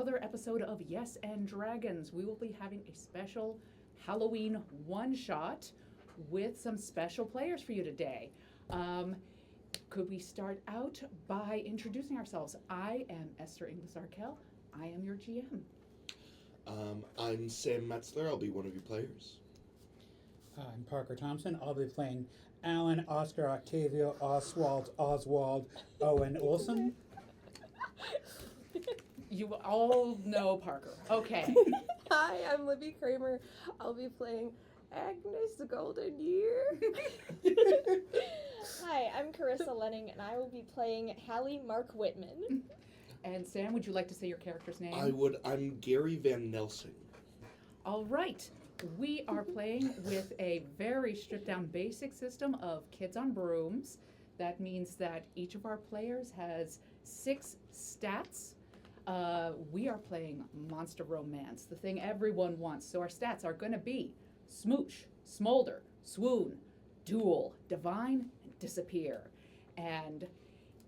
another episode of Yes and Dragons. We will be having a special Halloween one-shot with some special players for you today. Could we start out by introducing ourselves? I am Esther Inglis-Arkell. I am your GM. I'm Sam Metzler. I'll be one of your players. I'm Parker Thompson. I'll be playing Alan, Oscar, Octavio, Oswald, Owen Olson. You all know Parker. Okay. Hi, I'm Libby Kramer. I'll be playing Agnes Golden Year. Hi, I'm Carissa Lenning, and I will be playing Hallie Mark Whitman. And Sam, would you like to say your character's name? I would. I'm Gary Van Nelsing. All right. We are playing with a very stripped-down basic system of kids on brooms. That means that each of our players has 6 stats. We are playing Monster Romance, the thing everyone wants. So our stats are going to be Smooch, Smolder, Swoon, Duel, Divine, and Disappear. And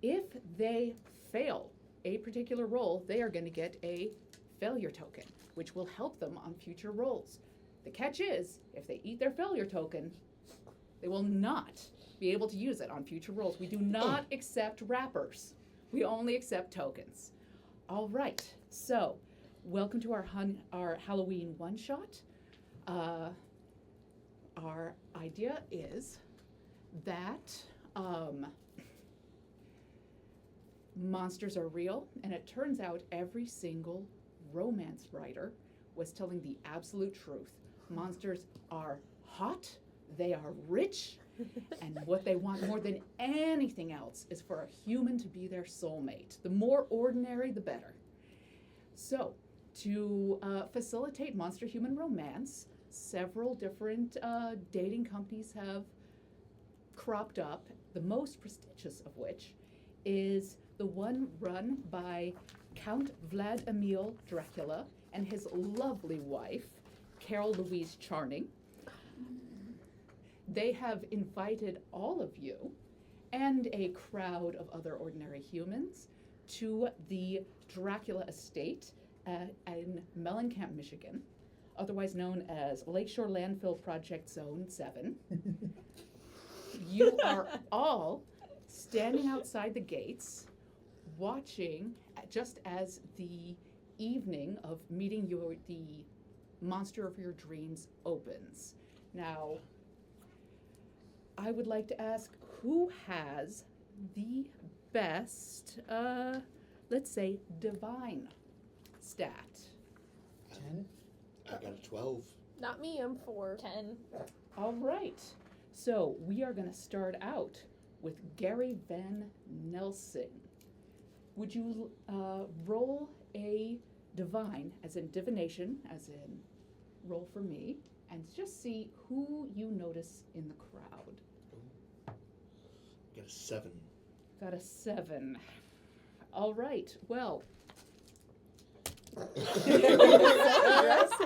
if they fail a particular roll, they are going to get a failure token, which will help them on future rolls. The catch is, if they eat their failure token, they will not be able to use it on future rolls. We do not accept wrappers. We only accept tokens. All right, so welcome to our Halloween one-shot. Our idea is that monsters are real, and it turns out every single romance writer was telling the absolute truth. Monsters are hot, they are rich, and what they want more than anything else is for a human to be their soulmate. The more ordinary, the better. So, to facilitate monster-human romance, several different dating companies have cropped up, the most prestigious of which is the one run by Count Vlad Emil Dracula and his lovely wife, Carol Louise Charning. They have invited all of you and a crowd of other ordinary humans to the Dracula estate in Mellencamp, Michigan, otherwise known as Lakeshore Landfill Project Zone 7. You are all standing outside the gates, watching just as the evening of meeting the monster of your dreams opens. Now, I would like to ask who has the best, let's say, divine stat? 10. I got a 12. Not me, I'm 4. 10. All right. So we are going to start out with Gary Van Nelsing. Would you roll a divine, as in divination, as in roll for me, and just see who you notice in the crowd? Got a 7. Got a 7. All right. Well,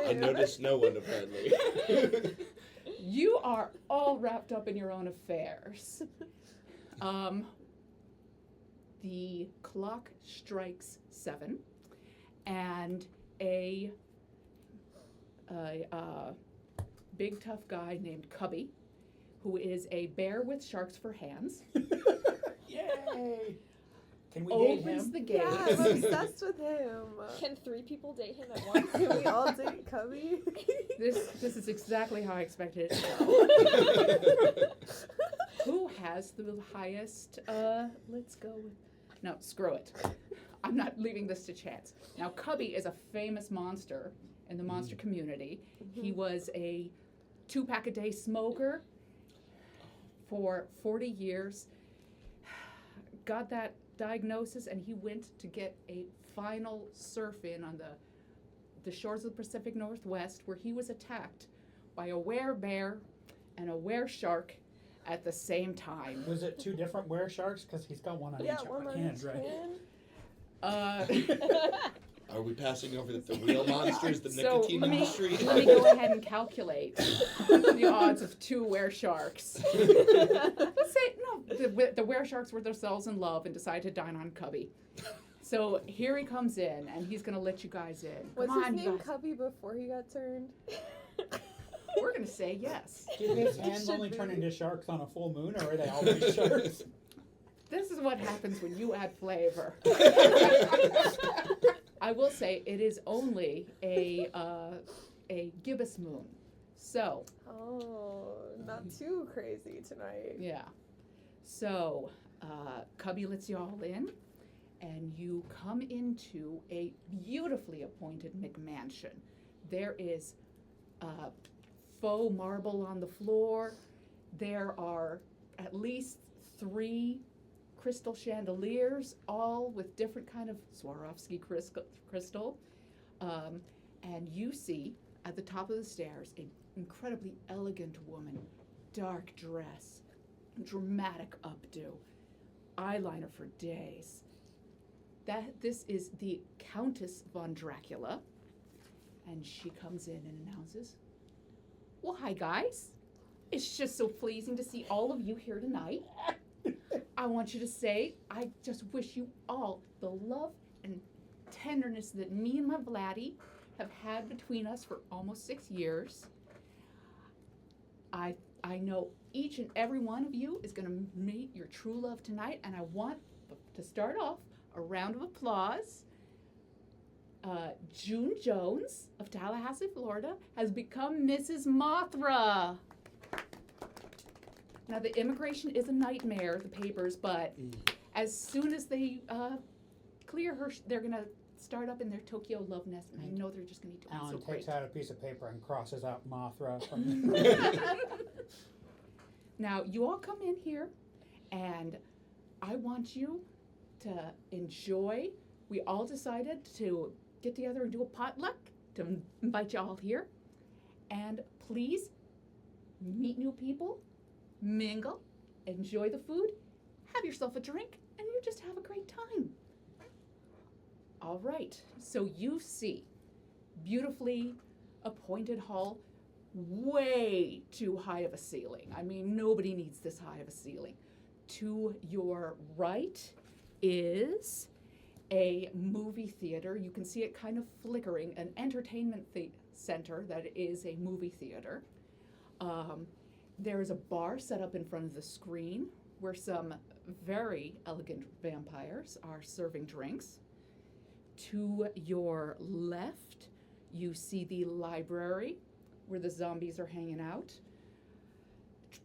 I noticed no one apparently. you are all wrapped up in your own affairs. The clock strikes 7, and a big tough guy named Cubby, who is a bear with sharks for hands, Yay! Can we date opens him? the gate. Yeah, I'm obsessed with him. Can 3 people date him at once? Can we all date Cubby? This is exactly how I expected it to go. Who has the highest, let's go with, no, screw it. I'm not leaving this to chance. Now, Cubby is a famous monster in the monster community. He was a 2-pack-a-day smoker for 40 years. Got that diagnosis, and he went to get a final surf in on the shores of the Pacific Northwest, where he was attacked by a werebear and a wereshark at the same time. Was it 2 different were sharks? Because he's got one on Yeah, each one on hand, each right? hand. Are we passing over the real monsters, the So nicotine industry? let me go ahead and calculate the odds of 2 weresharks. Let's say, no, the weresharks were themselves in love and decided to dine on Cubby. So here he comes in, and he's gonna let you guys in. Was Come his on, you name guys. Cubby before he got turned? We're gonna say yes. Do his hands Should only turn be. into sharks on a full moon, or are they always sharks? This is what happens when you add flavor. I will say it is only a gibbous moon. So, Oh, not too crazy tonight. yeah. So, Cubby lets you all in, and you come into a beautifully appointed McMansion. There is faux marble on the floor. There are at least 3 crystal chandeliers, all with different kind of Swarovski crystal. And you see at the top of the stairs an incredibly elegant woman, dark dress, dramatic updo, eyeliner for days. This is the Countess von Dracula, and she comes in and announces, "Well, hi guys. It's just so pleasing to see all of you here tonight. I want you to say, I just wish you all the love and tenderness that me and my Vladdy have had between us for almost 6 years. I know each and every one of you is going to meet your true love tonight, and I want to start off a round of applause. June Jones of Tallahassee, Florida, has become Mrs. Mothra." Now, the immigration is a nightmare, the papers, but as soon as they clear her, they're going to start up in their Tokyo love nest, and I know they're just going to be doing Alan so great. takes out a piece of paper and crosses out Mothra from Now, you all come in here, and I want you to enjoy. We all decided to get together and do a potluck to invite you all here. And please meet new people, mingle, enjoy the food, have yourself a drink, and you just have a great time. All right, so you see beautifully appointed hall, way too high of a ceiling. I mean, nobody needs this high of a ceiling. To your right is a movie theater. You can see it kind of flickering, an entertainment center that is a movie theater. There is a bar set up in front of the screen where some very elegant vampires are serving drinks. To your left, you see the library where the zombies are hanging out,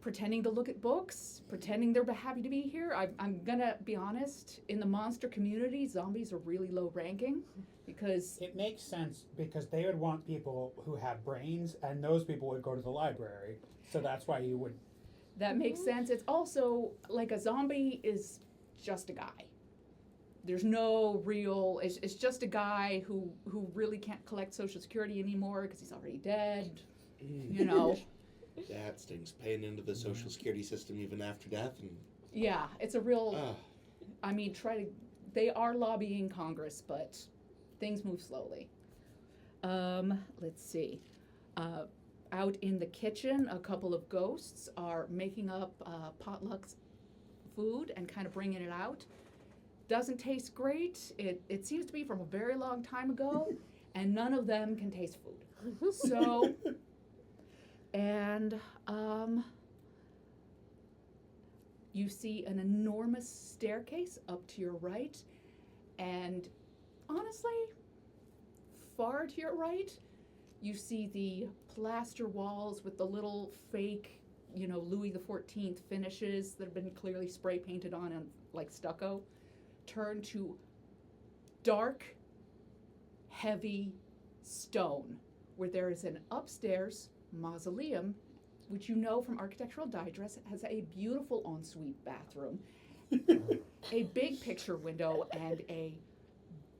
pretending to look at books, pretending they're happy to be here. I'm gonna be honest, in the monster community, zombies are really low ranking because It makes sense because they would want people who have brains, and those people would go to the library. So that's why you would. that makes sense. It's also like a zombie is just a guy. There's no real, it's just a guy who really can't collect Social Security anymore because he's already dead, you know. That stings paying into the Social Security system even after death. And Yeah, it's a real, I mean, they are lobbying Congress, but things move slowly. Let's see. Out in the kitchen, a couple of ghosts are making up potluck food and kind of bringing it out. Doesn't taste great. It seems to be from a very long time ago, and none of them can taste food. So, and you see an enormous staircase up to your right, and honestly, far to your right, you see the plaster walls with the little fake, Louis XIV finishes that have been clearly spray painted on and like stucco, turn to dark, heavy stone, where there is an upstairs mausoleum, which you know from Architectural Digest has a beautiful ensuite bathroom, a big picture window, and a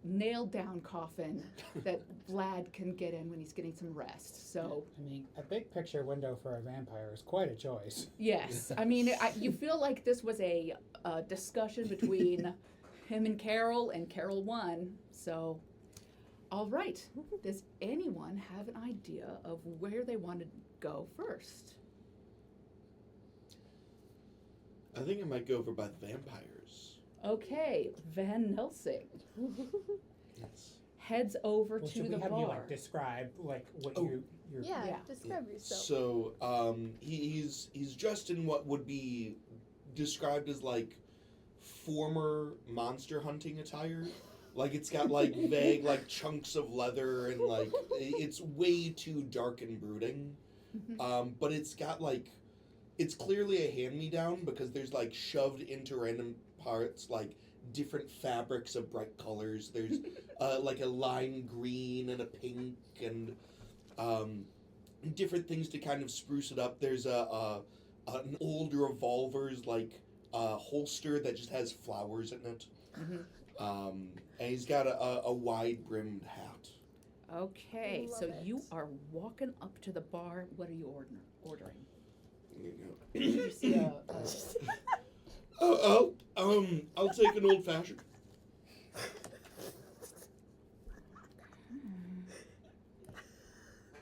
nailed down coffin that Vlad can get in when he's getting some rest. So, I mean, a big picture window for a vampire is quite a choice. yes, I mean, you feel like this was a discussion between him and Carol won. So, all right, does anyone have an idea of where they want to go first? I think I might go over by the vampires. Okay, Van Helsing Yes. heads over Well, to should the we have bar. you like describe like what Oh. you're Yeah, Yeah. describe yourself. So, he's dressed in what would be described as like former monster hunting attire. Like it's got like vague like chunks of leather and like it's way too dark and brooding. Mhm. But it's got like it's clearly a hand-me-down because there's like shoved into random parts like different fabrics of bright colors. There's like a lime green and a pink and different things to kind of spruce it up. There's an old revolver's like holster that just has flowers in it. Mhm. And he's got a wide-brimmed hat. Okay, Love so it. you are walking up to the bar. What are you ordering? You You see I'll take an old fashioned.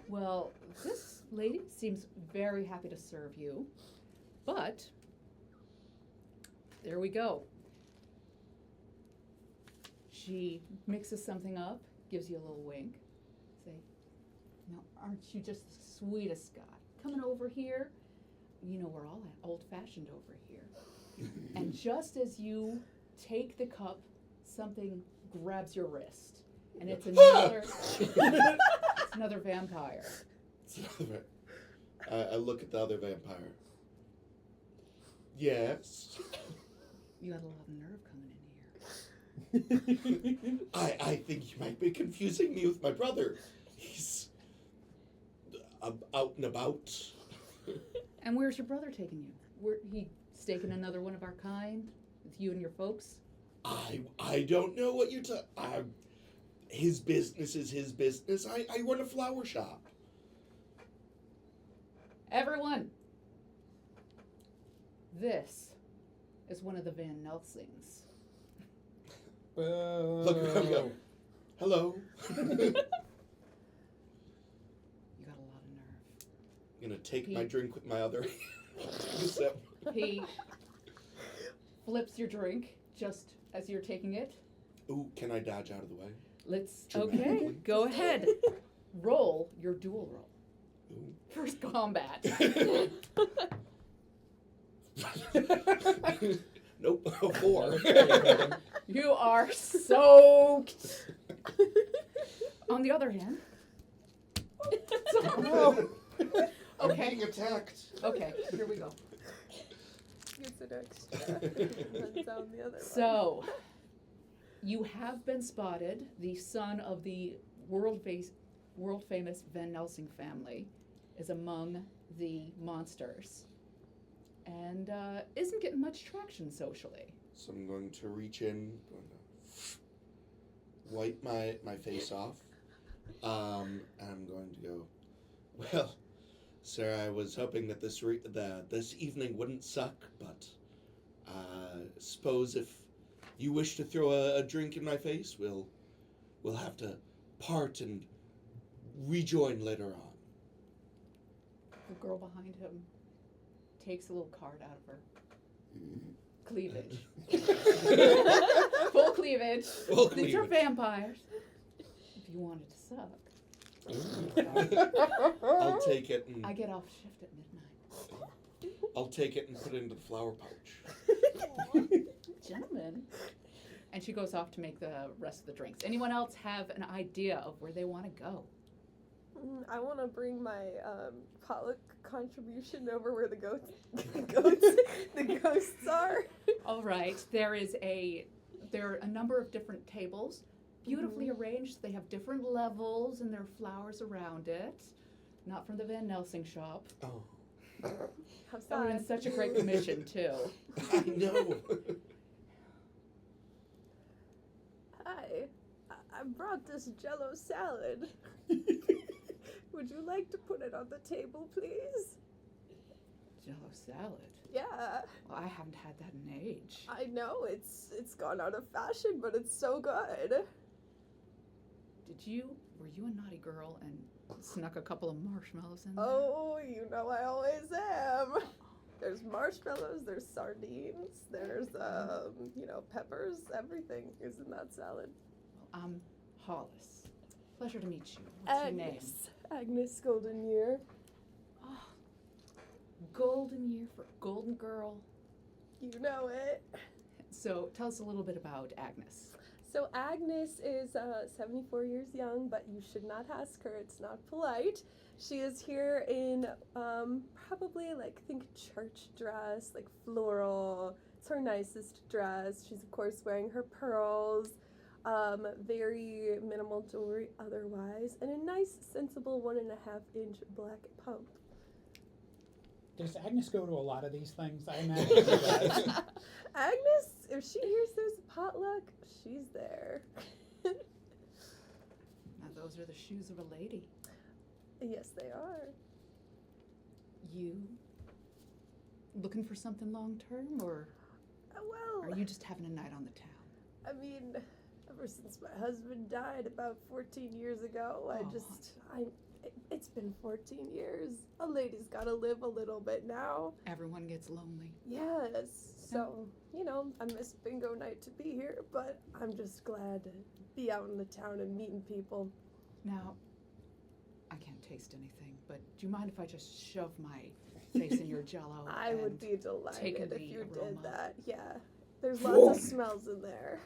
Well, this lady seems very happy to serve you, but there we go. She mixes something up, gives you a little wink. Say, now, aren't you just the sweetest guy? Coming over here, you know we're all old-fashioned over here. And just as you take the cup, something grabs your wrist, and it's another vampire. I look at the other vampire. Yes. You got a lot of nerve coming in here. I think you might be confusing me with my brother. He's out and about. And where's your brother taking you? He staking another one of our kind with you and your folks? I don't know what you're talking. His business is his business. I run a flower shop. Everyone, this is one of the Van Helsings. Look around, go. Hello. You got a lot of nerve. I'm gonna take my drink with my other hand. He flips your drink just as you're taking it. Ooh, can I dodge out of the way? Okay, Dramatically. go ahead. Roll your dual roll. Ooh. First combat. Nope, 4. You are soaked. On the other hand, No. I'm Okay. being attacked. okay, here we go. Gets an extra. Runs down the other So, you have been spotted. The son of the world famous Van Helsing family is among the monsters, and isn't getting much traction socially. So I'm going to reach in, going to wipe my face off, and I'm going to go, well, sir, I was hoping that this evening wouldn't suck, but suppose if you wish to throw a drink in my face, we'll have to part and rejoin later on. The girl behind him takes a little card out of her cleavage. Full cleavage. Full These are cleavage. vampires. If you wanted to suck. I'll take it and I get off shift at midnight. I'll take it and put it into the flower pouch. Gentlemen. And she goes off to make the rest of the drinks. Anyone else have an idea of where they want to go? I want to bring my pollock contribution over where the ghosts are. All right. There are a number of different tables, beautifully arranged. They have different levels and there are flowers around it. Not from the Van Helsing shop. Oh, How Oh, and sad. such a great commission too. I know. Hi, I brought this Jello salad. Would you like to put it on the table, please? Jello salad. Yeah, Well, I haven't had that in age. I know it's gone out of fashion, but it's so good. Were you a naughty girl and snuck a couple of marshmallows in there? Oh, you know I always am. There's marshmallows, there's sardines, there's, peppers, everything is in that salad. Well, I'm Hollis. Pleasure to meet you. What's your name? Agnes Golden Year. Oh, golden year for golden girl. You know it. So tell us a little bit about Agnes. So Agnes is 74 years young, but you should not ask her. It's not polite. She is here in probably think church dress, like floral. It's her nicest dress. She's of course wearing her pearls, very minimal jewelry otherwise, and a nice, sensible 1.5-inch black pump. Does Agnes go to a lot of these things? I imagine she does. Agnes, if she hears there's a potluck, she's there. Now those are the shoes of a lady. Yes, they are. You looking for something long term, or Well, are you just having a night on the town? I mean, ever since my husband died about 14 years ago, it's been 14 years. A lady's gotta live a little bit now. Everyone gets lonely. Yes. So, I miss bingo night to be here, but I'm just glad to be out in the town and meeting people. Now, I can't taste anything, but do you mind if I just shove my face in your jello? I would and be delighted take in if the you aroma? did that. Yeah. There's lots of smells in there.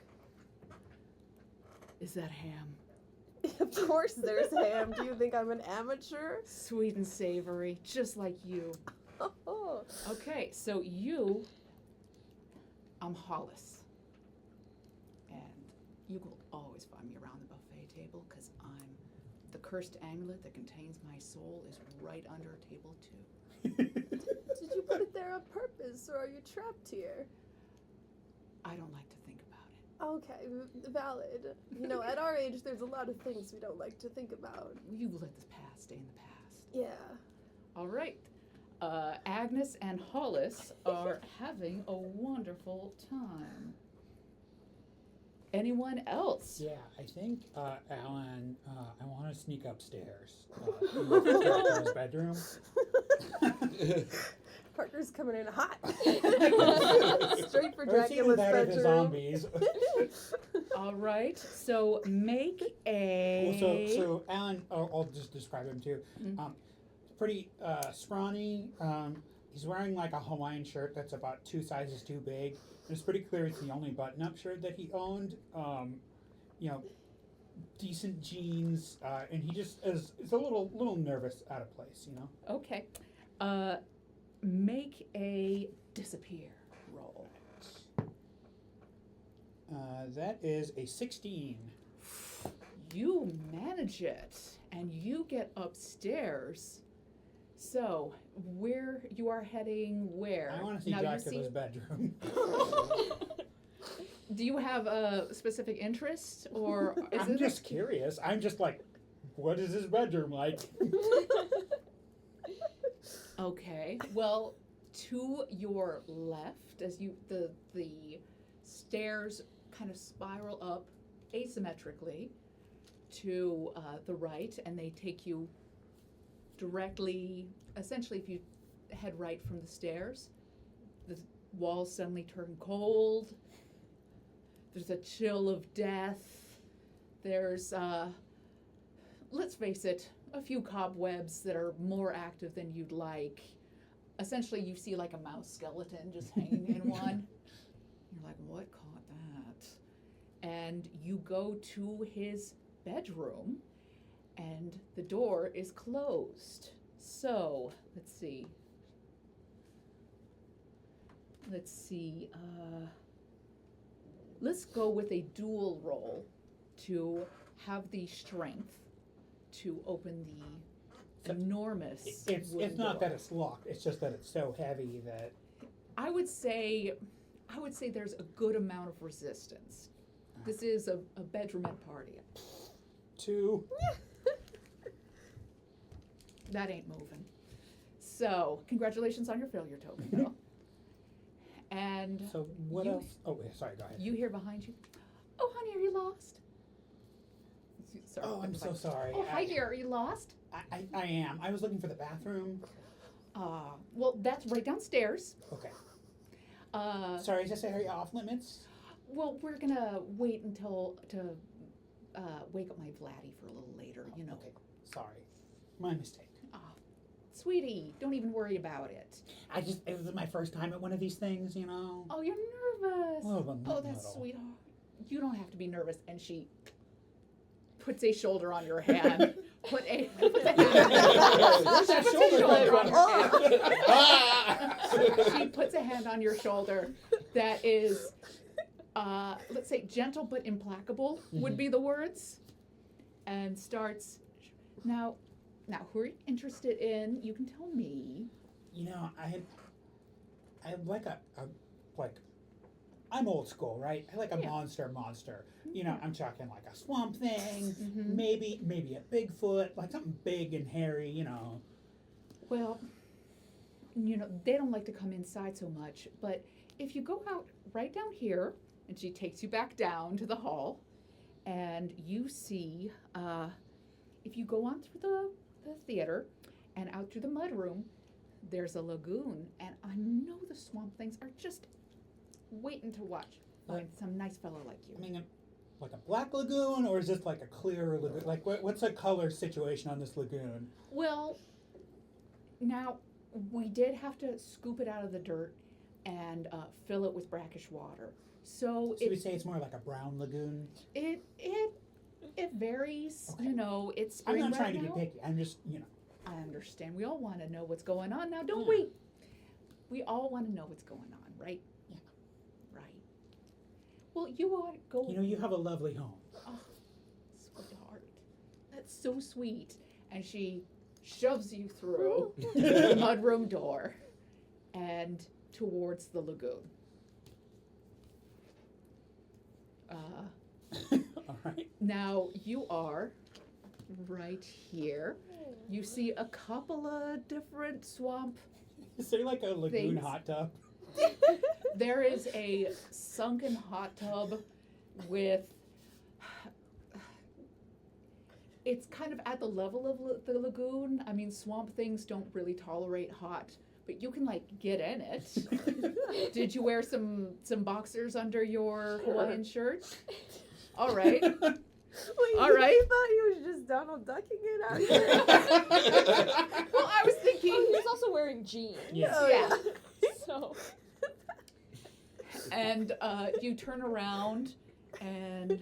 Is that ham? Of course there's ham. Do you think I'm an amateur? Sweet and savory, just like you. Oh. Okay, so I'm Hollis. And you will always find me around the buffet table, because the cursed amulet that contains my soul is right under table 2. Did you put it there on purpose, or are you trapped here? I don't like to think about it. Okay, valid. At our age, there's a lot of things we don't like to think about. You let the past stay in the past. Yeah. All right. Agnes and Hollis are having a wonderful time. Anyone else? Yeah, I think, Alan, I want to sneak upstairs. In his bedroom. Parker's coming in hot. Straight for Or it's either Dracula's that or the bedroom. zombies. All right. So make a. Well, so Alan, I'll just describe him too. Mm. Pretty scrawny. He's wearing like a Hawaiian shirt that's about 2 sizes too big. And it's pretty clear it's the only button-up shirt that he owned. Decent jeans, and he just is a little nervous, out of place. Okay. Make a disappear roll. That is a 16. You manage it, and you get upstairs. So, where you are heading? Where? I want to see Now, you Dracula's bedroom. Do you have a specific interest, or is I'm it just curious. I'm just like, what is his bedroom like? Okay. Well, to your left, as the stairs kind of spiral up asymmetrically to the right, and they take you directly. Essentially, if you head right from the stairs, the walls suddenly turn cold. There's a chill of death. There's, let's face it, a few cobwebs that are more active than you'd like. Essentially, you see like a mouse skeleton just hanging in one. You're like, what caught that? And you go to his bedroom, and the door is closed. So, let's see. Let's go with a dual roll to have the strength to open the enormous It's wooden not door. that it's locked. It's just that it's so heavy that. I would say there's a good amount of resistance. This is a bedroomette party. 2. That ain't moving. So, congratulations on your failure token, though. And So what you- else? Oh, yeah, sorry. Go ahead. you hear behind you, oh, honey, are you lost? Sorry, Oh, I'm it's so like, sorry. oh, hi, dear, are you lost? I am. I was looking for the bathroom. Well, that's right downstairs. Okay. Uh, Sorry, is this area off limits? well, we're gonna wait until to wake up my Vladdy for a little later. You know. Okay. Sorry. My mistake. Sweetie, don't even worry about it. This is my first time at one of these things, you know. Oh, you're nervous. Oh, but Oh, not that's at all. sweet. Oh, you don't have to be nervous. And she puts a shoulder on your hand. Puts a hand Where's that puts a shoulder shoulder on coming your from? hand. She puts a hand on your shoulder that is, let's say, gentle but implacable would be the words, and starts. Now, who are you interested in? You can tell me. You know, I like I'm old school, right? I like a Yeah. monster. You know, I'm talking like a swamp thing, Mhm. maybe a Bigfoot, like something big and hairy, you know. Well, you know, they don't like to come inside so much, but if you go out right down here, and she takes you back down to the hall, and you see, if you go on through the theater and out through the mudroom, there's a lagoon, and I know the swamp things are just waiting to watch. Find some nice fellow like I you. mean, like a black lagoon, or is this like a clear lagoon? Like, what's the color situation on this lagoon? Well, now, we did have to scoop it out of the dirt and fill it with brackish water. So So we say it's more like a brown lagoon. it varies. Okay. You know, it's I'm spring not right trying to now. be picky. I'm just, you know. I understand. We all want to know what's going on now, don't Yeah. we? We all want to know what's going on, right? Yeah. Right. Well, you ought to go. You know, you have a lovely home. Oh, sweetheart, that's so sweet. And she shoves you through the mudroom door and towards the lagoon. All right. Now you are right here. You see a couple of different swamp. Is there like a lagoon Things. hot tub? There is a sunken hot tub with. It's kind of at the level of the lagoon. I mean, swamp things don't really tolerate hot, but you can like get in it. Did you wear some boxers under your Hawaiian shirt? All right. Wait, All right. you thought he was just Donald Ducking it out here? Well, I was Oh, thinking. he's also wearing jeans. Yeah. Oh, Yeah. So And you turn around, and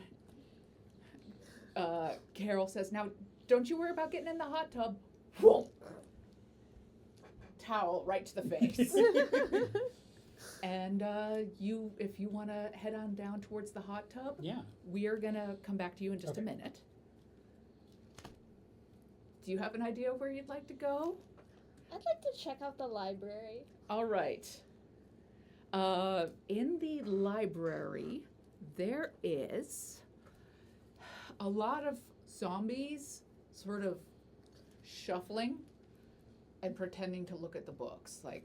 Carol says, "Now, don't you worry about getting in the hot tub." Whoa! Towel right to the face. And if you want to head on down towards the hot tub, Yeah. we are gonna come back to you in just a Okay. minute. Do you have an idea where you'd like to go? I'd like to check out the library. All right. In the library, there is a lot of zombies sort of shuffling and pretending to look at the books, like,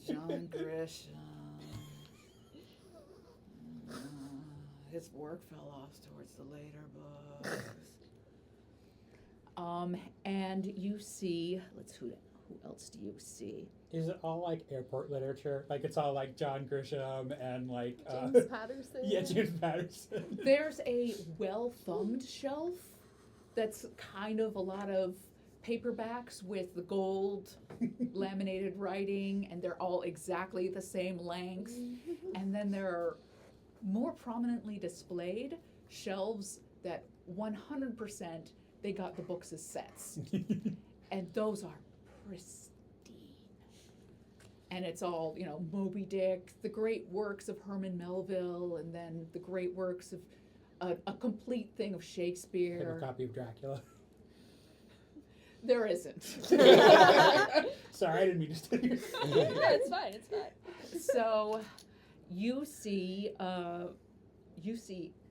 John Grisham. His work fell off towards the later books. And you see, who else do you see? Is it all like airport literature? Like it's all like John Grisham and like James Patterson. Yeah, James Patterson. There's a well-thumbed shelf that's kind of a lot of paperbacks with the gold laminated writing, and they're all exactly the same length. And then there are more prominently displayed shelves that 100% they got the books as sets. And those are pristine. And it's all, you know, Moby Dick, the great works of Herman Melville, and then the great works of a complete thing of Have a Shakespeare. copy of Dracula. There isn't. Sorry, I didn't mean to steal your No, it's fine. It's fine. So you see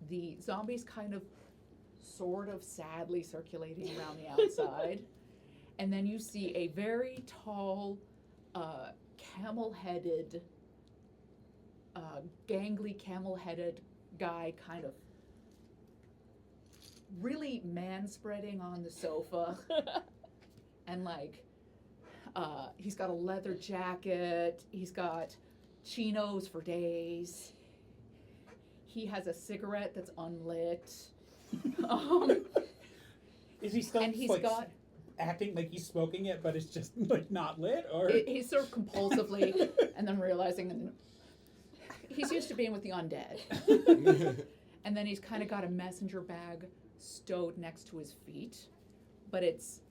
the zombies kind of sort of sadly circulating around the outside. And then you see a very tall, camel-headed, gangly camel-headed guy kind of really man-spreading on the sofa. and like he's got a leather jacket, he's got chinos for days, he has a cigarette that's unlit. Is he still And he's like, got acting like he's smoking it, but it's just like not lit, or he's sort of compulsively, and then realizing, and he's used to being with the undead. And then he's kind of got a messenger bag stowed next to his feet, but it's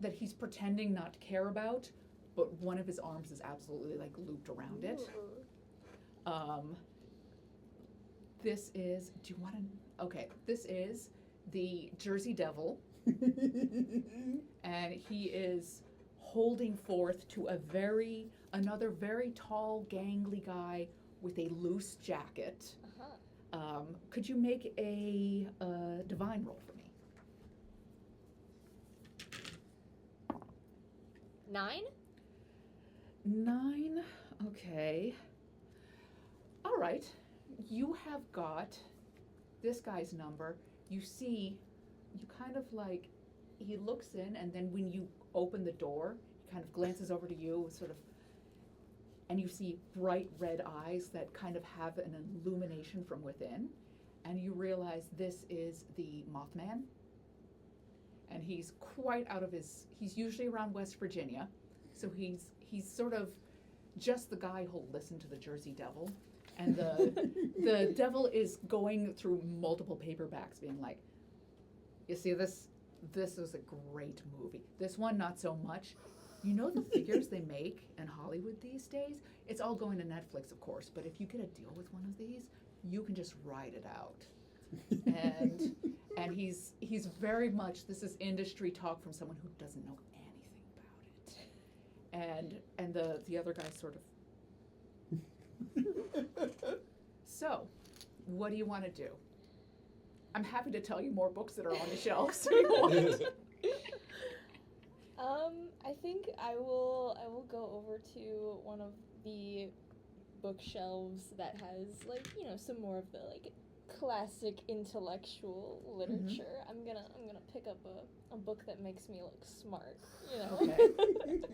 that he's pretending not to care about, but one of his arms is absolutely like looped around it. This is, do you want to, okay, this is the Jersey Devil, and he is holding forth to another very tall, gangly guy with a loose jacket. Could you make a divine roll for me? 9? 9, okay. All right, you have got this guy's number. You see, you kind of like, he looks in, and then when you open the door, he kind of glances over to you, sort of, and you see bright red eyes that kind of have an illumination from within, and you realize this is the Mothman, and he's quite out of his, he's usually around West Virginia, so he's sort of just the guy who'll listen to the Jersey Devil, and the devil is going through multiple paperbacks being like, you see, this is a great movie. This one, not so much. You know the figures they make in Hollywood these days? It's all going to Netflix, of course, but if you get a deal with one of these, you can just ride it out. And he's very much, this is industry talk from someone who doesn't know anything about it. And the other guy sort of, so, what do you want to do? I'm happy to tell you more books that are on the shelves if you want. I think I will go over to one of the bookshelves that has, like, you know, some more of the like classic intellectual literature. I'm gonna pick up a book that makes me look smart, you know.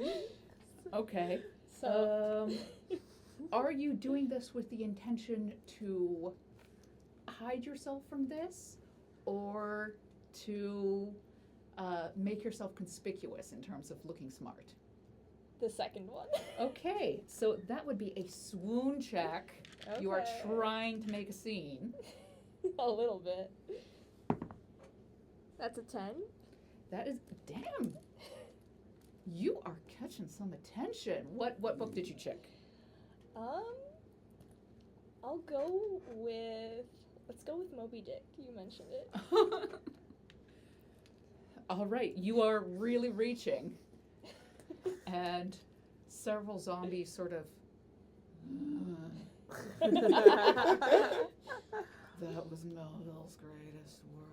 Okay. Okay. So Are you doing this with the intention to hide yourself from this, or to make yourself conspicuous in terms of looking smart? the second one. Okay, so that would be a swoon check. Okay. You are trying to make a scene. A little bit. That's a 10. That is, damn. You are catching some attention. What book did you check? I'll go with, let's go with Moby Dick. You mentioned it. All right, you are really reaching. And several zombies sort of, that was Melville's greatest work.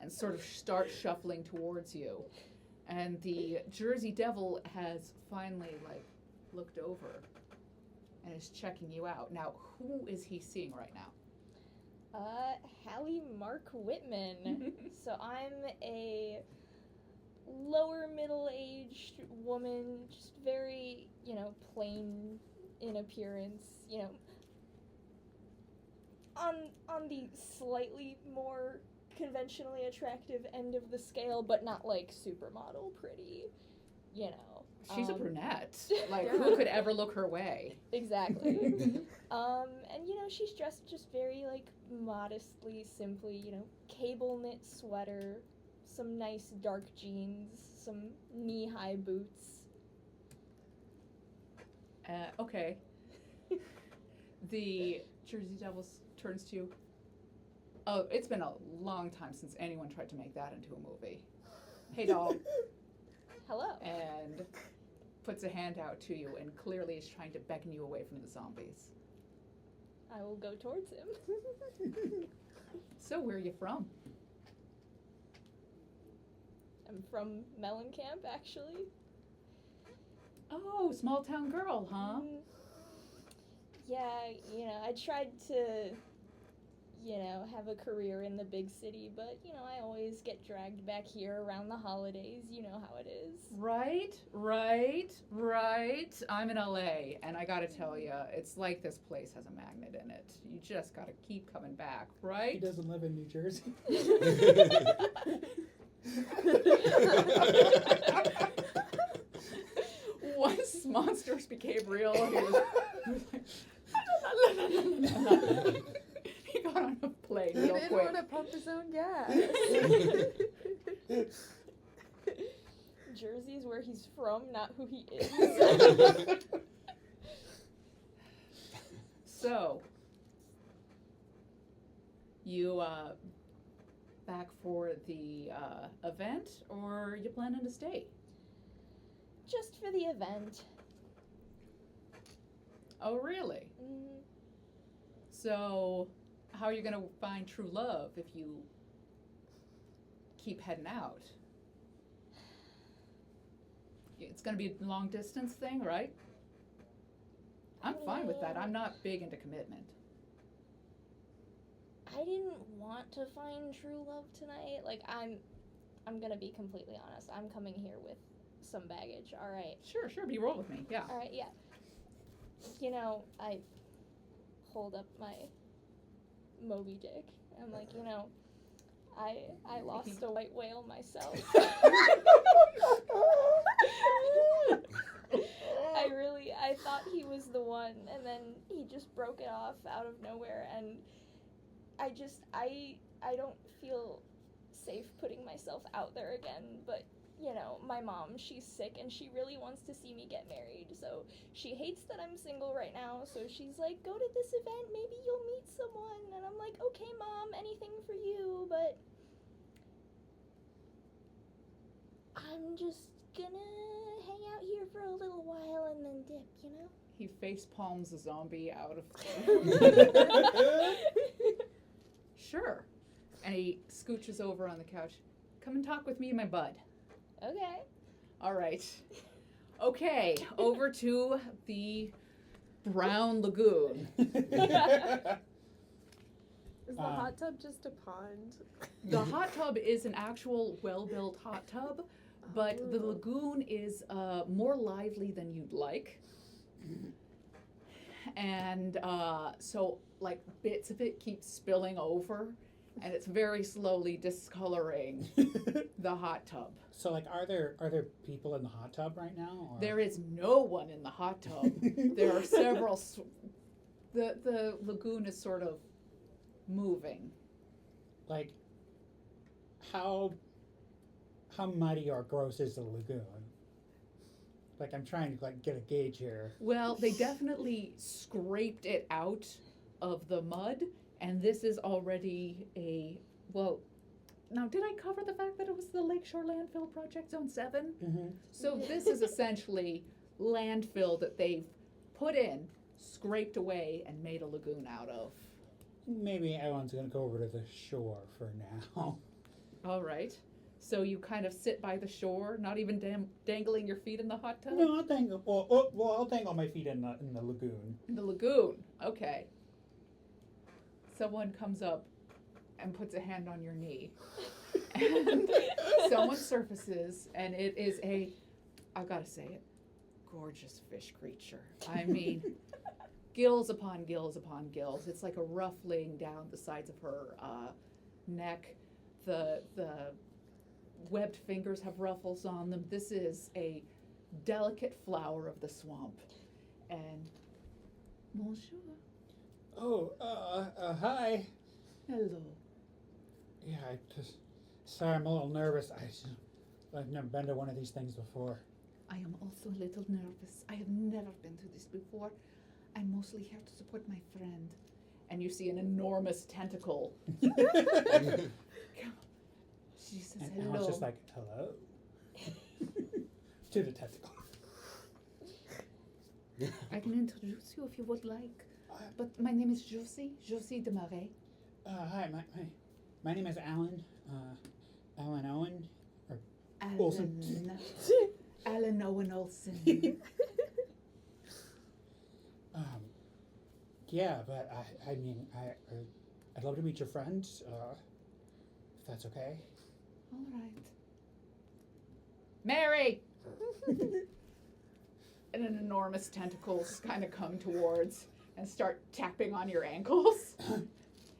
And sort of start shuffling towards you. And the Jersey Devil has finally, like, looked over and is checking you out. Now, who is he seeing right now? Hallie Mark Whitman. So I'm a lower middle-aged woman, just very, you know, plain in appearance, you know, on the slightly more conventionally attractive end of the scale, but not like supermodel pretty, you know. She's a brunette. Like, Yeah. who could ever look her way? Exactly. And you know, she's dressed just very like modestly, simply, you know, cable knit sweater, some nice dark jeans, some knee-high boots. Okay. The Jersey Devil turns to you. Oh, it's been a long time since anyone tried to make that into a movie. Hey, doll. Hello. And puts a hand out to you and clearly is trying to beckon you away from the zombies. I will go towards him. So, where are you from? I'm from Mellencamp, actually. Oh, small town girl, huh? Yeah, you know, I tried to, you know, have a career in the big city, but, you know, I always get dragged back here around the holidays. You know how it is. Right. I'm in LA, and I gotta tell you, it's like this place has a magnet in it. You just gotta keep coming back, He right? doesn't live in New Jersey. Once monsters became real, he was he got on a plane He real didn't quick. want to pump his own gas. Jersey's where he's from, not who he is. So, you back for the event, or you planning to stay? Just for the event. Oh, really? Mm, So, how are you gonna find true love if you keep heading out? It's gonna be a long distance thing, right? I'm fine with that. I'm not big into commitment. I didn't want to find true love tonight. Like, I'm gonna be completely honest. I'm coming here with some baggage. All right. Sure, be roll with me. Yeah. All right. Yeah. You know, I hold up my Moby Dick. I'm like, you know, I lost a white whale myself. I thought he was the one, and then he just broke it off out of nowhere, and I don't feel safe putting myself out there again, but, you know, my mom, she's sick, and she really wants to see me get married, so she hates that I'm single right now, so she's like, go to this event, maybe you'll meet someone, and I'm like, okay, Mom, anything for you, but I'm just gonna hang out here for a little while and then dip, you know? He face palms a zombie out of. Sure. And he scooches over on the couch. Come and talk with me, my bud. Okay. All right. Okay, over to the Brown Lagoon. Is the hot tub just a pond? The hot tub is an actual well-built hot tub, but the lagoon is more lively than you'd like. And so, like, bits of it keep spilling over, and it's very slowly discoloring the hot tub. So, like, are there people in the hot tub right now? Or? There is no one in the hot tub. There are several. The lagoon is sort of moving. Like, how muddy or gross is the lagoon? Like, I'm trying to get a gauge here. Well, they definitely scraped it out of the mud, and this is already now, did I cover the fact that it was the Lakeshore Landfill Project Zone 7? Mm-hmm. So this is essentially landfill that they've put in, scraped away, and made a lagoon out of. Maybe everyone's gonna go over to the shore for now. All right. So you kind of sit by the shore, not even dangling your feet in the hot tub? No, I'll dangle. Well, I'll dangle my feet in the lagoon. In the lagoon. Okay. Someone comes up and puts a hand on your knee. And someone surfaces, and it is I've got to say it, gorgeous fish creature. I mean, gills upon gills upon gills. It's like a ruffling down the sides of her neck. The webbed fingers have ruffles on them. This is a delicate flower of the swamp. And bonjour. Oh, hi. Hello. Yeah, sorry, I'm a little nervous. I've never been to one of these things before. I am also a little nervous. I have never been through this before. I'm mostly here to support my friend. And you see an enormous tentacle. She says And hello. I was just like, hello? To the tentacle. I can introduce you if you would like. But my name is Josie de Marais. Hi, my name is Alan. Alan Owen. Olsen. Alan Owen Olsen. Yeah, but I mean, I'd love to meet your friend, if that's okay. All right. Mary! And an enormous tentacles kind of come towards and start tapping on your ankles.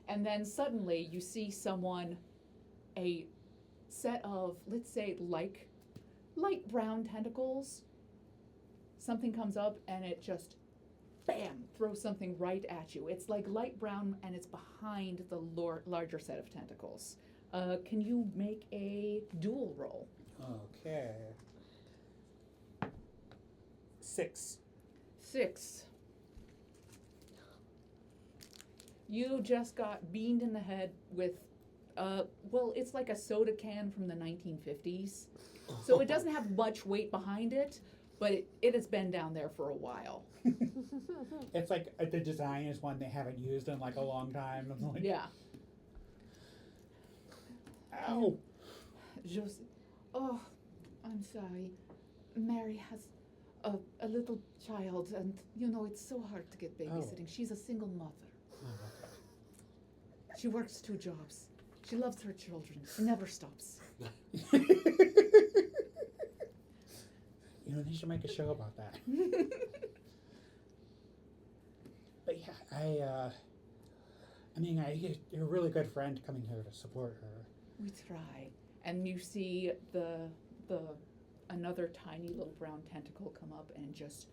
And then suddenly you see someone, a set of, let's say, light brown tentacles. Something comes up and it just, bam, throws something right at you. It's like light brown and it's behind the larger set of tentacles. Can you make a duel roll? Okay. 6. 6. You just got beamed in the head with, well, it's like a soda can from the 1950s. So it doesn't have much weight behind it, but it has been down there for a while. It's like the design is one they haven't used in like a long time. I'm like, Yeah. ow. Josie, oh, I'm sorry. Mary has a little child, and you know it's so hard to get babysitting. She's a single mother. Oh, She works 2 jobs. She loves her children. She never stops. okay. You know, they should make a show about that. But yeah, I mean, you're a really good friend coming here to support her. We try. And you see another tiny little brown tentacle come up and just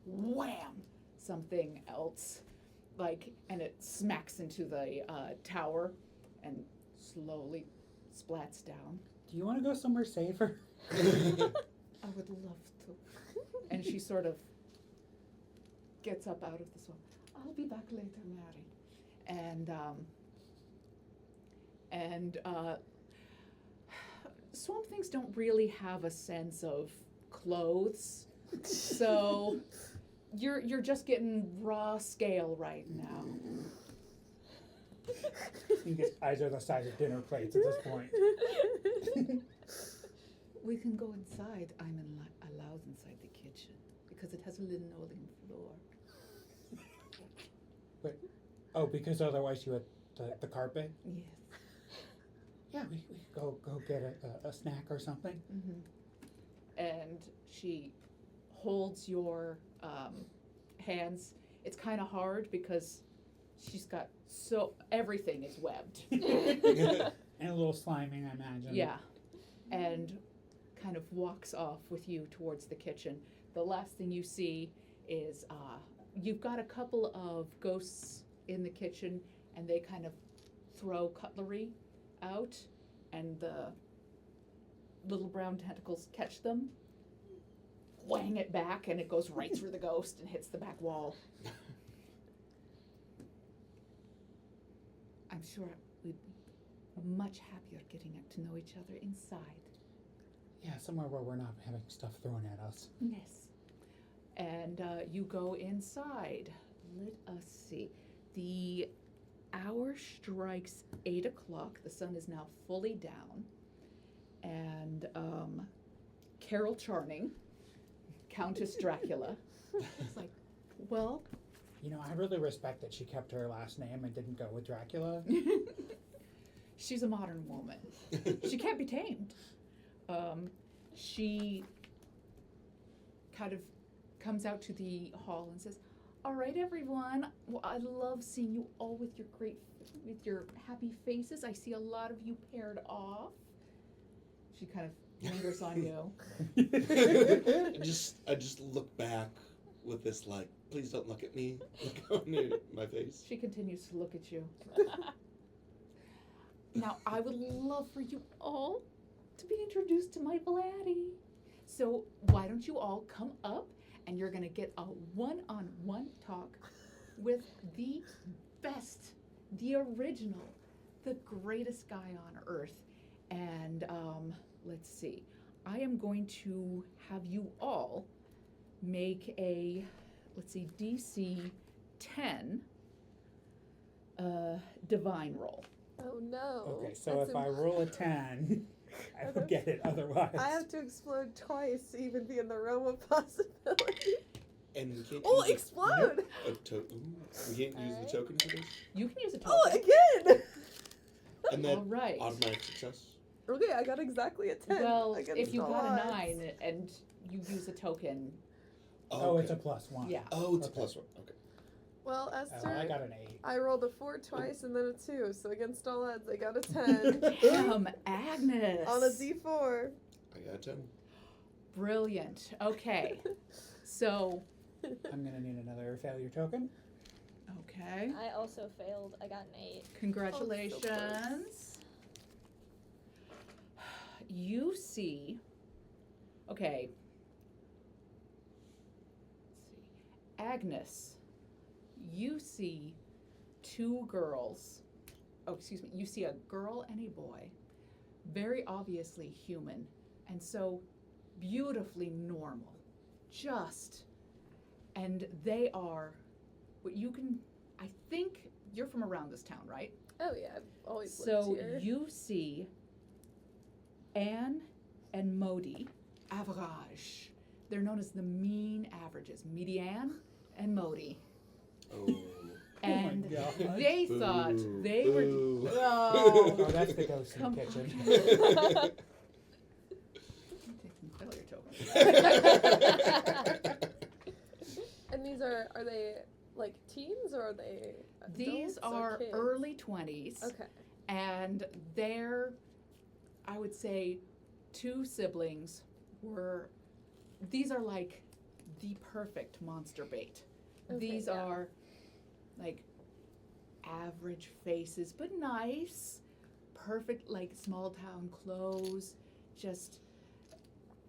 wham something else, like, and it smacks into the tower and slowly splats down. Do you want to go somewhere safer? I would love to. And she sort of gets up out of the swamp. I'll be back later, Mary. And swamp things don't really have a sense of clothes, so you're just getting raw scale right now. I think his eyes are the size of dinner plates at this point. We can go inside. I'm allowed inside the kitchen because it has a linoleum floor. Oh, because otherwise you had the carpet? Yes. Yeah, we could go get a snack or something. Mm-hmm. And she holds your hands. It's kind of hard because she's got everything is webbed. And a little sliming, I imagine. Yeah. And kind of walks off with you towards the kitchen. The last thing you see is you've got a couple of ghosts in the kitchen, and they kind of throw cutlery out, and the little brown tentacles catch them, whang it back, and it goes right through the ghost and hits the back wall. I'm sure we'd be much happier getting to know each other inside. Yeah, somewhere where we're not having stuff thrown at us. Yes. And you go inside. Let us see. The hour strikes 8 o'clock. The sun is now fully down. And Carol Charning, Countess Dracula, is like, well... You know, I really respect that she kept her last name and didn't go with Dracula. She's a modern woman. She can't be tamed. She kind of comes out to the hall and says, "All right, everyone. Well, I love seeing you all with your happy faces. I see a lot of you paired off." She kind of lingers on you. I just look back with this like, please don't look at me. Look on my face. She continues to look at you. Now, I would love for you all to be introduced to my Vladdy. So why don't you all come up, and you're gonna get a one-on-one talk with the best, the original, the greatest guy on earth. And let's see, I am going to have you all make a, let's see, DC 10 divine roll. Oh no. Okay, so if I roll a 10, I will get it otherwise. I have to explode twice to even be in the realm of possibility. And we can't Oh, use explode! we can't use the token for this. You can use a token. Oh, again! And then All right. automatic success. Okay, I got exactly a 10. Well, against if you all got odds. a 9 and you use a token, Oh, it's a okay. +1. yeah. Oh, it's Okay. a +1. Okay. Well, Oh, Esther, I got an 8. I rolled a 4 twice and then a 2, so against all odds, I got a 10 Agnes. on a D4. I got a 10. Brilliant. Okay. So, I'm gonna need another failure token. okay. I also failed. I got an 8. Congratulations. You see, okay. Let's see. Agnes, you see 2 girls. Oh, excuse me. You see a girl and a boy, very obviously human, and so beautifully normal. And they are what you can, I think you're from around this town, right? Oh, yeah, I've always So lived here. you see Anne and Modi average. They're known as the mean averages, Median and Modi. Oh. And God. they thought they were. Boo. Oh, that's the ghost in Come the on. kitchen. Taking failure token. And these are they like teens or are they adults These or are kids? early 20s. Okay. And their, I would say, 2 siblings were, these are like the perfect monster bait. Okay, These yeah. are like average faces, but nice, perfect, like small town clothes, just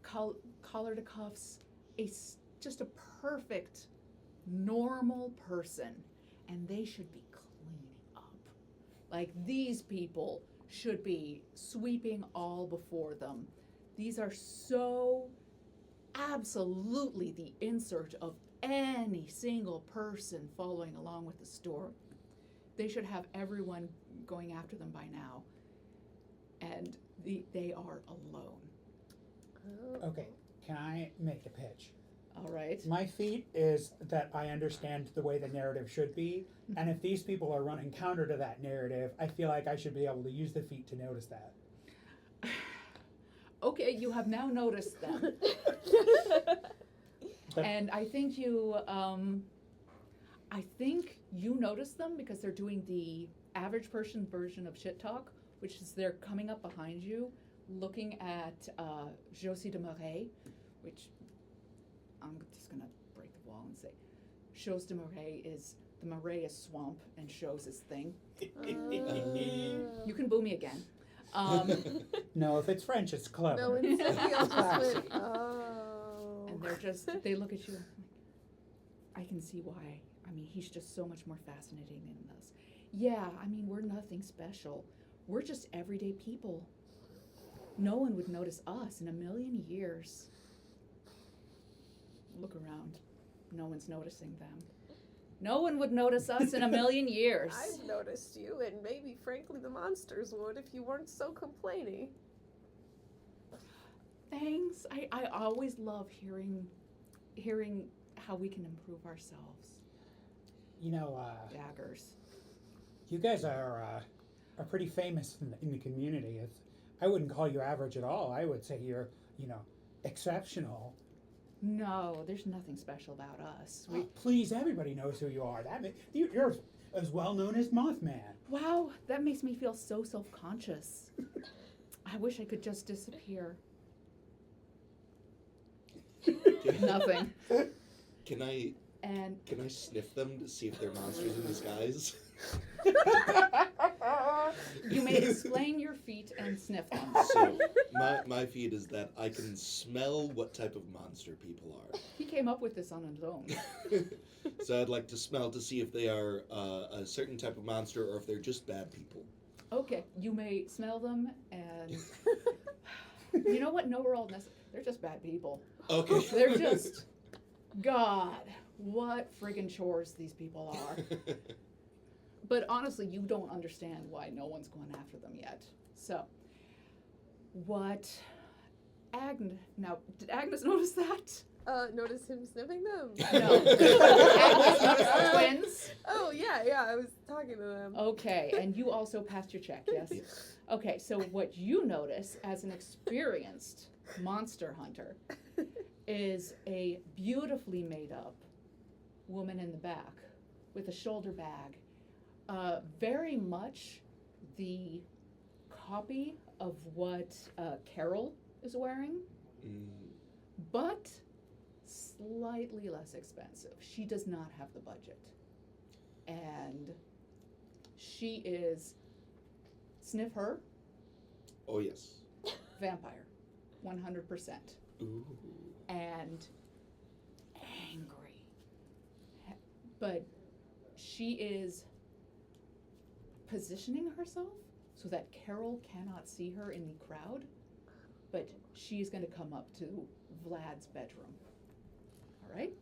collar to cuffs, just a perfect normal person, and they should be cleaning up. Like, these people should be sweeping all before them. These are so absolutely the insert of any single person following along with the story. They should have everyone going after them by now, and they are alone. Oh. Okay, can I make a pitch? All right. My feat is that I understand the way the narrative should be, and if these people are running counter to that narrative, I feel like I should be able to use the feat to notice that. Okay, you have now noticed them. But- And I think you noticed them because they're doing the average person version of shit talk, which is they're coming up behind you, looking at Josie de Marais, which I'm just gonna break the wall and say, Chose de Marais is the Marais is swamp and Chose is thing. You can boo me again. No, if it's French, it's clever. No, instead we all just Classy. went, oh. And they look at you and I can see why. I mean, he's just so much more fascinating than us. Yeah, I mean, we're nothing special. We're just everyday people. No one would notice us in a million years. Look around. No one's noticing them. No one would notice us in a million years. I've noticed you, and maybe, frankly, the monsters would if you weren't so complaining. Thanks. I always love hearing how we can improve ourselves. You know, Daggers. you guys are pretty famous in the community. I wouldn't call you average at all. I would say you're, exceptional. No, there's nothing special about us. Please, everybody knows who you are. You're as well known as Mothman. Wow, that makes me feel so self-conscious. I wish I could just disappear. Nothing. Can I sniff them to see if they're monsters in disguise? You may explain your feet and sniff them. So my feat is that I can smell what type of monster people are. He came up with this on his own. So I'd like to smell to see if they are a certain type of monster or if they're just bad people. Okay, you may smell them and... You know what? No, we're all they're just bad people. Okay. They're just... God, what friggin' chores these people are. But honestly, you don't understand why no one's going after them yet. So, what Now, did Agnes notice that? Notice him sniffing them? No. Agnes noticed the twins? Oh, yeah, I was talking to them. Okay, and you also passed your check, yes? Okay, so what you notice as an experienced monster hunter is a beautifully made up woman in the back with a shoulder bag. Very much the copy of what Carol is wearing, but slightly less expensive. She does not have the budget. And she is, sniff her, Oh, yes. vampire, 100%. Ooh. And angry. But she is positioning herself so that Carol cannot see her in the crowd, but she's going to come up to Vlad's bedroom. All right?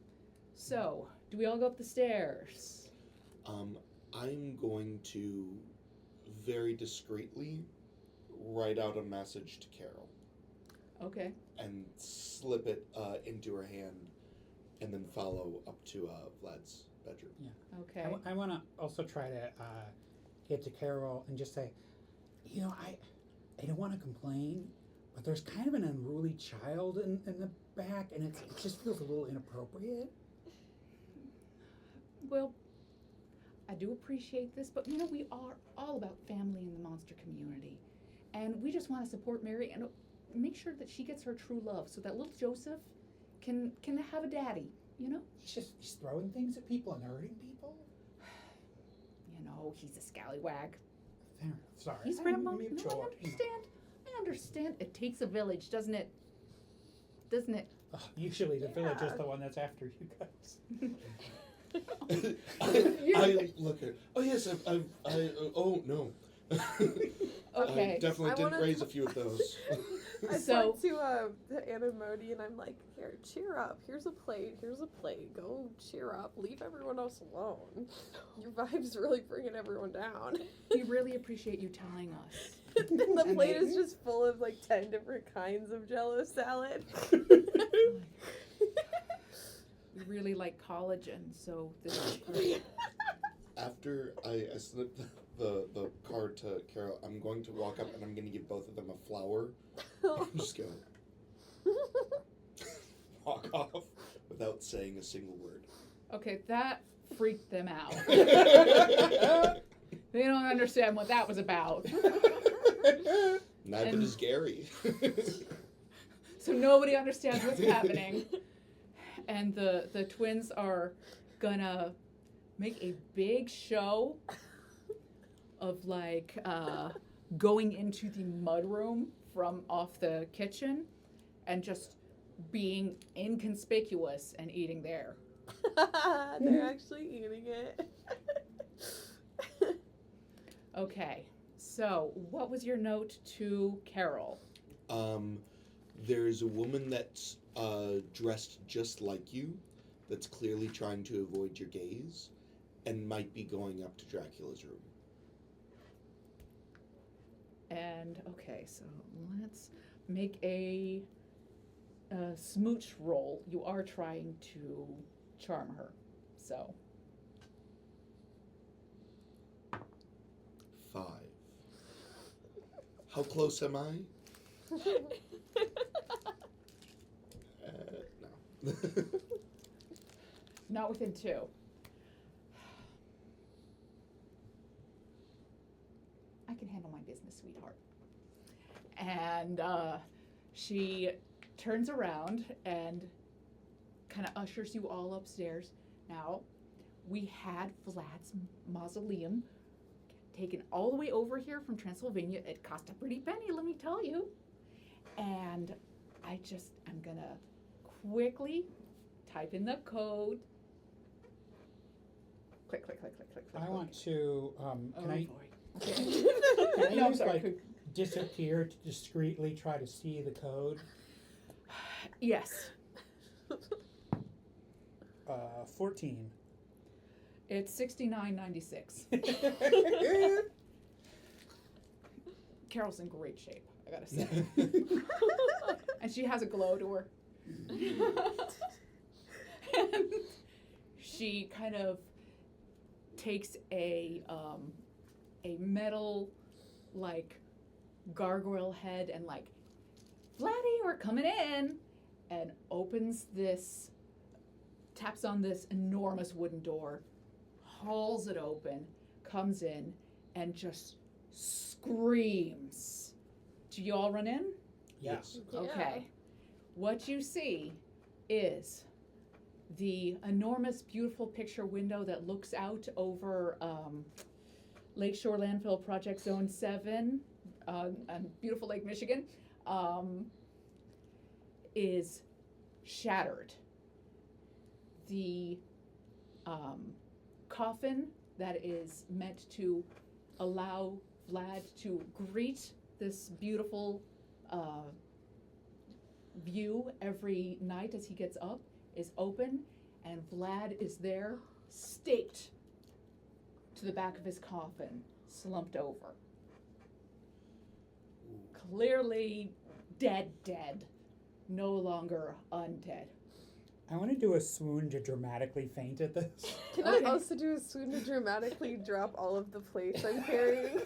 So, do we all go up the stairs? I'm going to very discreetly write out a message to Carol Okay. and slip it into her hand and then follow up to Vlad's bedroom. Okay. I want to also try to get to Carol and just say, I don't want to complain, but there's kind of an unruly child in the back, and it just feels a little inappropriate. Well, I do appreciate this, but we are all about family in the monster community. And we just want to support Mary and make sure that she gets her true love so that little Joseph can have a daddy, He's throwing things at people and hurting people. He's a scallywag. Fair enough. Sorry. He's I grandma. didn't mean to No, I talk. understand. I understand. It takes a village, doesn't it? Doesn't it? Usually the village is Yeah. the one that's after you guys. I look at. Oh yes, oh no. Okay. I definitely I didn't wanna raise a few of those. I So- talked to Anna Modi and I'm like, here, cheer up. Here's a plate. Go cheer up. Leave everyone else alone. Your vibe's really bringing everyone down. We really appreciate you telling us. And the And plate they- is just full of like 10 different kinds of Jello salad. We really like collagen, so this is great. After I slip the card to Carol, I'm going to walk up and I'm going to give both of them a flower. I'm just going to walk off without saying a single word. Okay, that freaked them out. They don't understand what that was about. Neither And- does Gary. So nobody understands what's happening. And the twins are gonna make a big show of going into the mudroom from off the kitchen and just being inconspicuous and eating there. They're actually eating it. Okay, so what was your note to Carol? There's a woman that's dressed just like you, that's clearly trying to avoid your gaze, and might be going up to Dracula's room. And okay, so let's make a smooch roll. You are trying to charm her, so 5. How close am I? No. not within 2. I can handle my business, sweetheart. And she turns around and kind of ushers you all upstairs. Now, we had Vlad's mausoleum taken all the way over here from Transylvania. It cost a pretty penny, let me tell you. And I'm gonna quickly type in the code. Click, click, click, click, click, click. I want to, can I boy. Can I No, I'm use, sorry. like, disappear to discreetly try to see the code? Yes, 14. it's 6996. Carol's in great shape. I gotta say. And she has a glow to her. And she kind of takes a metal like gargoyle head and like, Vladdy, we're coming in, and opens this, taps on this enormous wooden door, hauls it open, comes in, and just screams. Do you all run in? Yes. Yeah. Okay. What you see is the enormous, beautiful picture window that looks out over Lakeshore Landfill Project Zone 7 on beautiful Lake Michigan, is shattered. The coffin that is meant to allow Vlad to greet this beautiful view every night as he gets up is open, and Vlad is there, staked to the back of his coffin, slumped over. Clearly dead, no longer undead. I want to do a swoon to dramatically faint at this. Can Okay. I also do a swoon to dramatically drop all of the plates I'm carrying?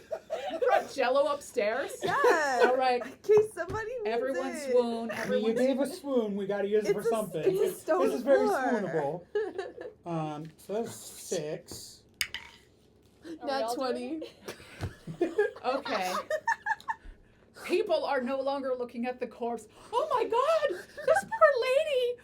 Brought Jello upstairs. Yeah. All right. In case somebody needs Everyone it. swoon. I mean, you Everyone gave a swoon. We got to use it for something. It's a stone this is very floor. swoonable. So that's 6. Are we Nat all 20. Okay. People are no longer looking at the corpse. Oh my God! This poor lady.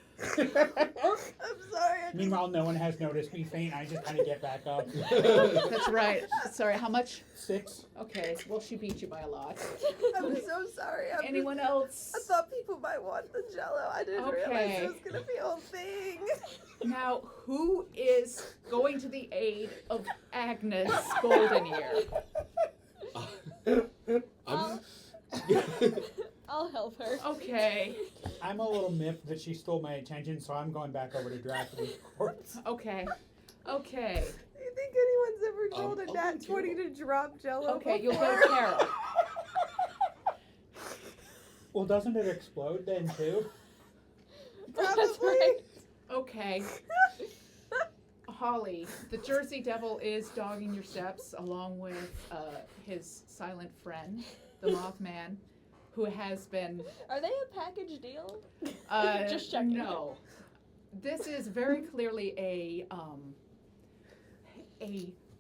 I'm sorry. Meanwhile, no one has noticed me faint. I just kind of get back up. That's right. Sorry. How much? 6. Okay. Well, she beat you by a lot. I'm so sorry. Anyone else? I thought people might want the Jello. I didn't realize Okay. it was gonna be a whole thing. Now, who is going to the aid of Agnes Golden Ear? I'll help her. Okay. I'm a little miffed that she stole my attention, so I'm going back over to Dracula's corpse. Okay. Do you think anyone's ever told a I'll Nat go 20 to drop Jello Okay, you'll before? go Carol. Well, doesn't it explode then, too? That's Probably. right. Okay. Holly, the Jersey Devil is dogging your steps along with his silent friend, the Mothman, who has been Are they a package deal? uh, Just checking. No. This is very clearly a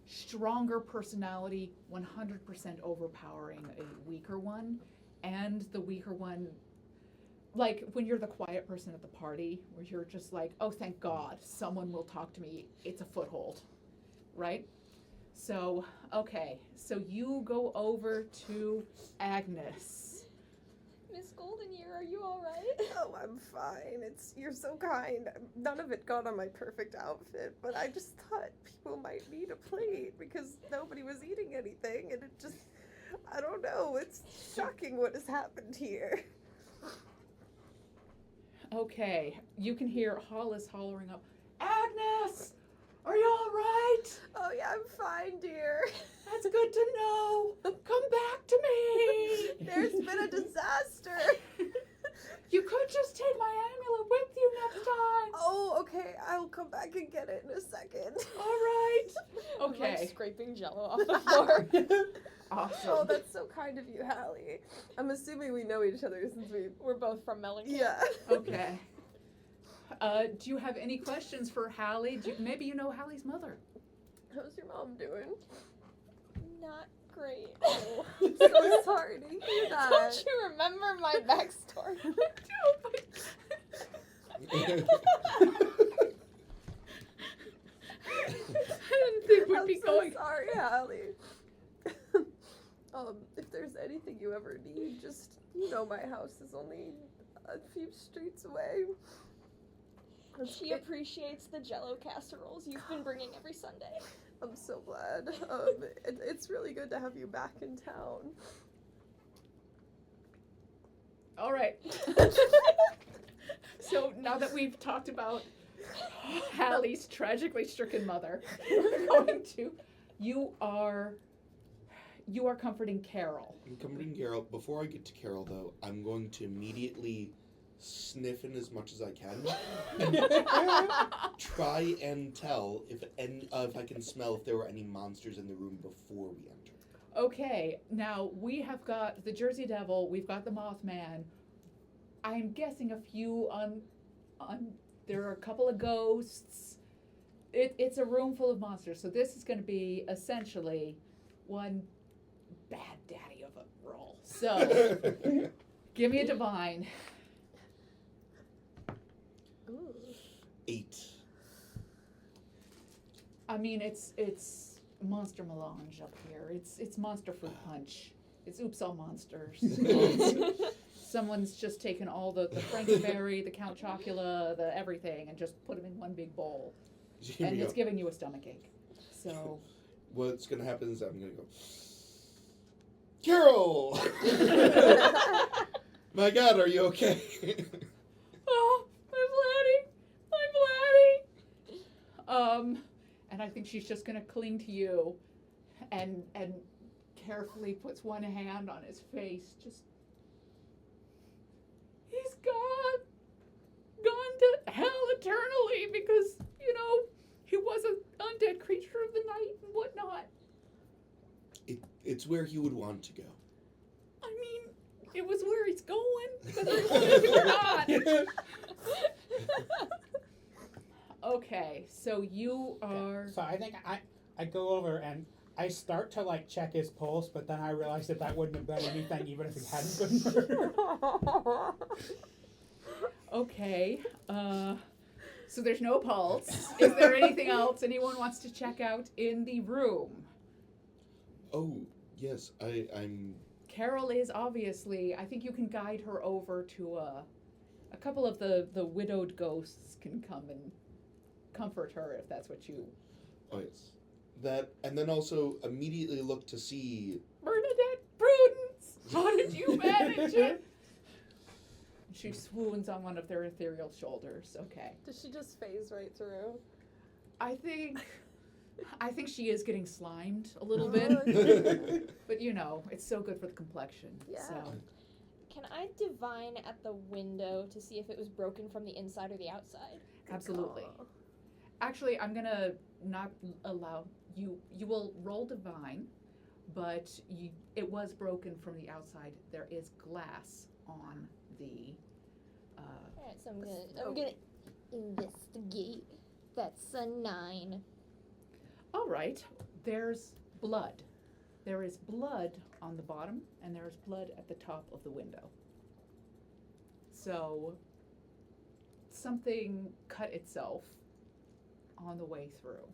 stronger personality, 100% overpowering a weaker one, and the weaker one, like when you're the quiet person at the party, where you're just like, oh, thank God, someone will talk to me. It's a foothold, right? So, okay, so you go over to Agnes. Miss Golden Ear, are you alright? Oh, I'm fine. You're so kind. None of it got on my perfect outfit, but I just thought people might need a plate because nobody was eating anything, and it just, I don't know. It's shocking what has happened here. Okay, you can hear Hollis hollering up, Agnes, are you all right? Oh yeah, I'm fine, dear. That's good to know. Come back to me. There's been a disaster. You could just take my amulet with you next time. Oh, okay. I'll come back and get it in a second. All right. I'm, like, Okay. scraping Jello off the floor. Awesome. Oh, that's so kind of you, Hallie. I'm assuming we know each other since we. We're both from Mellon. Yeah. Okay. Do you have any questions for Hallie? Maybe you know Hallie's mother. How's your mom doing? Not great. Oh, I'm so sorry to hear that. Don't you remember my backstory? I didn't think we'd I'm be so going. sorry, Hallie. If there's anything you ever need, just my house is only a few streets away. She appreciates the Jello casseroles you've been bringing every Sunday. I'm so glad. It's really good to have you back in town. All right. So now that we've talked about Hallie's tragically stricken mother, we're going to. you are comforting Carol. I'm comforting Carol. Before I get to Carol, though, I'm going to immediately sniff in as much as I can. Try and tell if I can smell if there were any monsters in the room before we enter. Okay, now we have got the Jersey Devil, we've got the Mothman. I'm guessing a few on there are a couple of ghosts. It's a room full of monsters, so this is going to be essentially one bad daddy of a roll. So, give me a divine. Ooh. 8. I mean, it's monster melange up here. It's monster fruit punch. It's oops all monsters. Someone's just taken all the Frankenberry, the Count Chocula, the everything, and just put them in one big bowl. Here And we it's go. giving you a stomachache. So, What's gonna happen is I'm gonna go, Carol! My God, are you okay? oh, I'm Laddie. And I think she's just gonna cling to you, and carefully puts one hand on his face. Just, he's gone to hell eternally because he was an undead creature of the night and whatnot. It's where he would want to go. I mean, it was where he's going, whether he wanted to or not. Okay, so you are. So I think I go over and I start to like check his pulse, but then I realize that wouldn't have been anything even if he hadn't been murdered. Okay, so there's no pulse. Is there anything else anyone wants to check out in the room? Oh, yes, I'm... Carol is obviously, I think you can guide her over to a couple of the widowed ghosts can come and comfort her if that's what you... Oh, yes. That, and then also immediately look to see... Bernadette Prudence! How did you manage it? She swoons on one of their ethereal shoulders. Okay. Does she just phase right through? I think she is getting slimed a little bit, but it's so good for the complexion. Yeah. So. Can I divine at the window to see if it was broken from the inside or the outside? Absolutely. Aw. Actually, I'm gonna not allow you. You will roll divine, but it was broken from the outside. There is glass on the. Alright, so I'm gonna investigate. That's a 9. All right. There's blood. There is blood on the bottom, and there is blood at the top of the window. So something cut itself on the way through.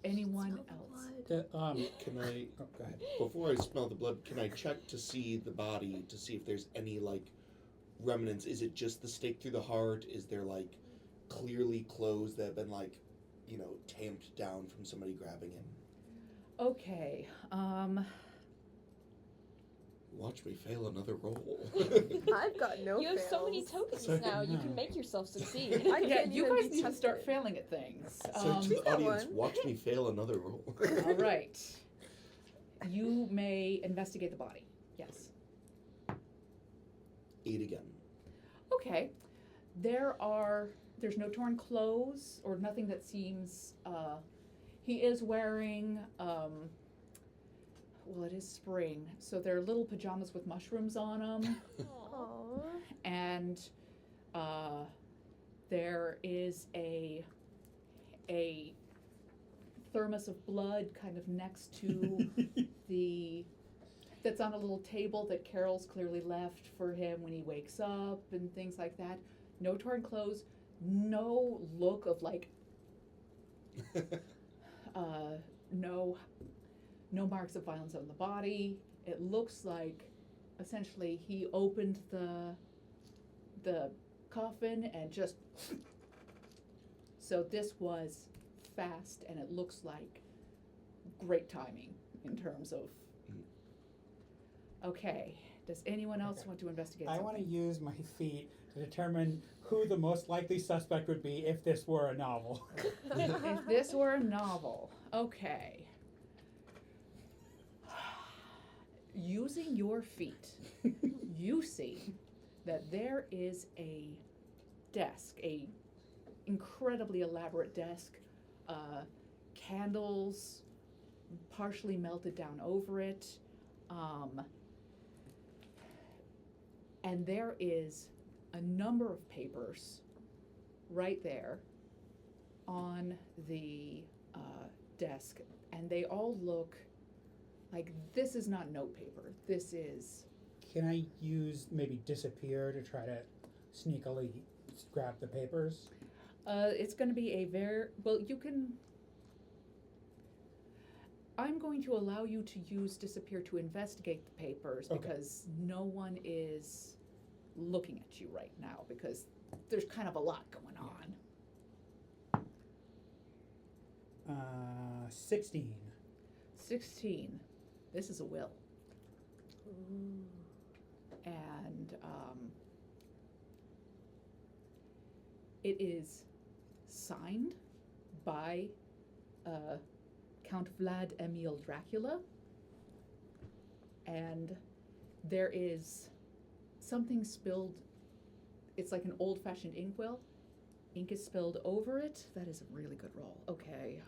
Anyone else? Can I... Oh, go ahead. Before I smell the blood, can I check to see the body, to see if there's any, remnants? Is it just the stake through the heart? Is there, clearly clothes that have been, tamped down from somebody grabbing him? Okay. Watch me fail another roll. I've got no You have so many fails. tokens Sorry. now, you No. can make yourself succeed. I Yeah, can't you even guys be need to start tested. failing at things. So to the got audience, one. watch me fail another roll. All right. You may investigate the body. Yes. 8 again. Okay. There's no torn clothes or nothing that seems, he is wearing, well, it is spring, so they're little pajamas with mushrooms on them, Aww. and, there is a thermos of blood kind of next to that's on a little table that Carol's clearly left for him when he wakes up and things like that. No torn clothes, no look of no marks of violence on the body. It looks like essentially he opened the coffin and just so this was fast, and it looks like great timing in terms of. Okay, does anyone else Okay. want to investigate I something? want to use my feet to determine who the most likely suspect would be if this were a novel. If this were a novel, Okay. Using your feet, you see that there is a desk, a incredibly elaborate desk, candles partially melted down over it, and there is a number of papers right there on the desk, and they all look like this is not notepaper. This is. Can I use maybe disappear to try to sneakily grab the papers? It's going to be a very well. You can. I'm going to allow you to use disappear to investigate the papers Okay. because no one is looking at you right now because there's kind of a lot going on. 16. 16. This is a will. And it is signed by Count Vlad Emil Dracula, and there is something spilled. It's like an old-fashioned inkwell. Ink is spilled over it. That is a really good roll. Okay.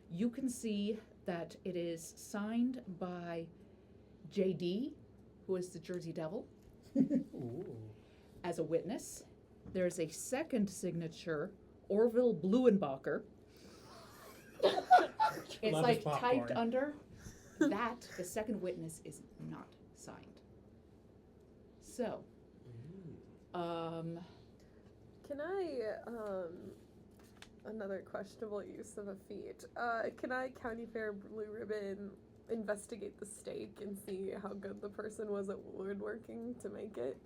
You can see that it is signed by JD, who is the Jersey Devil, Ooh. as a witness. There's a second signature, Orville Bluenbacher. It's Love like his popcorn. typed under. That, the second witness, is not signed. So, Can I, another questionable use of a feat. Can I, County Fair Blue Ribbon, investigate the steak and see how good the person was at woodworking to make it?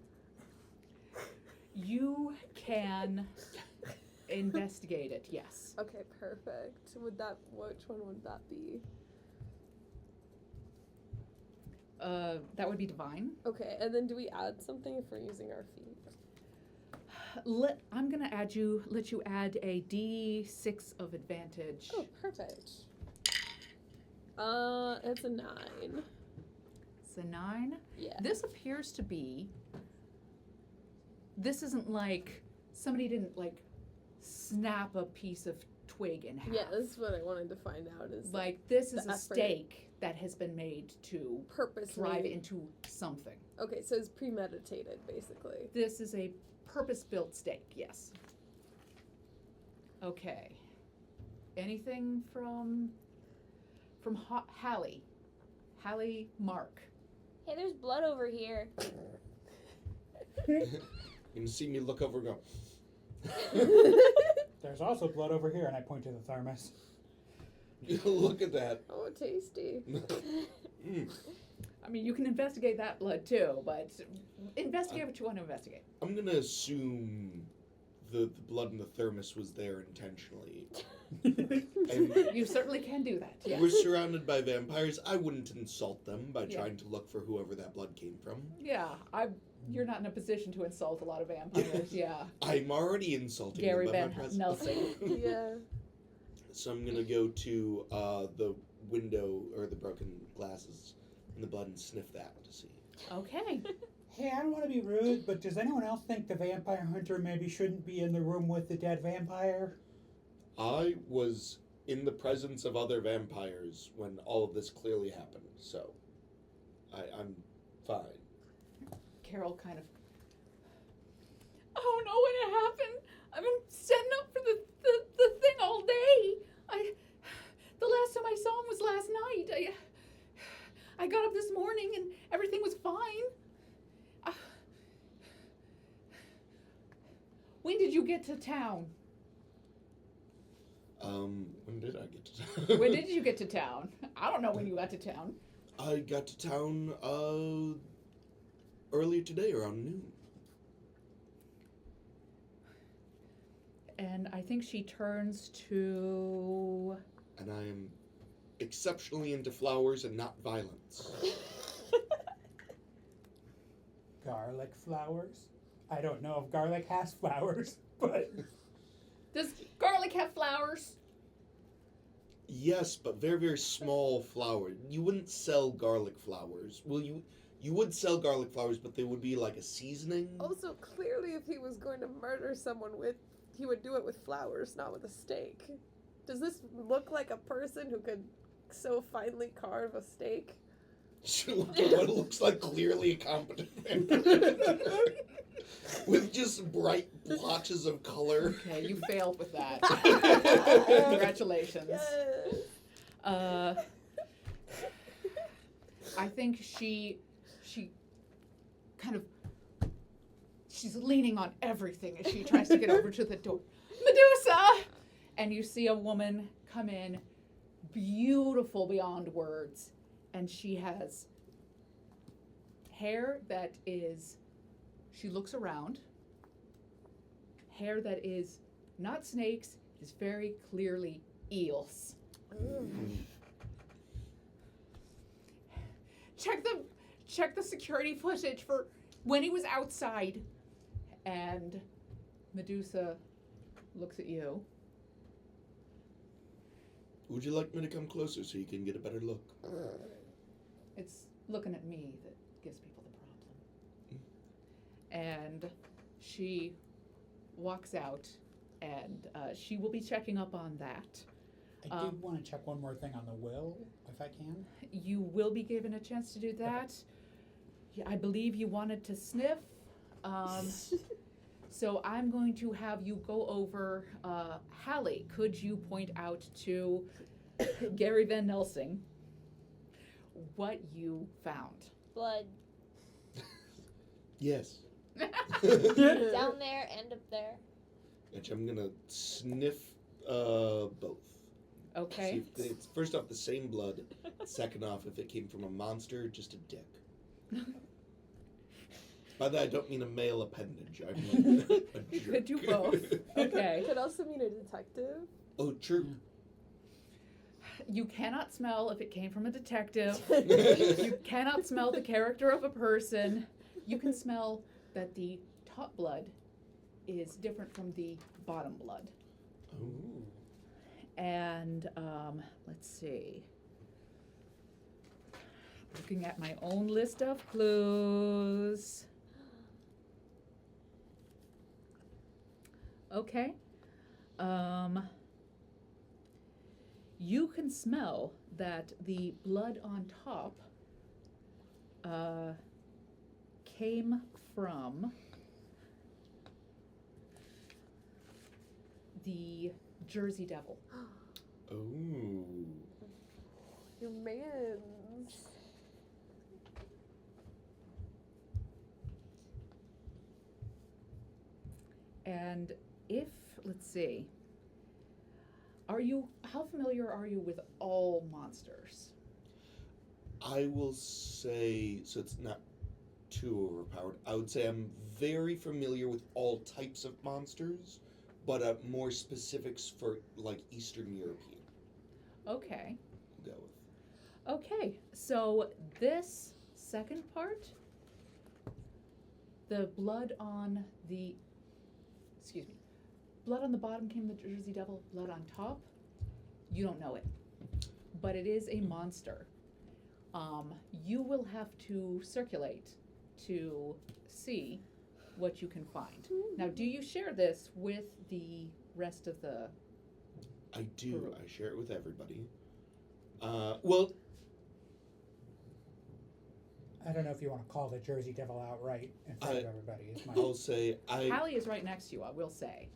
you can investigate it, yes. Okay, perfect. Which one would that be? That would be divine. Okay, and then do we add something if we're using our feet? I'm gonna let you add a D6 of advantage. Oh, perfect. It's a 9. It's a 9. Yeah. This appears to be. This isn't like somebody didn't like snap a piece of twig in half. Yeah, this is what I wanted to find out is Like this is the a effort. stake that has been made to purposely. drive into something. Okay, so it's premeditated, basically. This is a purpose-built stake, yes. Okay. Anything from Hallie? Hallie Mark. Hey, there's blood over here. You can see me look over and go, There's also blood over here, and I point to the thermos. look at that. Oh, tasty. I mean, you can investigate that blood too, but investigate what you want to investigate. I'm gonna assume the blood in the thermos was there intentionally. And You certainly can do that, yes. we're surrounded by vampires. I wouldn't insult them by Yeah. trying to look for whoever that blood came from. Yeah, you're not in a position to insult a lot of vampires, yeah. I'm already insulting Gary them by my Van presence. Nelson. Yeah. So I'm gonna go to the window or the broken glasses in the blood and sniff that to see. Okay. Hey, I don't want to be rude, but does anyone else think the vampire hunter maybe shouldn't be in the room with the dead vampire? I was in the presence of other vampires when all of this clearly happened, so I'm fine. Carol kind of. I don't know what happened. I've been setting up for the thing all day. The last time I saw him was last night. I got up this morning and everything was fine. When did you get to town? When did I get to town? When did you get to town? I don't know when you got to town. I got to town earlier today around noon. And I think she turns to. And I am exceptionally into flowers and not violence. Garlic flowers? I don't know if garlic has flowers, but Does garlic have flowers? Yes, but very, very small flower. You wouldn't sell garlic flowers. Well, you would sell garlic flowers, but they would be like a seasoning. Also, clearly, if he was going to murder someone he would do it with flowers, not with a stake. Does this look like a person who could so finely carve a steak? What looks like clearly a competent man. With just bright blotches of color. Okay, you failed with that. Congratulations. Yes. I think she kind of, she's leaning on everything as she tries to get over to the door. Medusa! And you see a woman come in, beautiful beyond words, and she has hair that is, she looks around, hair that is not snakes, it is very clearly eels. Check the security footage for when he was outside. And Medusa looks at you. Would you like me to come closer so you can get a better look? It's looking at me that gives people the problem. And she walks out, and she will be checking up on that. I did want to check one more thing on the will, if I can. You will be given a chance to do that. Yeah, I believe you wanted to sniff. So I'm going to have you go over, Hallie, could you point out to Gary Van Nelsing what you found? Blood Yes. down there and up there. Which I'm gonna sniff both. Okay. See if it's first off the same blood. Second off, if it came from a monster, just a dick. By that I don't mean a male appendage. I mean a jerk. You could do both. Okay. Could also mean a detective. Oh, true. You cannot smell if it came from a detective. You cannot smell the character of a person. You can smell that the top blood is different from the bottom blood. Oh. And let's see. Looking at my own list of clues. Okay. You can smell that the blood on top came from the Jersey Devil. Oh. Your man's. And if, let's see, how familiar are you with all monsters? I will say, so it's not too overpowered, I would say I'm very familiar with all types of monsters, but more specifics for like Eastern European. Okay. We'll go with. Okay, so this second part, the blood on the, blood on the bottom came the Jersey Devil, blood on top, you don't know it. But it is a monster. You will have to circulate to see what you can find. Now, do you share this with the rest of the I do. group? I share it with everybody. Well, I don't know if you want to call the Jersey Devil outright in front of everybody. It's my I'll say Hallie is right next to you, I will say.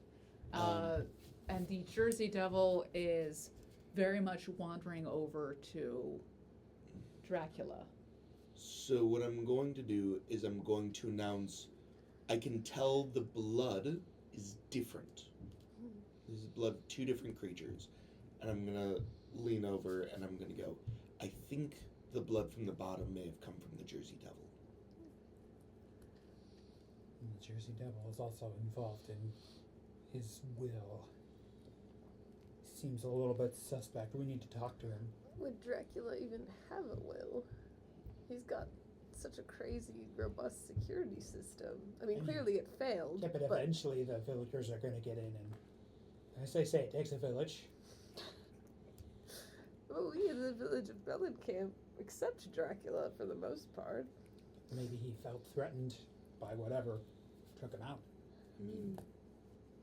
And the Jersey Devil is very much wandering over to Dracula. So what I'm going to do is I'm going to announce, I can tell the blood is different. This is blood of two different creatures. And I'm going to lean over and I'm going to go, I think the blood from the bottom may have come from the Jersey Devil. The Jersey Devil is also involved in his will. Seems a little bit suspect. We need to talk to him. Would Dracula even have a will? He's got such a crazy, robust security system. I mean, clearly it failed. Yeah, but eventually the villagers are going to get in, and as they say, it takes a village. Well, we in the village of Bellenkamp accept Dracula for the most part. Maybe he felt threatened by whatever took him out. I mean,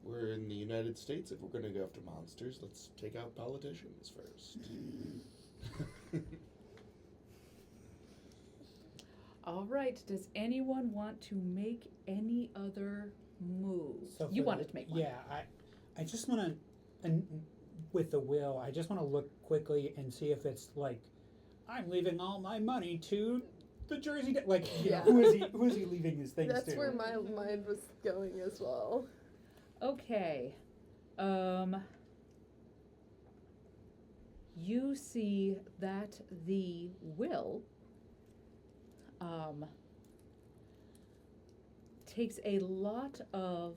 we're in the United States. If we're going to go after monsters, let's take out politicians first. All right. Does anyone want to make any other moves? So You for wanted the- to make one. Yeah, I just want to, and with the will, I just want to look quickly and see if it's like, I'm leaving all my money to the Jersey. Like, you know, Yeah. who is he leaving his things That's to? where my mind was going as well. Okay. You see that the will takes a lot of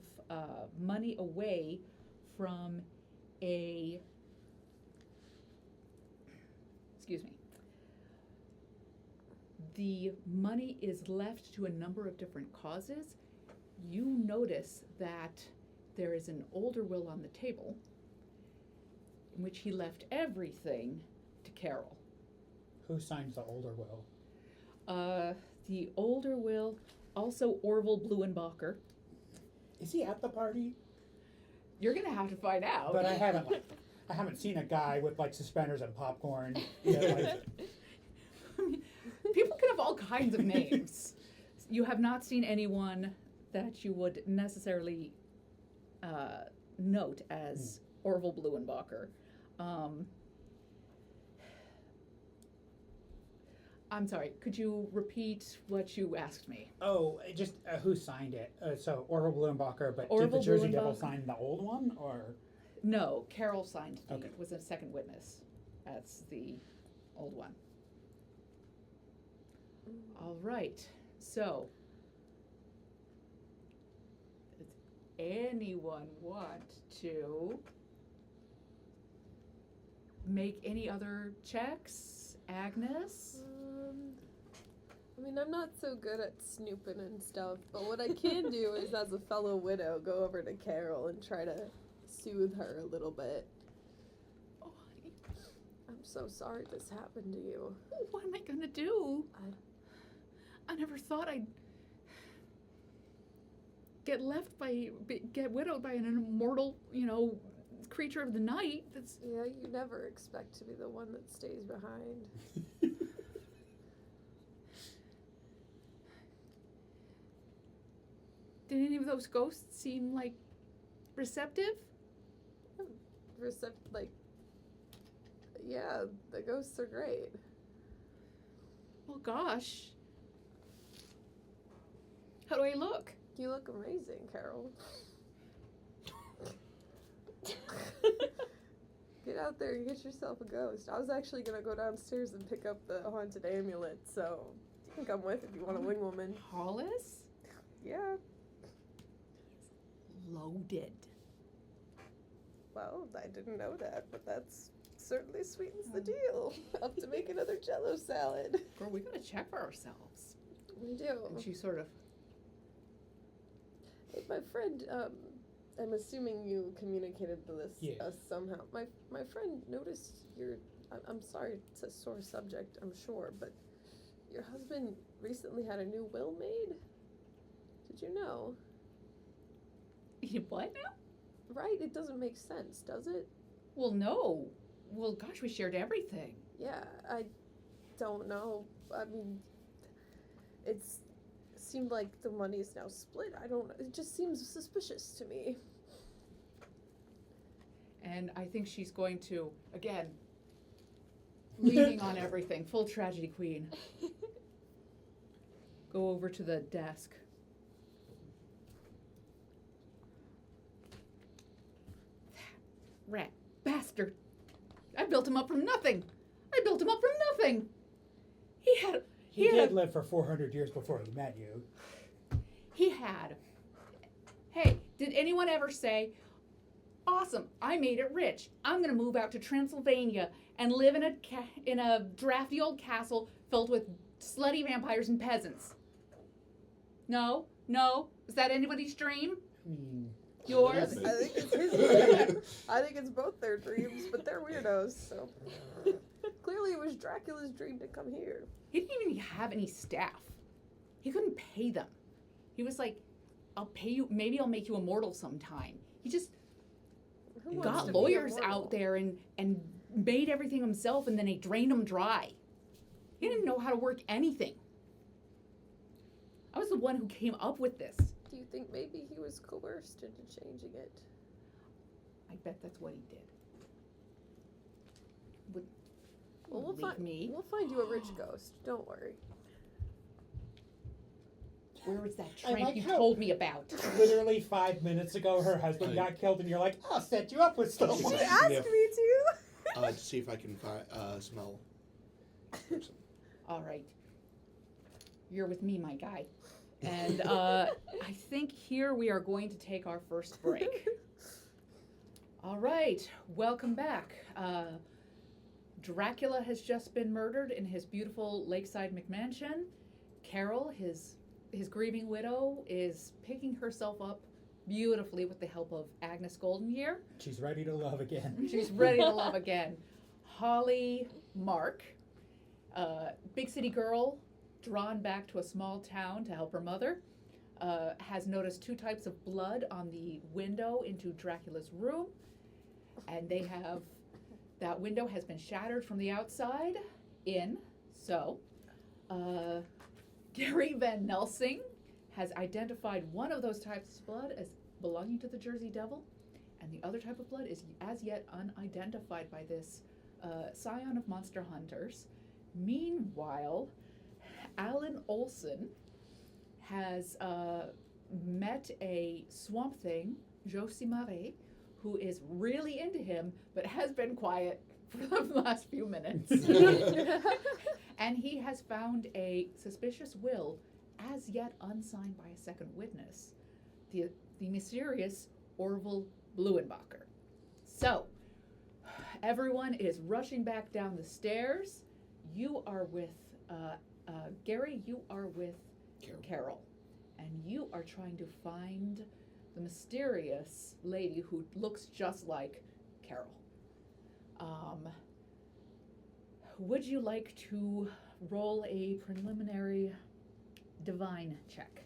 money away from a, excuse me, the money is left to a number of different causes. You notice that there is an older will on the table in which he left everything to Carol. Who signs the older will? The older will, also Orville Bluenbacher. Is he at the party? You're gonna have to find out. But I haven't seen a guy with like suspenders and popcorn. That, like, People can have all kinds of names. You have not seen anyone that you would necessarily note as Orville Bluenbacher. I'm sorry, could you repeat what you asked me? oh, just who signed it? So Orville Blumenbacher, but did Orville the Jersey Devil Blumenbacher. sign the old one, or? No, Carol signed the, Okay. was a second witness. That's the old one. All right, so does anyone want to make any other checks? Agnes? I mean, I'm not so good at snooping and stuff, but what I can do is, as a fellow widow, go over to Carol and try to soothe her a little bit. Oh, honey, I'm so sorry this happened to you. what am I gonna do? I never thought I'd get get widowed by an immortal, creature of the night. That's Yeah, you never expect to be the one that stays behind. Did any of those ghosts seem like receptive? Yeah, the ghosts are great. Well, gosh. How do I look? You look amazing, Carol. Get out there and get yourself a ghost. I was actually gonna go downstairs and pick up the haunted amulet, so you can come with if you want a wing woman. Hollis? Yeah. Loaded. Well, I didn't know that, but that's certainly sweetens the deal. Up to make another Jello salad. Girl, we gotta check for ourselves. We do. And she sort of, Hey, my friend, I'm assuming you communicated this Yeah. somehow. My friend noticed I'm sorry, it's a sore subject, I'm sure, but your husband recently had a new will made? Did you know? what now? Right? It doesn't make sense, does it? Well, no. Well, gosh, we shared everything. Yeah, I don't know. I mean, it seemed like the money is now split. I don't know. It just seems suspicious to me. And I think she's going to, again, leaning on everything, full tragedy queen, go over to the desk. That rat bastard. I built him up from nothing. He did live for 400 years before he met you. He had. Hey, did anyone ever say, awesome, I made it rich. I'm going to move out to Transylvania and live in a drafty old castle filled with slutty vampires and peasants? No? Is that anybody's dream? I mean, Yours? I think it's his dream. I think it's both their dreams, but they're weirdos, so. Clearly, it was Dracula's dream to come here. He didn't even have any staff. He couldn't pay them. He was like, I'll pay you, maybe I'll make you immortal sometime. He just Who wants to got be lawyers immortal? out there and made everything himself, and then he drained them dry. He didn't know how to work anything. I was the one who came up with this. Do you think maybe he was coerced into changing it? I bet that's what he did. Well, me. We'll find you a rich ghost. Don't worry. Where was that I tramp like you how- told me about? Literally 5 minutes ago, her husband Right. got killed, and you're like, I'll set you up with someone. She Yeah. asked me to. To see if I can smell. All right. You're with me, my guy. And I think here we are going to take our first break. All right, welcome back. Dracula has just been murdered in his beautiful lakeside McMansion. Carol, his grieving widow, is picking herself up beautifully with the help of Agnes Goldenyear. She's ready to love again. She's ready to love again. Holly Mark, big city girl, drawn back to a small town to help her mother, has noticed 2 types of blood on the window into Dracula's room, and that window has been shattered from the outside in. So, Gary Van Nelsing has identified one of those types of blood as belonging to the Jersey Devil, and the other type of blood is as yet unidentified by this scion of monster hunters. Meanwhile, Alan Olson has met a swamp thing, Josie Marie, who is really into him, but has been quiet for the last few minutes. And he has found a suspicious will, as yet unsigned by a second witness, the mysterious Orville Bluenbacher. So, everyone is rushing back down the stairs. You are with Gary, you are with Carol. And you are trying to find the mysterious lady who looks just like Carol. Would you like to roll a preliminary divine check?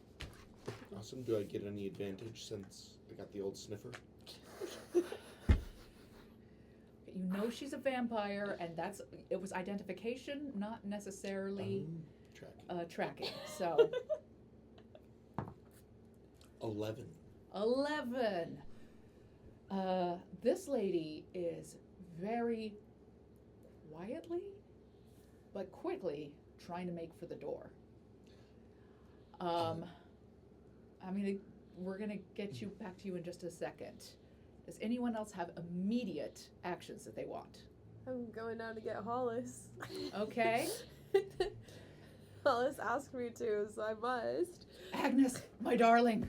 Awesome. Do I get any advantage since I got the old sniffer? You know she's a vampire, and it was identification, not necessarily tracking. So 11. 11. This lady is very quietly, but quickly trying to make for the door. We're gonna get you back to you in just a second. Does anyone else have immediate actions that they want? I'm going down to get Hollis. Okay. Hollis asked me to, so I must. Agnes, my darling.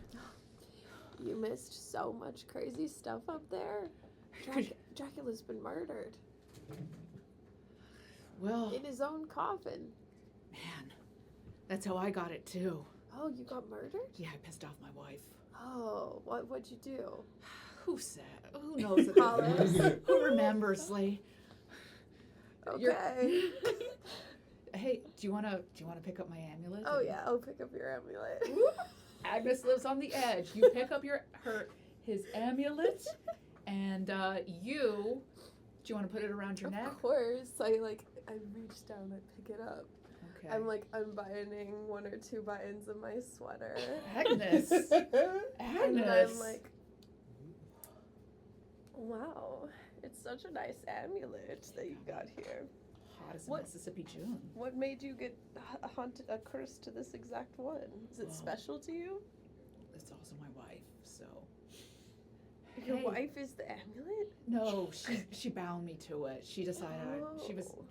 You missed so much crazy stuff up there. Dracula's been murdered Well, in his own coffin. man, that's how I got it too. Oh, you got murdered? Yeah, I pissed off my wife. Oh, what'd you do? Who said? Who knows? Hollis. Who remembers, Lee? Okay. Hey, do you wanna pick up my amulet? Oh yeah, I'll pick up your amulet. Agnes lives on the edge. You pick up his amulet, and do you want to put it around your neck? Of course. I reach down, I pick it up. Okay. I'm like unbuttoning 1 or 2 buttons of my sweater. Agnes. And then Agnes. I'm like, wow, it's such a nice amulet that you got here. Hot as a What- Mississippi June. What made you get a curse to this exact one? Is it Oh. special to you? It's also my wife, so. Your Hey. wife is the amulet? No, she bound me to it. She decided she was Oh.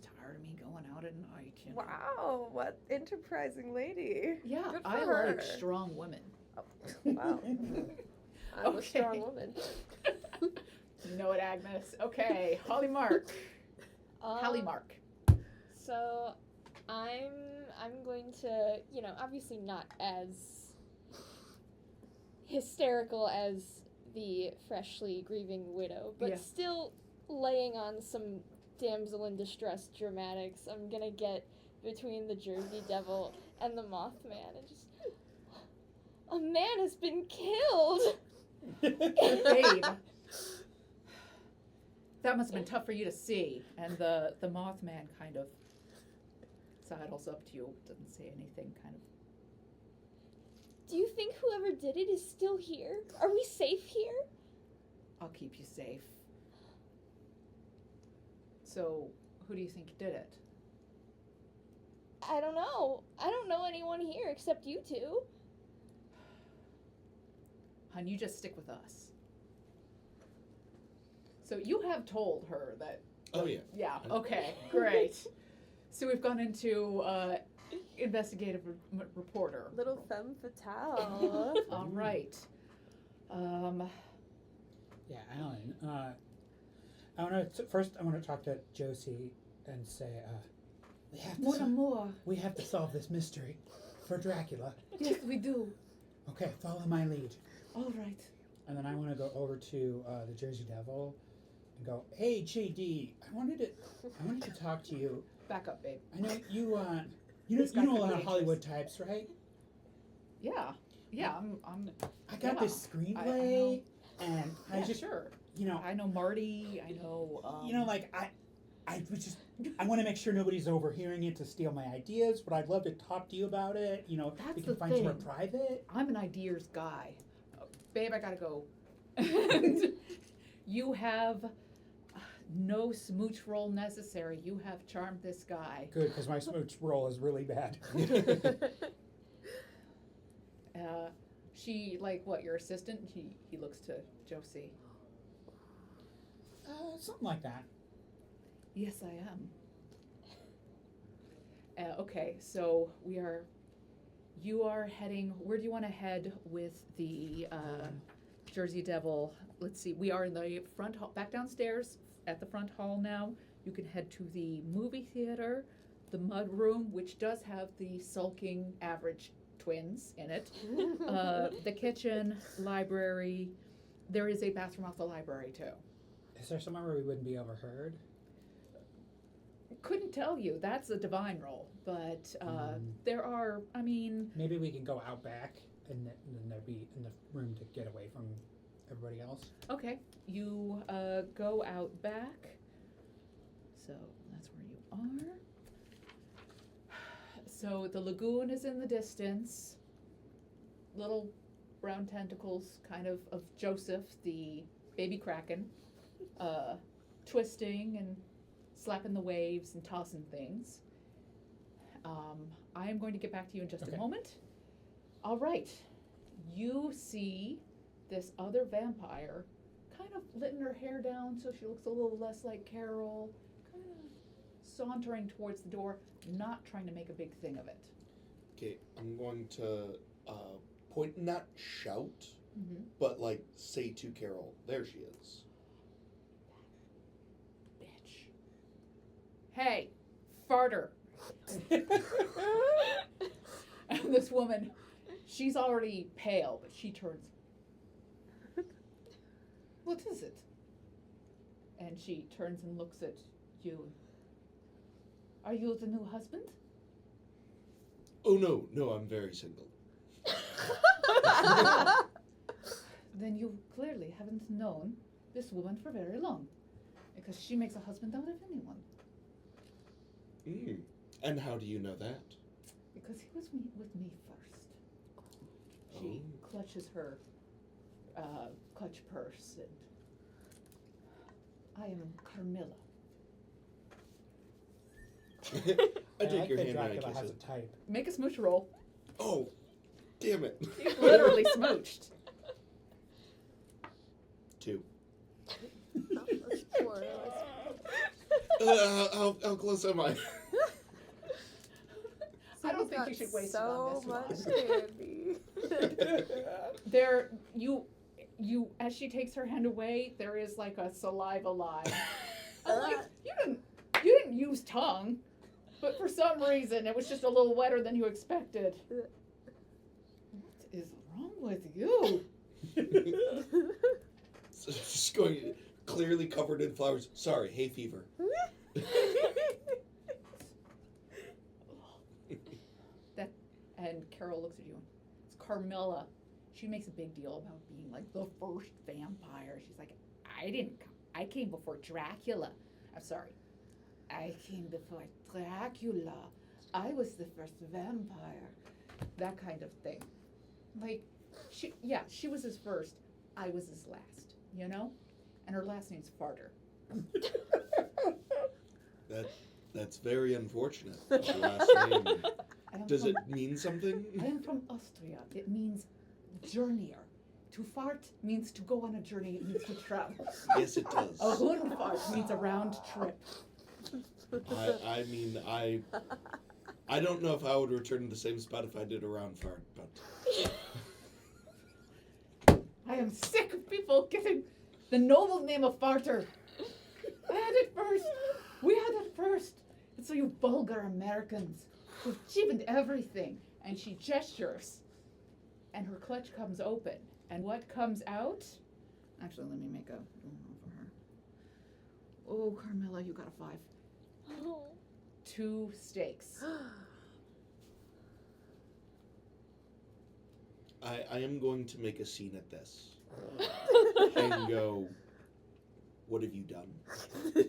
tired of me going out at night. You know? Wow, what enterprising lady. Yeah, Good for I her. like strong women. Oh, wow. I'm a Okay. strong woman. You know it, Agnes. Okay, Holly Mark. Holly Mark. So, I'm going to, obviously not as hysterical as the freshly grieving widow, but Yeah. still laying on some damsel in distress dramatics. I'm gonna get between the Jersey Devil and the Mothman and just, a man has been killed. Babe. That must have been tough for you to see. And the Mothman kind of sidles up to you, doesn't say anything, kind of. Do you think whoever did it is still here? Are we safe here? I'll keep you safe. So, who do you think did it? I don't know. I don't know anyone here except you two. Hun, you just stick with us. So you have told her that. Oh, yeah. Yeah, okay, great. So we've gone into investigative reporter. Little femme fatale. All right. Yeah, Alan. I want to talk to Josie and say, we have to solve this mystery for Dracula. Yes, we do. Okay, follow my lead. All right. And then I want to go over to the Jersey Devil and go, hey, JD, I wanted to talk to you. Back up, babe. I know you This guy know a could lot be of Hollywood types, right? Yeah. Yeah, I'm I got Yeah, this I screenplay, and I yeah, just, sure. you know, I know Marty, I know like I want to make sure nobody's overhearing it to steal my ideas, but I'd love to talk to you about it. You know, That's we can the find somewhere thing. private. I'm an ideas guy. Babe, I gotta go. And you have no smooch roll necessary. You have charmed this guy. Good, because my smooch roll is really bad. She, like, what, your assistant? He looks to Josie. Something like that. Yes, I am. Okay, so you are heading, where do you want to head with the Jersey Devil? Let's see, we are in the front hall, back downstairs at the front hall now. You can head to the movie theater, the mud room, which does have the sulking average twins in it, the kitchen, library. There is a bathroom off the library too. Is there somewhere where we wouldn't be overheard? Couldn't tell you. That's a divine roll, but there are. I mean, Maybe we can go out back and then there'd be in the room to get away from everybody else. okay. You go out back. So that's where you are. So the lagoon is in the distance. Little brown tentacles, kind of Joseph, the baby kraken, twisting and slapping the waves and tossing things. I am going to get back to you in just Okay. a moment. All right. You see this other vampire kind of letting her hair down so she looks a little less like Carol, kind of sauntering towards the door, not trying to make a big thing of it. Okay, I'm going to point, not shout, Mm-hmm. but like say to Carol, there she is. Bitch. Hey, farter. And this woman, she's already pale, but she turns. What is it? And she turns and looks at you. Are you the new husband? Oh no, I'm very single. Then you clearly haven't known this woman for very long, because she makes a husband out of anyone. Mm. And how do you know that? Because he was with me first. She clutches her clutch purse, and I am Carmilla. I take your think hand and I Dracula kiss has it. a type. Make a smooch roll. Oh, damn it. You literally smooched. 2. Poor How close am I? I don't think you should waste it on this so one. much candy. There, you, as she takes her hand away, there is like a saliva line. I'm like, you didn't use tongue, but for some reason it was just a little wetter than you expected. What is wrong with you? So just going clearly covered in flowers. Sorry, hay fever. And Carol looks at you. It's Carmilla. She makes a big deal about being like the first vampire. She's like, I came before Dracula. I'm sorry. I came before Dracula. I was the first vampire. That kind of thing. Like, she was his first. I was his last, you know? And her last name's Farter. That's very unfortunate. Your last name. Does it mean something? I am from Austria. It means journeyer. To fart means to go on a journey. It means to travel. Yes, it does. A Hundfart means a round trip. I mean, I don't know if I would return to the same spot if I did a round fart, but I am sick of people getting the noble name of Farter. I had it first. We had it first. It's so you vulgar Americans who've cheapened everything. And she gestures, and her clutch comes open. And what comes out? Actually, let me make a for her. Oh, Carmilla, you got a 5. Oh. 2 steaks. I am going to make a scene at this and go, what have you done? I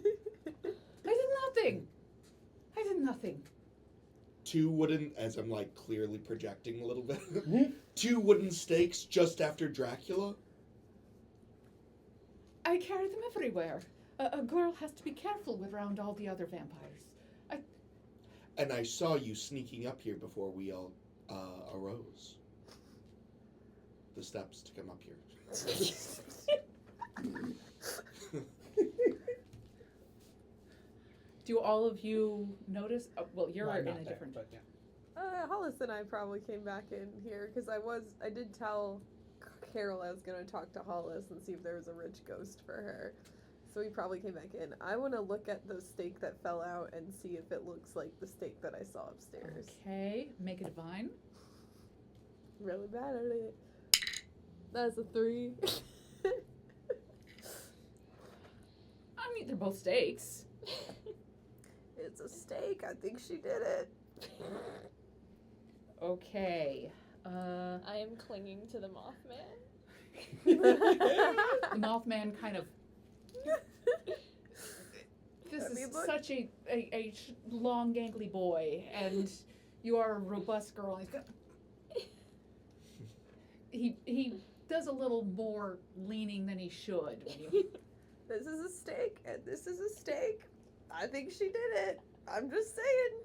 did nothing. 2 wooden, as I'm like clearly projecting a little bit, 2 wooden stakes just after Dracula? I carry them everywhere. A girl has to be careful around all the other vampires. And I saw you sneaking up here before we all arose. The steps to come up here. Do all of you notice? Well, you're Well, I'm in a not there, different. but yeah. Hollis and I probably came back in here because I did tell Carol I was going to talk to Hollis and see if there was a rich ghost for her. So we probably came back in. I want to look at the steak that fell out and see if it looks like the steak that I saw upstairs. Okay, make a divine. Really bad at it. That's a 3. I mean, they're both steaks. It's a steak. I think she did it. Okay. I am clinging to the Mothman. The Mothman kind of. This I mean, is look. such a long, gangly boy, and you are a robust girl. He's got. He does a little more leaning than he should. When you, This is a steak, and this is a steak. I think she did it. I'm just saying.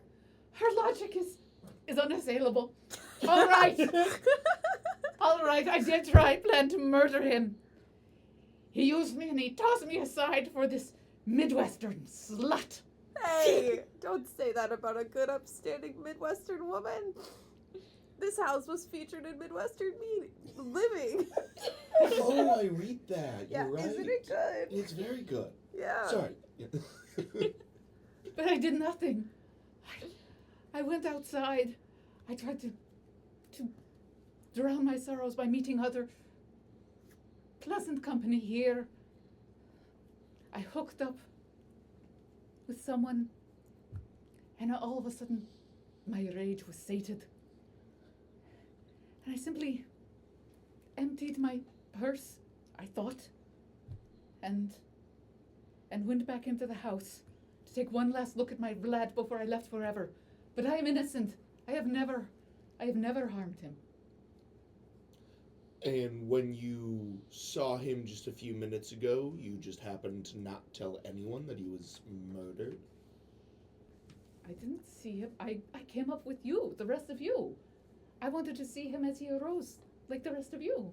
her logic is unassailable. All right. All right, I did try, plan to murder him. He used me and he tossed me aside for this Midwestern slut. Hey, don't say that about a good, upstanding Midwestern woman. This house was featured in Midwestern Living. Oh, I read that. Yeah, You're right. isn't it good? It's very good. Yeah. Sorry. But I did nothing. I went outside. I tried to drown my sorrows by meeting other pleasant company here. I hooked up with someone, and all of a sudden, my rage was sated. And I simply emptied my purse, I thought, and went back into the house to take one last look at my lad before I left forever. But I am innocent. I have never harmed him. And when you saw him just a few minutes ago, you just happened to not tell anyone that he was murdered? I didn't see him. I came up with you, the rest of you. I wanted to see him as he arose, like the rest of you.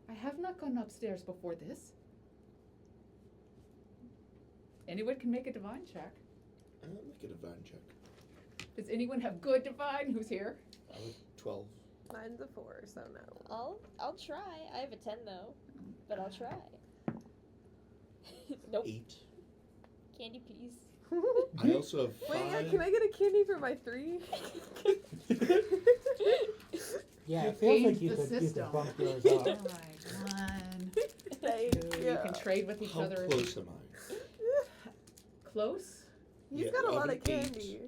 I have not gone upstairs before this. Anyone can make a divine check. I'll make a divine check. Does anyone have good divine? Who's here? 12. Mine's a 4, so no. I'll try. I have a 10 though, but I'll try. Nope. 8. Candy, please. I also have 5. Wait, yeah, can I get a candy for my 3? Yeah, You it feels like gained you the could system. bump yours All up. right, 1, Thank 2. you. You can trade with each How other. close am close. He's Yeah, got a of lot an of candy.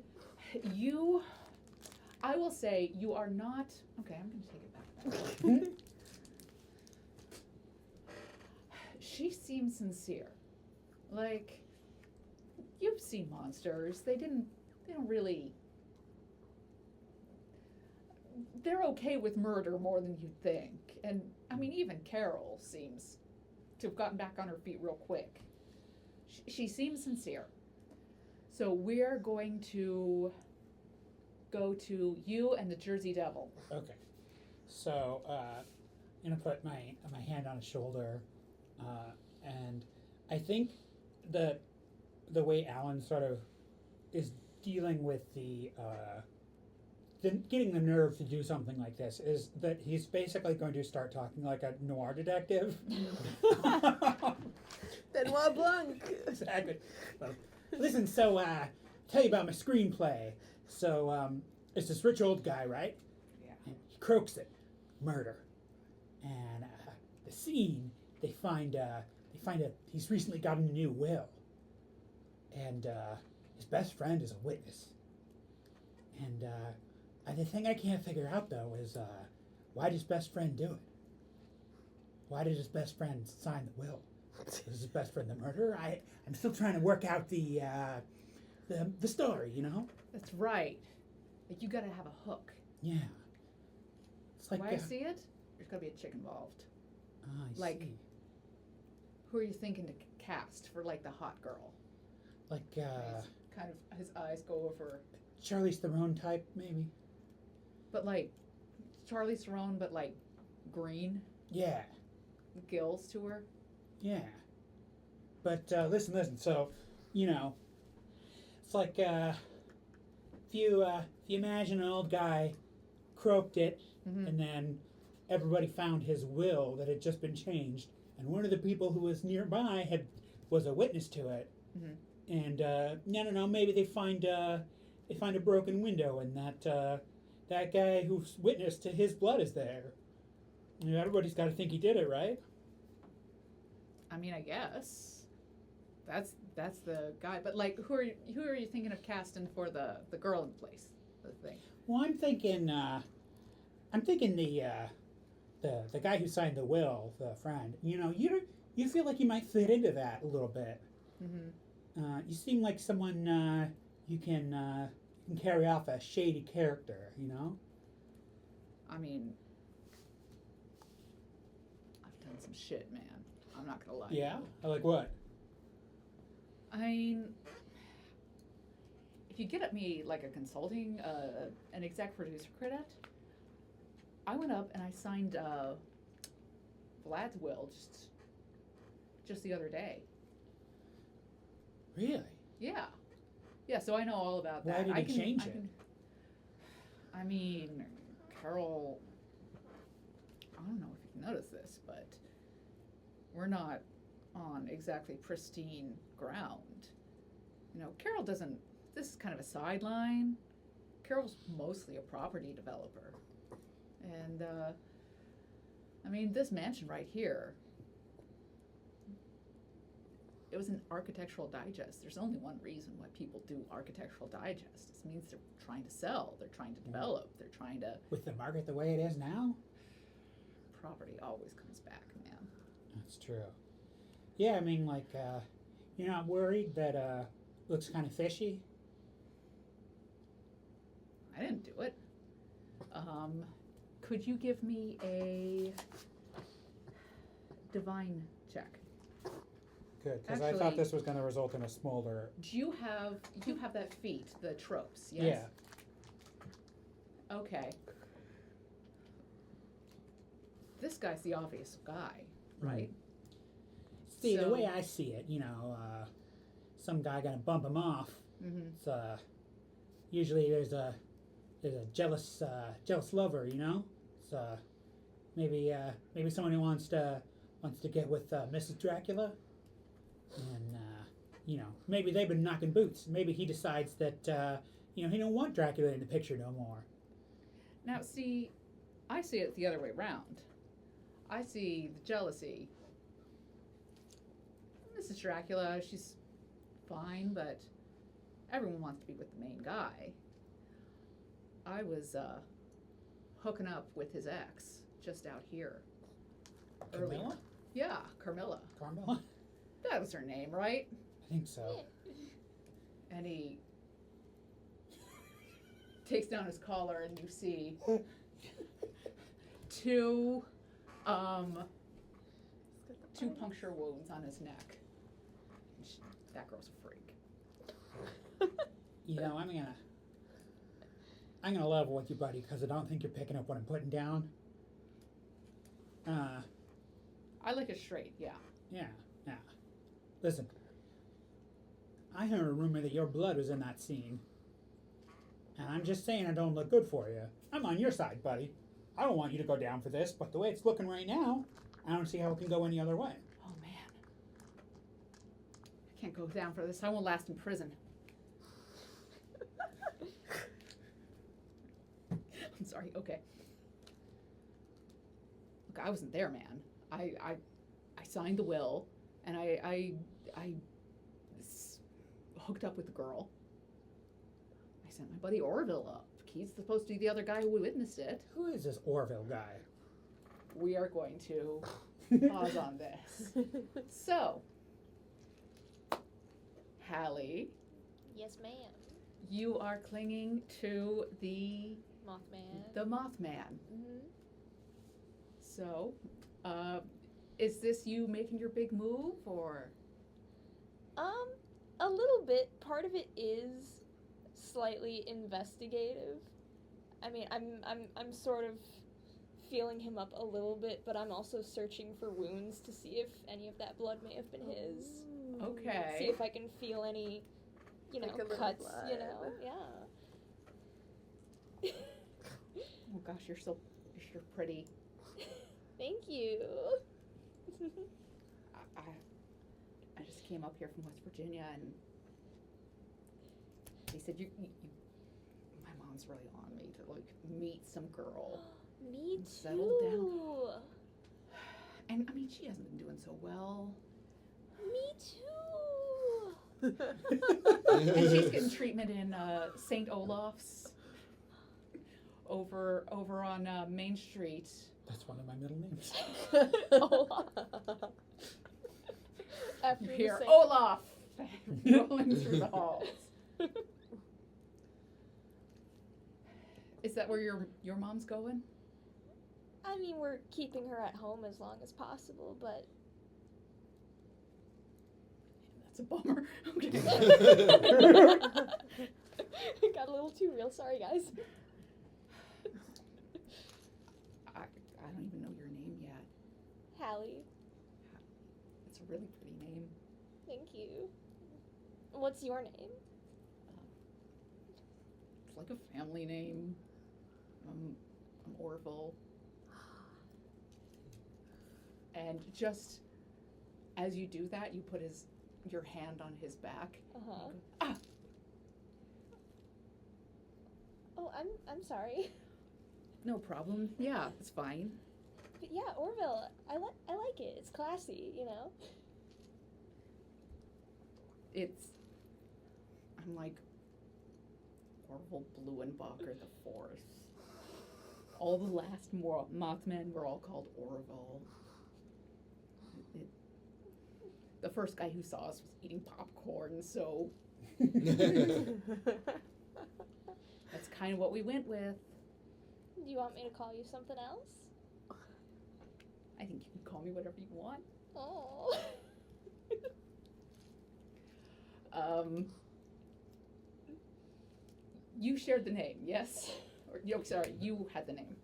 I will say you are not. Okay, I'm going to take it back. She seems sincere. Like, you've seen monsters. They don't really. They're okay with murder more than you'd think. And, I mean, even Carol seems to have gotten back on her feet real quick. She seems sincere. So we're going to go to you and the Jersey Devil. Okay. So I'm gonna put my hand on his shoulder, and I think the way Alan sort of is dealing with the getting the nerve to do something like this is that he's basically going to start talking like a noir detective. Benoit Blanc. Exactly. Well, listen, so tell you about my screenplay. So it's this rich old guy, right? Yeah. And he croaks it, murder. And the scene, they find he's recently gotten a new will, and his best friend is a witness. And the thing I can't figure out though is why did his best friend do it? Why did his best friend sign the will? Was his best friend the murderer? I'm still trying to work out the story, you know? That's right. Like, you gotta have a hook. Yeah. It's like Why I see it? There's gotta be a chick involved. I like- see. Who are you thinking to cast for, like, the hot girl? Like Kind of, his eyes go over. Charlize Theron type, maybe. But, like, Charlize Theron, but, like, green Yeah. gills to her. Yeah. But listen. So, you know, it's like if you imagine an old guy croaked it, Mm-hmm. and then everybody found his will that had just been changed, and one of the people who was nearby was a witness to it. Mhm. And no, maybe they find a broken window, and that guy who's witness to his blood is there. You know, everybody's got to think he did it, right? I mean, I guess. That's the guy. But, like, who are you thinking of casting for the girl in place? The thing. Well, I'm thinking the guy who signed the will, the friend. You know, you feel like you might fit into that a little bit. Mm-hmm. You seem like someone you can carry off a shady character. You know. I mean, I've done some shit, man. I'm not gonna lie. Yeah. Like what? I mean, if you get at me like a consulting, an exec producer credit, I went up and I signed Vlad's will just the other day. Really? Yeah. Yeah, so I know all about that. Why did he change it? I mean, Carol, I don't know if you noticed this, but we're not on exactly pristine ground. You know, Carol doesn't, this is kind of a sideline. Carol's mostly a property developer. And, I mean, this mansion right here, it was an architectural digest. There's only one reason why people do architectural digest. This means they're trying to sell, they're trying to develop, they're trying to. With the market the way it is now? Property always comes back, man. That's true. Yeah, I mean, like, you're not worried that looks kind of fishy? I didn't do it. Could you give me a divine check? Good, because I thought Actually- this was going to result in a smolder. Do you have that feat, the tropes, yes? Yeah. Okay. This guy's the obvious guy, right? See, the So- way I see it, you know, some guy gonna bump him off. Mm-hmm. It's usually there's a jealous lover, you know. It's maybe someone who wants to get with Mrs. Dracula, and you know, maybe they've been knocking boots. Maybe he decides that you know, he don't want Dracula in the picture no more. Now, see, I see it the other way around. I see the jealousy. Mrs. Dracula, she's fine, but everyone wants to be with the main guy. I was hooking up with his ex just out here. earlier. Camilla? Yeah, Carmilla. Carmilla? That was her name, right? I think so. And he takes down his collar, and you see two puncture wounds on his neck. That girl's a freak. You know, I'm gonna level with you, buddy, because I don't think you're picking up what I'm putting down. I like it straight, yeah. Yeah. Listen, I heard a rumor that your blood was in that scene. And I'm just saying I don't look good for you. I'm on your side, buddy. I don't want you to go down for this, but the way it's looking right now, I don't see how it can go any other way. Oh, man. I can't go down for this. I won't last in prison. I'm sorry, okay. Look, I wasn't there, man. I signed the will, and I hooked up with the girl. I sent my buddy Orville up. He's supposed to be the other guy who witnessed it. Who is this Orville guy? We are going to pause on this. So, Hallie, Yes, ma'am. you are clinging to the Mothman. Mothman. Mm-hmm. So, is this you making your big move, or? A little bit. Part of it is slightly investigative. I mean, I'm sort of feeling him up a little bit, but I'm also searching for wounds to see if any of that blood may have been his. See Okay. if I can feel any, Like a little cuts, blood. Yeah. Oh gosh, you're pretty. Thank you. I just came up here from West Virginia, and they said you my mom's really on me to like meet some girl. Me too. Settle down. And I mean, she hasn't been doing so well. Me too. And she's getting treatment in St. Olaf's over on Main Street. That's one of my middle names. Olaf. After You the hear same- Olaf rolling through the halls. Is that where your mom's going? I mean, we're keeping her at home as long as possible, but That's a bummer. Okay. got a little too real. Sorry, guys. I don't even know your name yet. Hallie, It's a really pretty name. thank you. What's your name? It's like a family name. I'm Orville. And just as you do that, you put your hand on his back. Uh-huh. And you go, ah! Oh, I'm sorry. No problem. Yeah, it's fine. But yeah, Orville, I like it. It's classy, you know. I'm like Orville Bluenbacher the Fourth. All the last Mothmen were all called Orville. The first guy who saw us was eating popcorn, so that's kind of what we went with. Do you want me to call you something else? I think you can call me whatever you want. Oh. You shared the name, yes? Or, sorry, you had the name.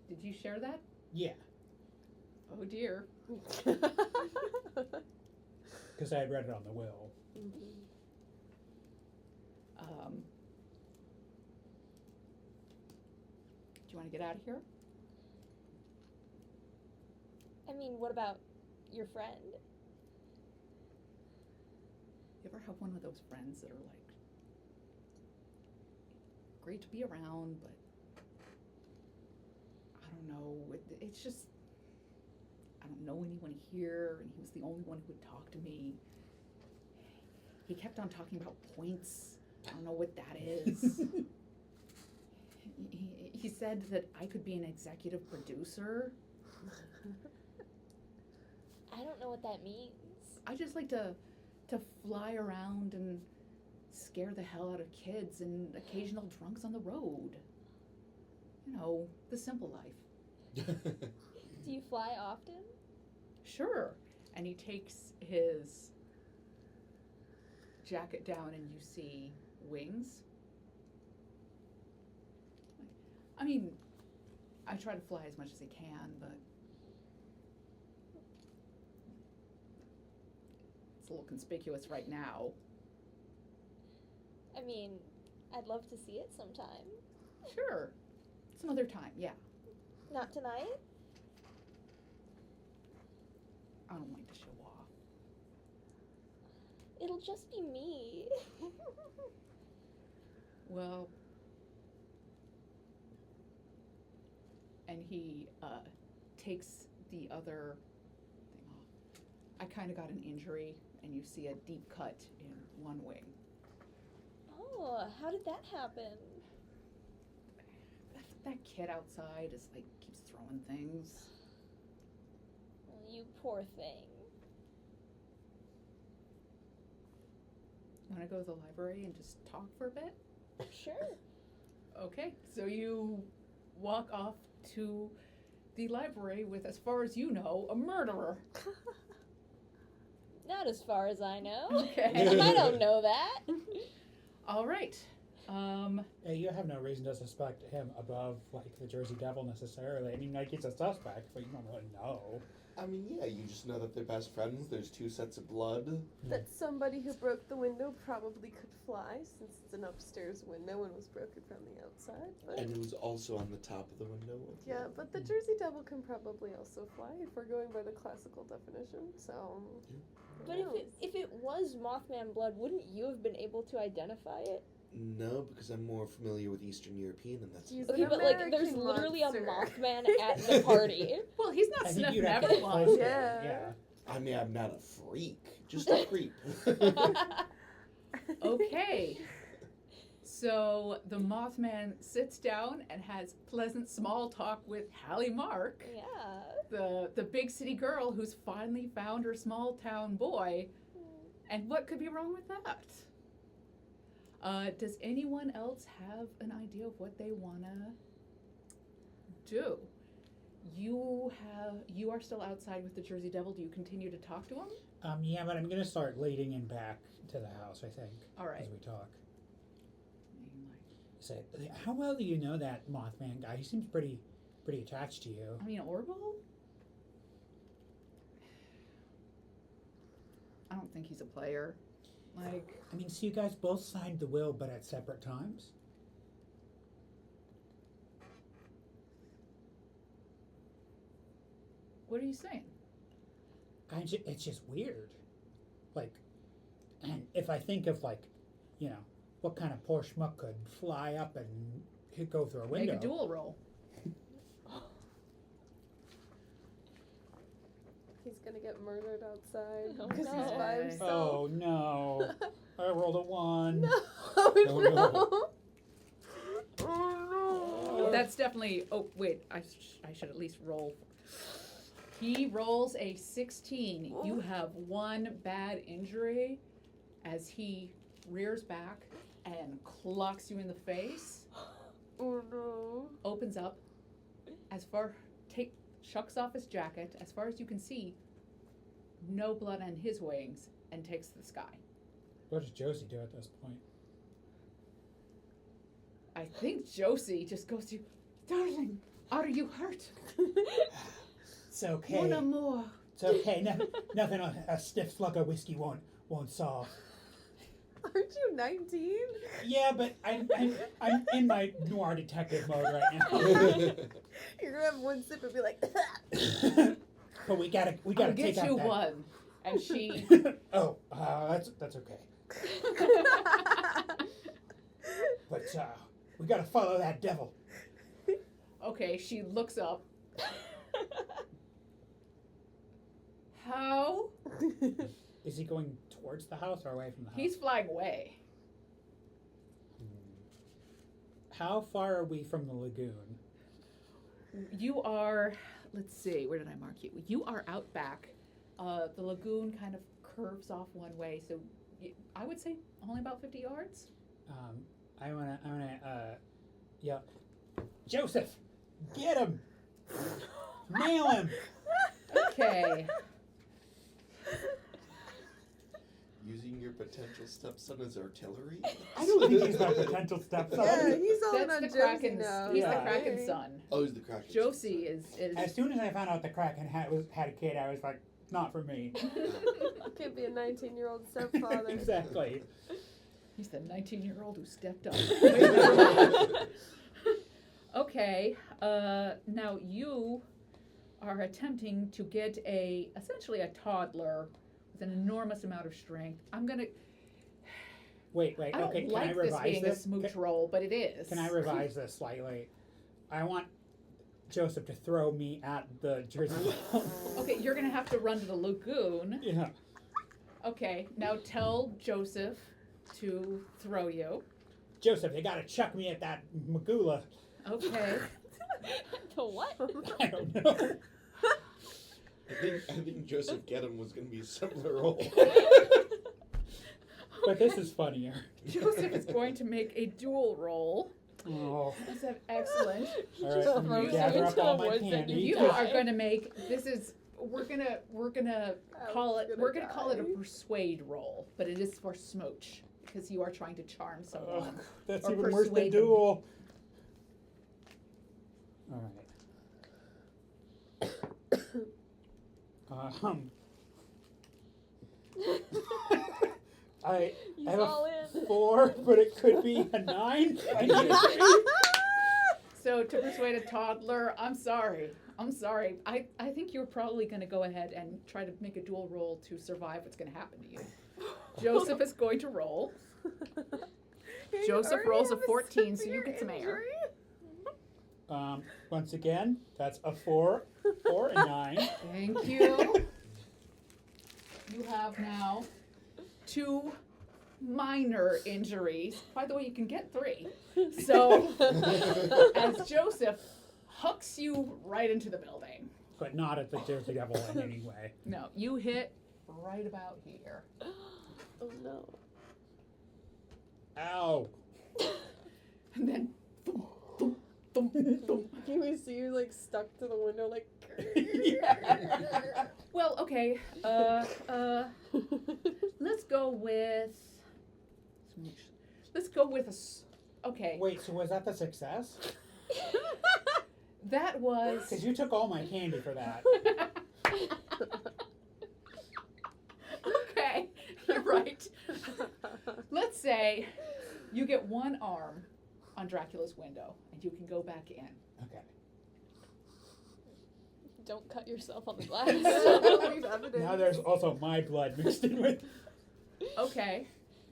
Did you share that? Yeah, Oh dear. because I had read it on the will. Do you want to get out of here? I mean, what about your friend? You ever have one of those friends that are like great to be around, but I don't know, it's just, I don't know anyone here, and he was the only one who would talk to me. he kept on talking about points. I don't know what that is. He said that I could be an executive producer. I don't know what that means. I just like to fly around and scare the hell out of kids and occasional drunks on the road. You know, the simple life. Do you fly often? Sure. And he takes his jacket down and you see wings. I mean, I try to fly as much as I can, but it's a little conspicuous right now. I mean, I'd love to see it sometime. Sure. Some other time, yeah. Not tonight? I don't like to show off. It'll just be me. Well, and he takes the other thing off. I kind of got an injury, and you see a deep cut in one wing. Oh, how did that happen? That kid outside is like keeps throwing things. Oh, you poor thing. Want to go to the library and just talk for a bit? Sure. Okay, so you walk off to the library with, as far as you know, a murderer. Not as far as I know. Okay. I don't know that. All right. Hey, you have no reason to suspect him above, like, the Jersey Devil necessarily. I mean, like, he's a suspect, but you don't really know. I mean, yeah, you just know that they're best friends. There's 2 sets of blood. That somebody who broke the window probably could fly, since it's an upstairs window and was broken from the outside. But And it was also on the top of the window. yeah, but the Jersey Devil can probably also fly if we're going by the classical definition. So, who But knows? if it was Mothman blood, wouldn't you have been able to identify it? No, because I'm more familiar with Eastern European, and that's He's Okay, an but like, there's American literally a monster. Mothman at the party. Well, he's not I think sniffing you'd have to get everyone. close to Yeah. it, yeah. I mean, I'm not a freak, just a creep. Okay. So the Mothman sits down and has pleasant small talk with Hallie Mark, Yeah. the big city girl who's finally found her small town boy. And what could be wrong with that? Does anyone else have an idea of what they wanna do? You are still outside with the Jersey Devil. Do you continue to talk to him? Yeah, but I'm gonna start leading him back to the house, I think, All right. as we talk. Say, how well do you know that Mothman guy? He seems pretty attached to you. I mean, Orville? I don't think he's a player. Like, I mean, so you guys both signed the will, but at separate times? what are you saying? It's just weird. Like, and if I think of, like, you know, what kind of poor schmuck could fly up and go through a window? Make a duel roll. He's gonna get murdered outside Oh, because he's by no. himself. Oh no! I rolled a 1. No, Oh, no. Oh no. That's definitely. Oh wait, I should at least roll. He rolls a 16. You have 1 bad injury as he rears back and clocks you in the face. Oh no. Opens up. Shucks off his jacket. As far as you can see, no blood on his wings, and takes to the sky. What does Josie do at this point? I think Josie just goes to, darling, are you hurt? It's okay. One or more. It's okay. Nothing a stiff slug of whiskey won't solve. Aren't you 19? Yeah, but I'm in my noir detective mode right now. You're gonna have 1 sip and be like, But we gotta I'll take get out you that. 1. And she. Oh, that's okay. But we gotta follow that devil. Okay, she looks up. How? Is he going towards the house or away from the house? He's flying away. How far are we from the lagoon? You are, let's see, where did I mark you? You are out back. The lagoon kind of curves off one way, so I would say only about 50 yards. I wanna yell, Joseph, get him! Nail him! Okay. Using your potential stepson as artillery? I don't think he's my potential stepson. Yeah, he's all That's about the Josie Kraken's. now. He's Yeah. the Kraken's son. Oh, he's the Kraken. Josie is. As soon as I found out the Kraken had a kid, I was like, not for me. Can't be a 19-year-old stepfather. Exactly. He's the 19-year-old who stepped up. Okay. Now you are attempting to get essentially a toddler with an enormous amount of strength. I'm gonna. Wait, I don't okay, can like I this revise being this? a smooch roll, but it is. Can I revise this slightly? I want Joseph to throw me at the Jersey Devil. Okay, you're gonna have to run to the lagoon. Yeah. Okay, now tell Joseph to throw you. Joseph, you gotta chuck me at that Magula. Okay. The what? I don't know. I think Joseph Gedham was going to be a simpler role. But this is funnier. Joseph is going to make a dual roll. Oh. That's excellent. All right, Just I'm gonna throws gather you up into all the my woods and candy. You die. are going to make we're gonna call it a persuade roll, but it is for smooch because you are trying to charm Ugh, someone. that's Or even worse than persuade them. duel. All right. I He's have all a in. 4, but it could be a 9. I need a 3. So to persuade a toddler, I'm sorry. I think you're probably going to go ahead and try to make a dual roll to survive what's going to happen to you. Joseph is going to roll. You Joseph already rolls a have 14, so severe you get some air. injury. Once again, that's a 4 or a 9. Thank you. You have now 2 minor injuries. By the way, you can get 3. So, as Joseph hucks you right into the building. But not at the Jersey Devil in any way. No, you hit right about here. Oh no. Ow. And then, thump, thump, thump, thump. Can we see you like stuck to the window like? Yeah. Well, okay. Let's go with. Let's go with okay. Wait, so was that the success? That was. Because you took all my candy for that. Okay, you're right. Let's say you get 1 arm on Dracula's window, and you can go back in. Okay. Don't cut yourself on the glass. Leave evidence. Now there's also my blood mixed in with. Okay,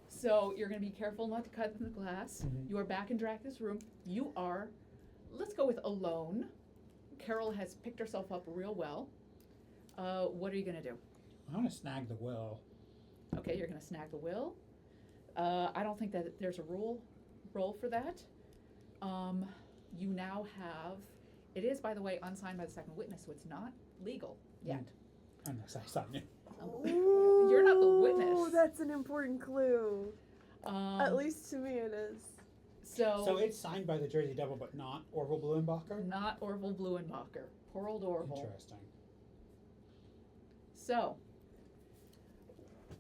so you're going to be careful not to cut in the glass. Mhm. You are back in Dracula's room. You are, let's go with alone. Carol has picked herself up real well. What are you going to do? I want to snag the will. Okay, you're going to snag the will. I don't think that there's a roll for that. You now have, it is, by the way, unsigned by the second witness, so it's not legal yet. Unless I sign it. You're not the witness. Oh, that's an important clue. At Um, least to me, it is. So it's signed by the Jersey Devil, but not Orville Blumenbacher? Not Orville Blumenbacher. Poor old Orville. Interesting. So,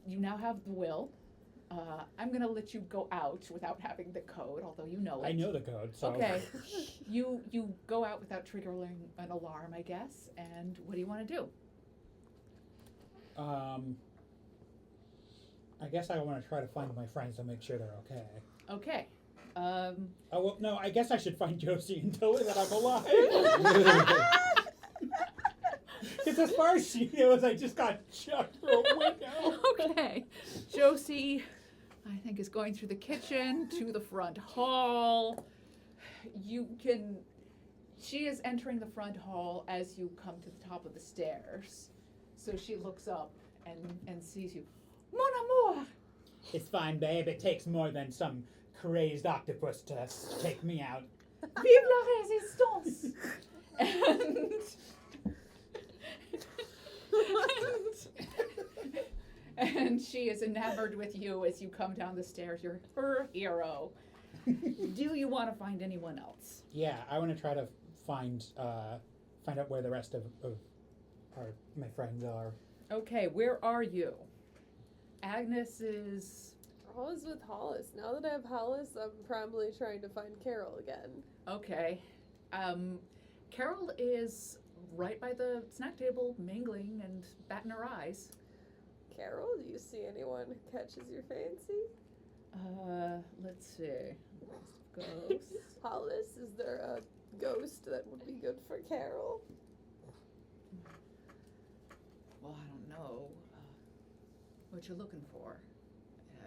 you now have the will. I'm going to let you go out without having the code, although you know it. I know the code, so. Okay. You go out without triggering an alarm, I guess. And what do you want to do? I guess I want to try to find my friends and make sure they're okay. Okay. Oh, well, no, I guess I should find Josie and tell her that I'm alive. Because as far as she knows, I just got chucked through a window. Okay. Josie, I think, is going through the kitchen to the front hall. She is entering the front hall as you come to the top of the stairs. So she looks up and sees you. Mon amour! It's fine, babe. It takes more than some crazed octopus to take me out. Vive la résistance! And she is enamored with you as you come down the stairs. You're her hero. Do you want to find anyone else? Yeah, I want to try to find out where the rest of my friends are. Okay, where are you? Agnes is... Hollis with Hollis. Now that I have Hollis, I'm probably trying to find Carol again. Okay. Carol is right by the snack table, mingling and batting her eyes. Carol, do you see anyone who catches your fancy? Let's see. Ghosts. Hollis, is there a ghost that would be good for Carol? Well, I don't know what you're looking for.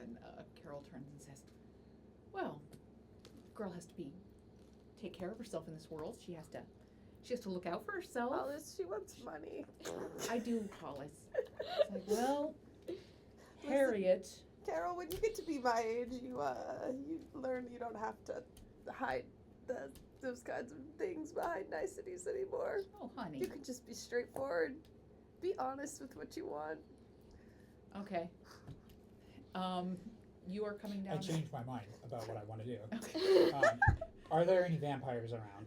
And Carol turns and says, well, girl has to take care of herself in this world. She has to look out for herself. Hollis, she wants money. I do, Hollis. It's like, well, Harriet. Carol, when you get to be my age, you learn you don't have to hide those kinds of things behind niceties anymore. Oh, honey. You can just be straightforward. Be honest with what you want. Okay. You are coming down. I changed my mind about what I want to do. Okay. Are there any vampires around?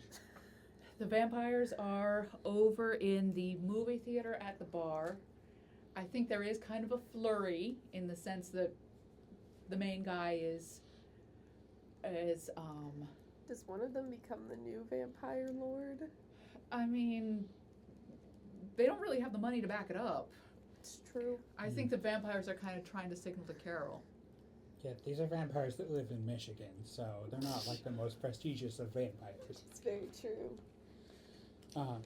The vampires are over in the movie theater at the bar. I think there is kind of a flurry in the sense that the main guy is Does one of them become the new vampire lord? I mean, they don't really have the money to back it up. It's true. I think the vampires are kind of trying to signal to Carol. Yeah, these are vampires that live in Michigan, so they're not like the most prestigious of vampires. It's very true.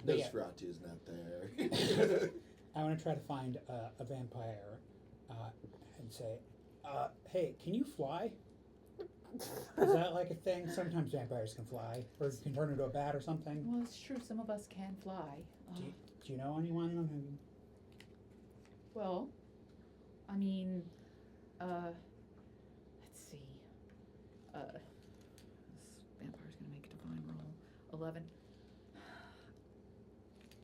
But yeah, Nosferatu is not there. I want to try to find a vampire and say, hey, can you fly? Is that like a thing? Sometimes vampires can fly, or can turn into a bat or something. Well, it's true. Some of us can fly. Do you know anyone who... Well, I mean, let's see. This vampire's gonna make a divine roll. 11.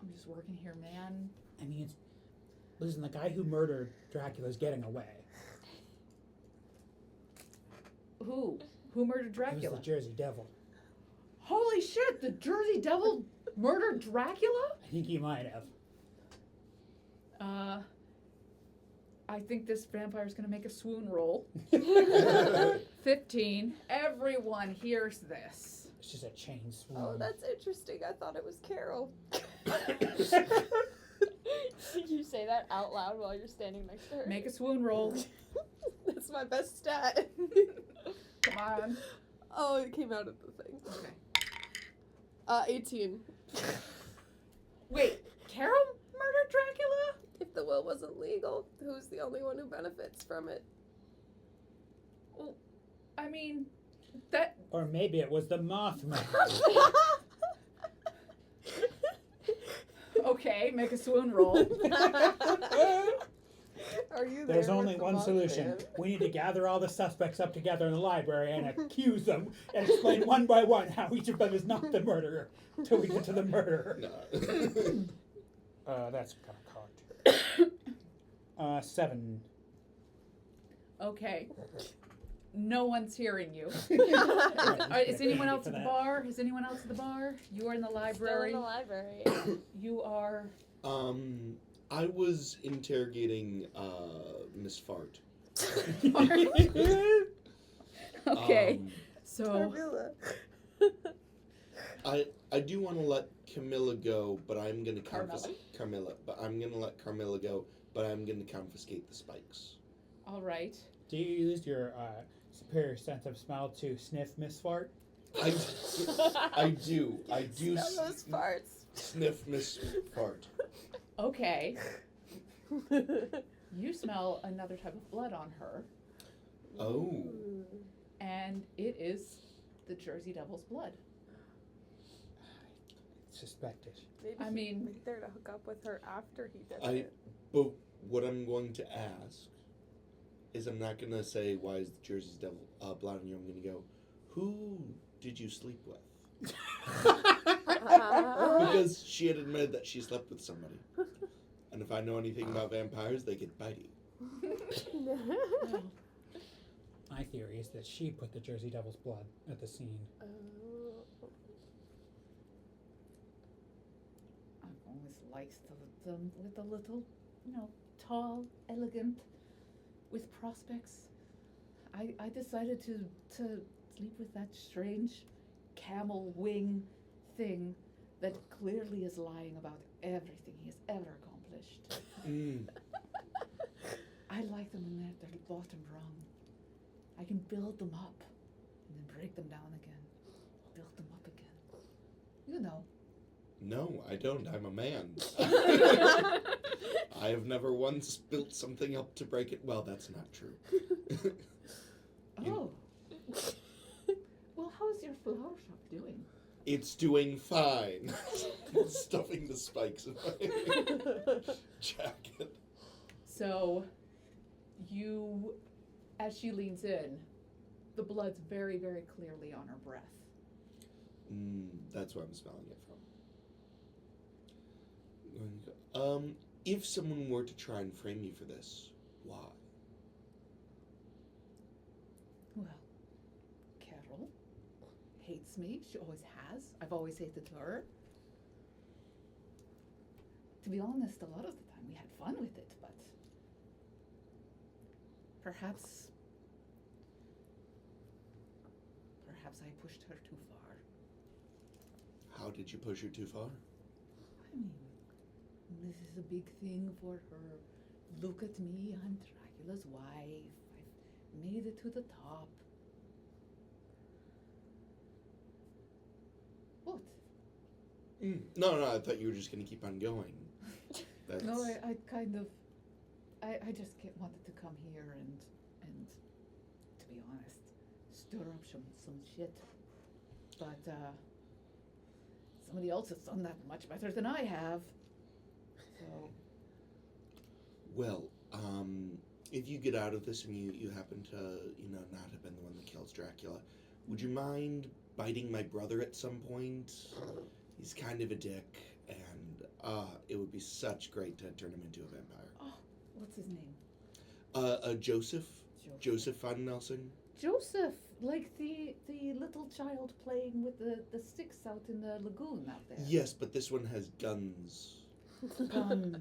I'm just working here, man. I mean, listen, the guy who murdered Dracula's getting away. Who? Who murdered It Dracula? was the Jersey Devil. Holy shit! The Jersey Devil murdered Dracula? I think he might have. I think this vampire's gonna make a swoon roll. 15. Everyone hears this. It's just a chain swoon. Oh, that's interesting. I thought it was Carol. Did you say that out loud while you're standing next to her? Make a swoon roll. That's my best stat. Come on. Oh, it came out of the thing. Okay. 18. Wait, Carol murdered Dracula? If the will wasn't legal, who's the only one who benefits from it? Well, I mean, that. Or maybe it was the Mothman. Okay, make a swoon roll. Are you there There's with only the one solution. Mothman? We need to gather all the suspects up together in the library and accuse them and explain one by one how each of them is not the murderer till we get to the murderer. No. That's kind of hard. 7. Okay. No one's hearing you. Right, Is anyone else for at the that. bar? Is anyone else at the bar? You are in the Still library. in the library. You are. I was interrogating Miss Fart. Okay. Um, So. Carmilla. I do want to let Camilla go, but I'm gonna Carmilla? I'm gonna let Carmilla go, but I'm gonna confiscate the spikes. All right. Do you use your superior sense of smell to sniff Miss Fart? I do. I do Smell those farts. sniff Miss Fart. Okay. You smell another type of blood on her, Oh. and it is the Jersey Devil's blood. Suspected. Maybe I he mean- went there to hook up with her after he did I- it. But what I'm going to ask is I'm not gonna say why is the Jersey's devil blood on you. I'm gonna go, who did you sleep with? Because she had admitted that she slept with somebody. And if I know anything about vampires, they get bitey. Well, My theory is that she put the Jersey Devil's blood at the scene. I've always liked them with a little, tall, elegant, with prospects. I decided to sleep with that strange camel wing thing that clearly is lying about everything he has ever accomplished. I like them when they're bottom rung. I can build them up and then break them down again. Build them up again. You know. No, I don't. I'm a man. I have never once built something up to break it. Well, that's not true. Oh. Well, how's your flower shop doing? It's doing fine. Stuffing the spikes in my jacket. So, as she leans in, the blood's very, very clearly on her breath. That's where I'm smelling it from. If someone were to try and frame me for this, why? Well, Carol hates me. She always has. I've always hated her. To be honest, a lot of the time we had fun with it, but perhaps I pushed her too far. How did you push her too far? I mean, this is a big thing for her. Look at me, I'm Dracula's wife. I've made it to the top. What? No, I thought you were just going to keep on going. That's... No, I just wanted to come here and to be honest, stir up some shit. But somebody else has done that much better than I have. So. Well, if you get out of this and you happen to, not have been the one that kills Dracula, would you mind biting my brother at some point? He's kind of a dick, and it would be such great to turn him into a vampire. Oh, what's his name? Joseph. Joseph Von Nelson. Joseph, like the little child playing with the sticks out in the lagoon out there. Yes, but this one has guns. Guns.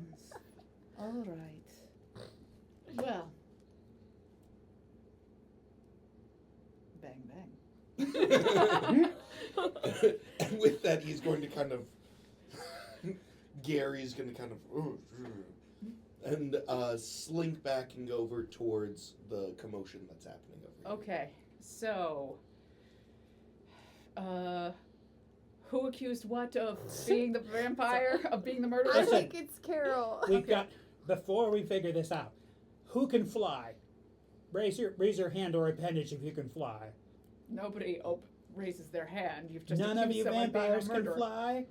All right. Well. Bang, bang. And with that, he's going to kind of... Gary's going to kind of... And slink back and go over towards the commotion that's happening over here. Okay, so... who accused what of being the vampire, of being the murderer? I think it's Carol. We've got, before we figure this out, who can fly? Raise your hand or appendage if you can fly. Nobody raises their hand. You've just None of accused you someone being a vampires can murderer. fly?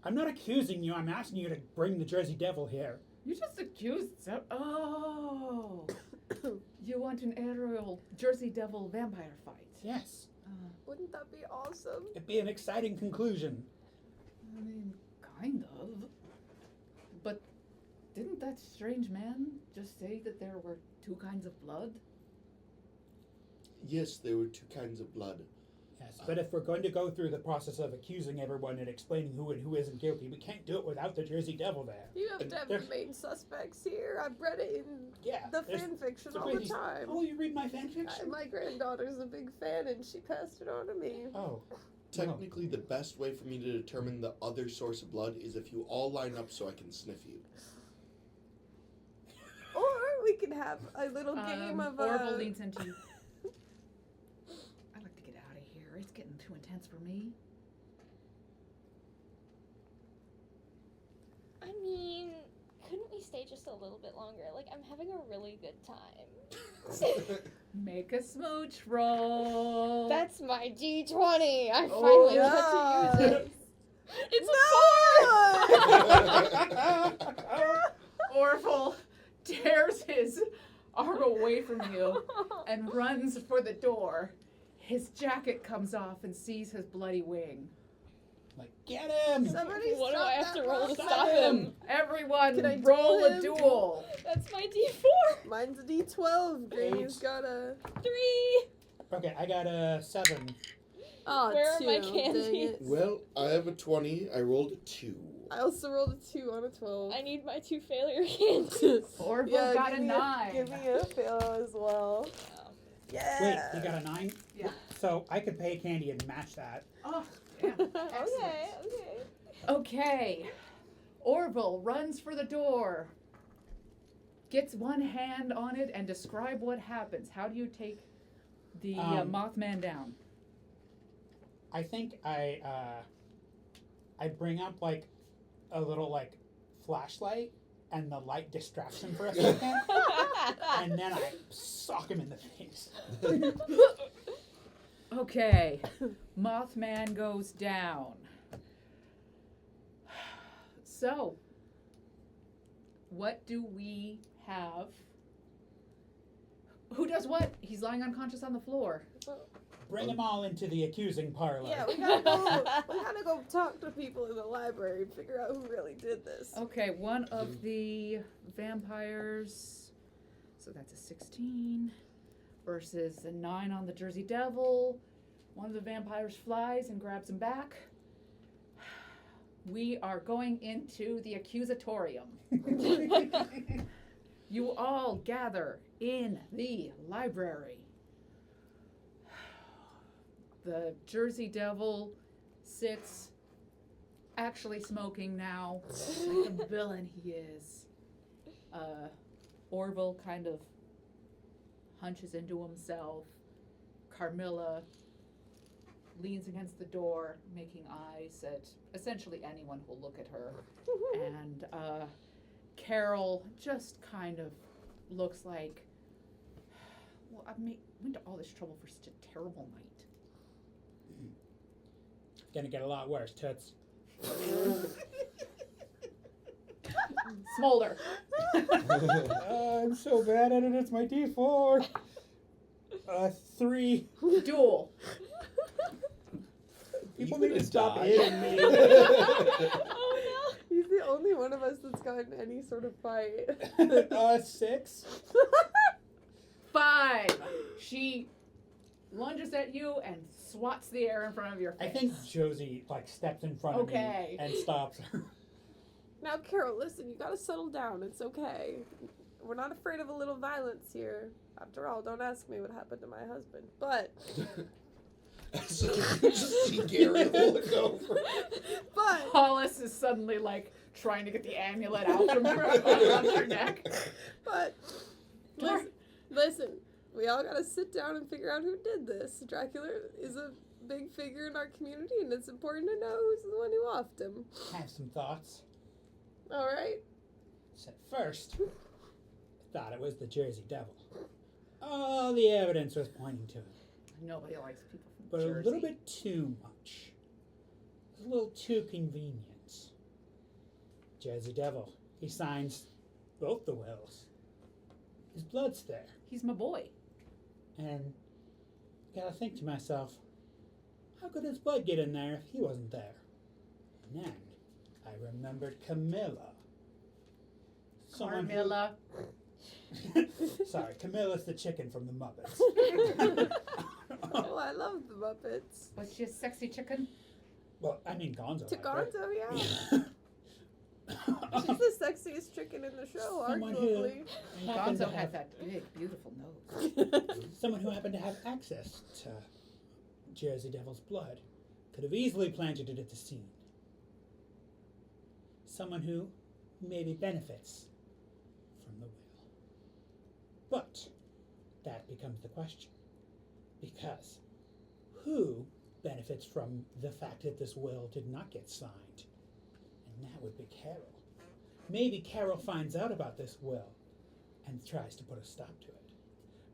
I'm not accusing you, I'm asking you to bring the Jersey Devil here. You just accused Oh. You want an aerial Jersey Devil vampire fight? Yes. Wouldn't that be awesome? It'd be an exciting conclusion. I mean, kind of. But didn't that strange man just say that there were two kinds of blood? Yes, there were two kinds of blood. Yes, but if we're going to go through the process of accusing everyone and explaining who and who isn't guilty, we can't do it without the Jersey Devil there. You have to have the main suspects here. I've read it in the fan fiction all the time. Oh, you read my fan fiction? My granddaughter's a big fan and she passed it on to me. Oh. Technically, the best way for me to determine the other source of blood is if you all line up so I can sniff you. Or we can have a little game of Orville leans into you. I'd like to get out of here. It's getting too intense for me. I mean, couldn't we stay just a little bit longer? Like, I'm having a really good time. Make a smooch roll. That's my D20. I Oh, finally got to use it. It's a 4! Orville tears his arm away from you and runs for the door. His jacket comes off and sees his bloody wing. Like, get him! Somebody What do stop I have that to roll to monster. stop him? Everyone, Can I roll duel a him? duel. That's my D4. Mine's a D12. Granny's Eight. got a. 3. Okay, I got a 7. Oh, Where are my 2. candies? Dang it. Well, I have a 20. I rolled a 2. I also rolled a 2 on a 12. I need my 2 failure candies. Orville Yeah, got give a me 9. Give me a fail as well. Yeah. Wait, you got a 9? Yeah. So I could pay Candy and match that. Oh, yeah. Okay. Okay. Orville runs for the door, gets one hand on it, and describe what happens. How do you take the Mothman down? I think I bring up like a little like flashlight, and the light distracts him for a second, and then I sock him in the face. Okay. Mothman goes down. So, what do we have? Who does what? He's lying unconscious on the floor. Bring them all into the accusing parlor. Yeah, we gotta go. We gotta go talk to people in the library and figure out who really did this. Okay, one of the vampires, so that's a 16, versus a 9 on the Jersey Devil. One of the vampires flies and grabs him back. We are going into the accusatorium. You all gather in the library. The Jersey Devil sits, actually smoking now, like the villain he is. Orville kind of hunches into himself. Carmilla leans against the door, making eyes at essentially anyone who'll look at her. And Carol just kind of looks like, well, I went to all this trouble for such a terrible night. Gonna get a lot worse, Toots. Smolder. I'm so bad at it, it's my D4. 3. Duel. People You need to gonna stop die? hitting me. Oh He's the only one of us that's gotten any sort of fight. 6. 5. She lunges at you and swats the air in front of your face. I think Josie like steps in front of Okay. me and stops her. Now, Carol, listen, you gotta settle down. It's okay. We're not afraid of a little violence here. After all, don't ask me what happened to my husband. But, So you just see Gary look over. but, Hollis is suddenly like trying to get the amulet out from around your neck. but, listen, we all gotta sit down and figure out who did this. Dracula is a big figure in our community, and it's important to know who's the one who offed him. I have some thoughts. All right? So first, I thought it was the Jersey Devil. All the evidence was pointing to it, Nobody likes people from but Jersey. a little bit too much. It was a little too convenient. Jersey Devil, he signs both the wills. His blood's there. He's my boy. And I gotta think to myself, how could his blood get in there if he wasn't there? And then I remembered Camilla. Someone who- Carmilla. Sorry, Camilla's the chicken from the Muppets. Oh, I love the Muppets. Was she a sexy chicken? Well, I mean Gonzo. To Gonzo, yeah. yeah. She's the sexiest chicken in the show, Someone who- arguably. happened to Gonzo have- had that big, beautiful nose. Someone who happened to have access to Jersey Devil's blood could have easily planted it at the scene. Someone who maybe benefits from the will. But that becomes the question. Because who benefits from the fact that this will did not get signed? And that would be Carol. Maybe Carol finds out about this will and tries to put a stop to it.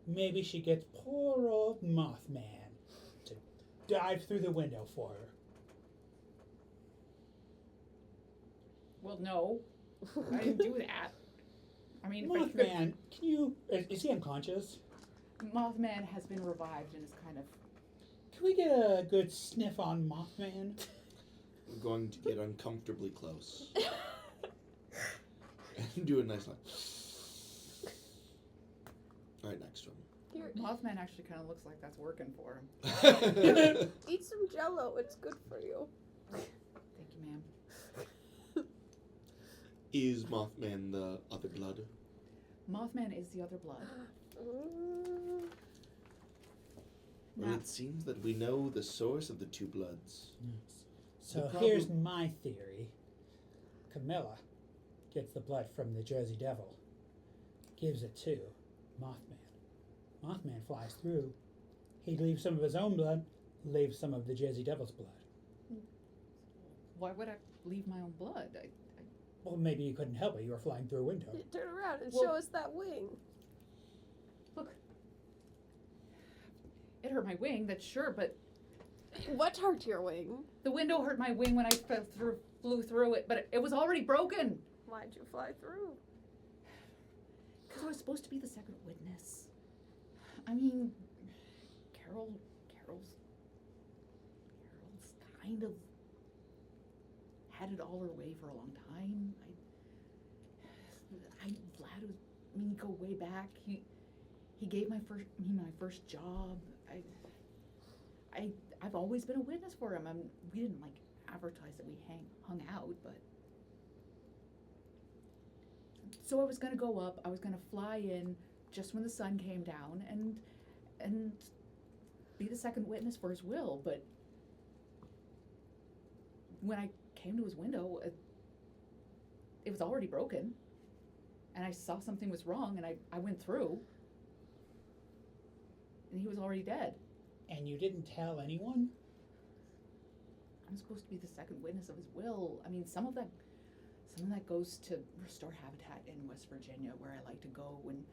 Maybe she gets poor old Mothman to dive through the window for her. Well, no. I didn't do that. I mean, if I could- Mothman, can you? Is he unconscious? Mothman has been revived and is kind of. Can we get a good sniff on Mothman? I'm going to get uncomfortably close and do a nice line. Right next to Here, Mothman actually kind of looks like that's working for him. him. eat some Jello. It's good for you. Thank you, ma'am. Is Mothman the other blood? Mothman is the other blood. Mm. Well, Now- it seems that we know the source of the two bloods. Yes. So The here's problem- my theory. Camilla gets the blood from the Jersey Devil, gives it to Mothman. Mothman flies through. He leaves some of his own blood, leaves some of the Jersey Devil's blood. Why would I leave my own blood? Well, maybe you couldn't help it. You were flying through a window. Turn around and Well- show us that wing. Look, it hurt my wing, that's sure, but What hurt your wing? the window hurt my wing when I flew through it, but it was already broken. Why'd you fly through? Because I was supposed to be the second witness. I mean, Carol's kind of had it all her way for a long time. Vlad was, I mean, go way back. He gave me my first job. I've always been a witness for him. We didn't like advertise that we hung out, but. So I was gonna go up. I was gonna fly in just when the sun came down and be the second witness for his will. But when I came to his window, it was already broken, and I saw something was wrong, and I went through, and he was already dead. And you didn't tell anyone? I'm supposed to be the second witness of his will. I mean, some of that goes to restore habitat in West Virginia, where I like to go and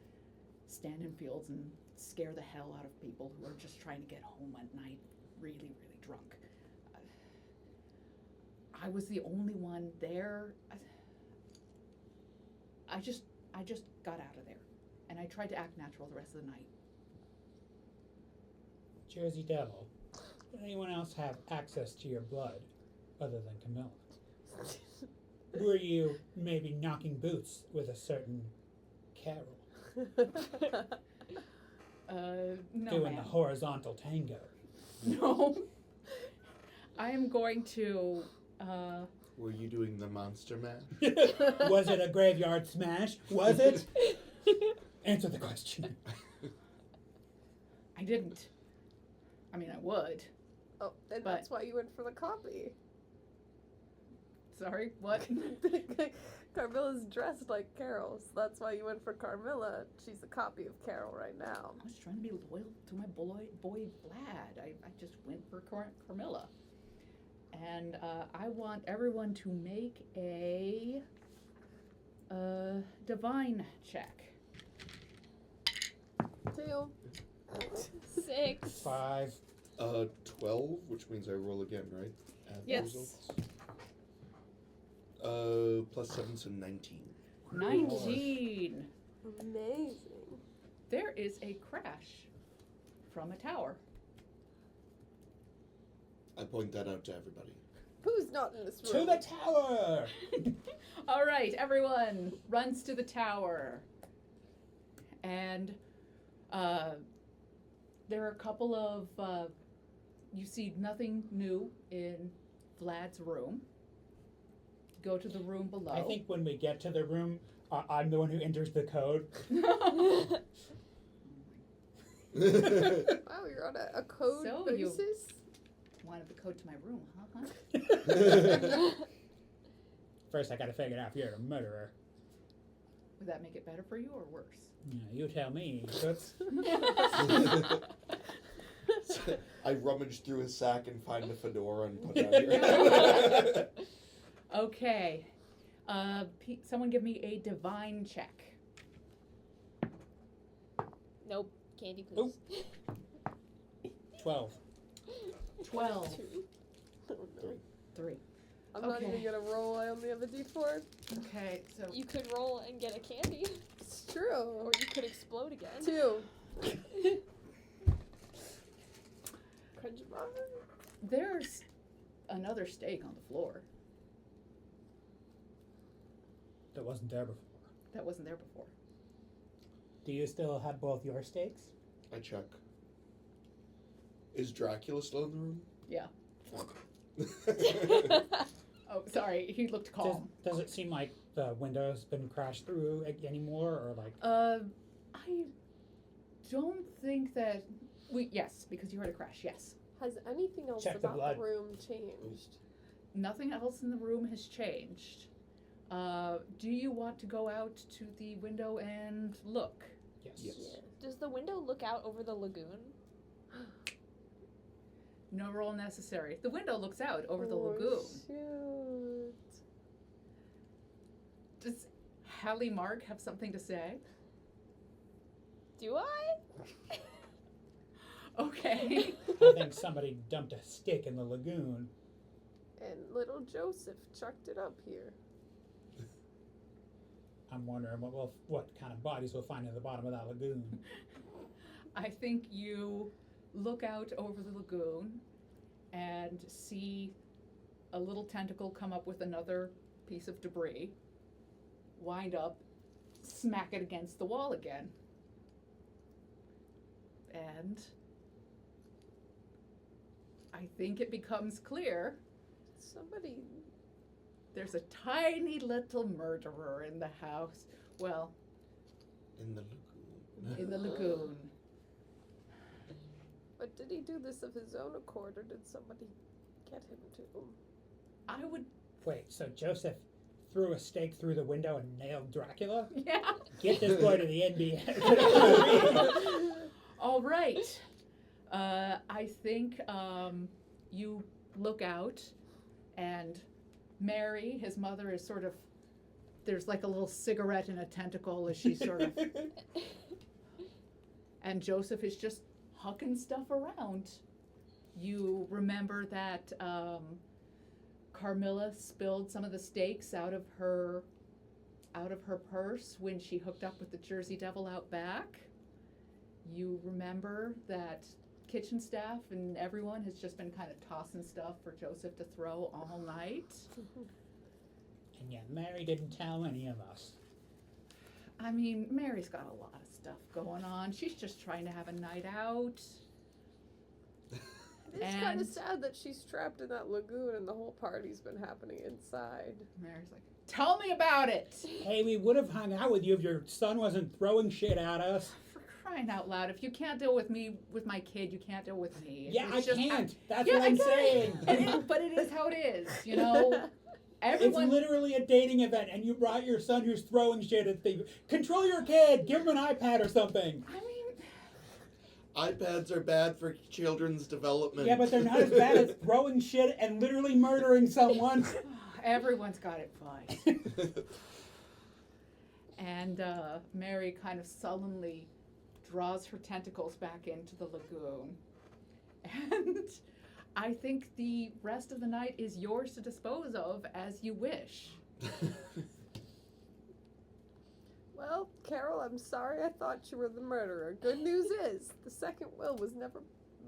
stand in fields and scare the hell out of people who are just trying to get home at night, really, really drunk. I was the only one there. I just got out of there, and I tried to act natural the rest of the night. Jersey Devil. Did anyone else have access to your blood other than Camilla? Were you maybe knocking boots with a certain Carol? No, doing ma'am. the horizontal tango. No. I am going to, Were you doing the monster mash? Was it a graveyard smash? Was it? Answer the question. I didn't. I mean, I would. Oh, and But- that's why you went for the copy. Sorry, what? Carmilla's dressed like Carol, so that's why you went for Carmilla. She's a copy of Carol right now. I was trying to be loyal to my boy Vlad. I just went for Carmilla. And I want everyone to make a divine check. 2. 6. 5. 12, which means I roll again, right? Add the Yes. results. Plus 7, so 19. 19. Amazing. There is a crash from a tower. I point that out to everybody. Who's not in this To room? the tower! All right, everyone runs to the tower. And there are a couple of, you see nothing new in Vlad's room. Go to the room below. I think when we get to the room, I'm the one who enters the code. Wow, you're on a code So you- basis? Wanted the code to my room, huh? First, I gotta figure out if you're a murderer. Would that make it better for you or worse? Yeah, you tell me. Toots. So I rummage through his sack and find a fedora and put it on here. Okay. Someone give me a divine check. Nope. Candy, please. 12. 12. 2. Oh, no. 3. I'm not Okay. even gonna roll. I only have a d4. Okay, so You could roll and get a candy. It's true. Or you could explode again. 2. Cringe mom. There's another steak on the floor That wasn't there before. that wasn't there before. Do you still have both your steaks? I check. Is Dracula still in the room? Yeah. Oh, sorry. He looked calm. Does it seem like the window's been crashed through anymore, or like? I don't think that yes, because you heard a crash. Yes. Has anything else Check the about blood. the room changed? Nothing else in the room has changed. Do you want to go out to the window and look? Yes. Yes. Does the window look out over the lagoon? No roll necessary. The window looks out over the Oh, lagoon. Shoot. Does Hallie Mark have something to say? Do I? Okay. I think somebody dumped a stick in the lagoon. And little Joseph chucked it up here. I'm wondering what kind of bodies we'll find in the bottom of that lagoon. I think you look out over the lagoon and see a little tentacle come up with another piece of debris, wind up, smack it against the wall again. And I think it becomes clear Somebody. there's a tiny little murderer in the house. Well, In the lagoon. in the lagoon. But did he do this of his own accord, or did somebody get him to? I would, Wait, so Joseph threw a stake through the window and nailed Dracula? yeah. Get this boy to the NBA. All right. I think you look out, and Mary, his mother, is sort of, there's like a little cigarette in a tentacle as she's sort of, and Joseph is just hucking stuff around. You remember that Carmilla spilled some of the steaks out of her purse when she hooked up with the Jersey Devil out back. You remember that kitchen staff and everyone has just been kind of tossing stuff for Joseph to throw all night. And yet Mary didn't tell any of us. I mean, Mary's got a lot of stuff going on. She's just trying to have a night out. It's kind And- of sad that she's trapped in that lagoon and the whole party's been happening inside. Mary's like, tell me about it! Hey, we would have hung out with you if your son wasn't throwing shit at us. For crying out loud, if you can't deal with me, with my kid, you can't deal with me. Yeah, I It's just- can't. That's Yeah, what I I'm get saying. it. But it is how it is, you know? Everyone, It's literally a dating event, and you brought your son who's throwing shit at things. Control your kid. Give him an iPad or something. I mean, iPads are bad for children's development. Yeah, but they're not as bad as throwing shit and literally murdering someone. everyone's got it fine. And Mary kind of sullenly draws her tentacles back into the lagoon. And I think the rest of the night is yours to dispose of as you wish. Well, Carol, I'm sorry I thought you were the murderer. Good news is, the second will was never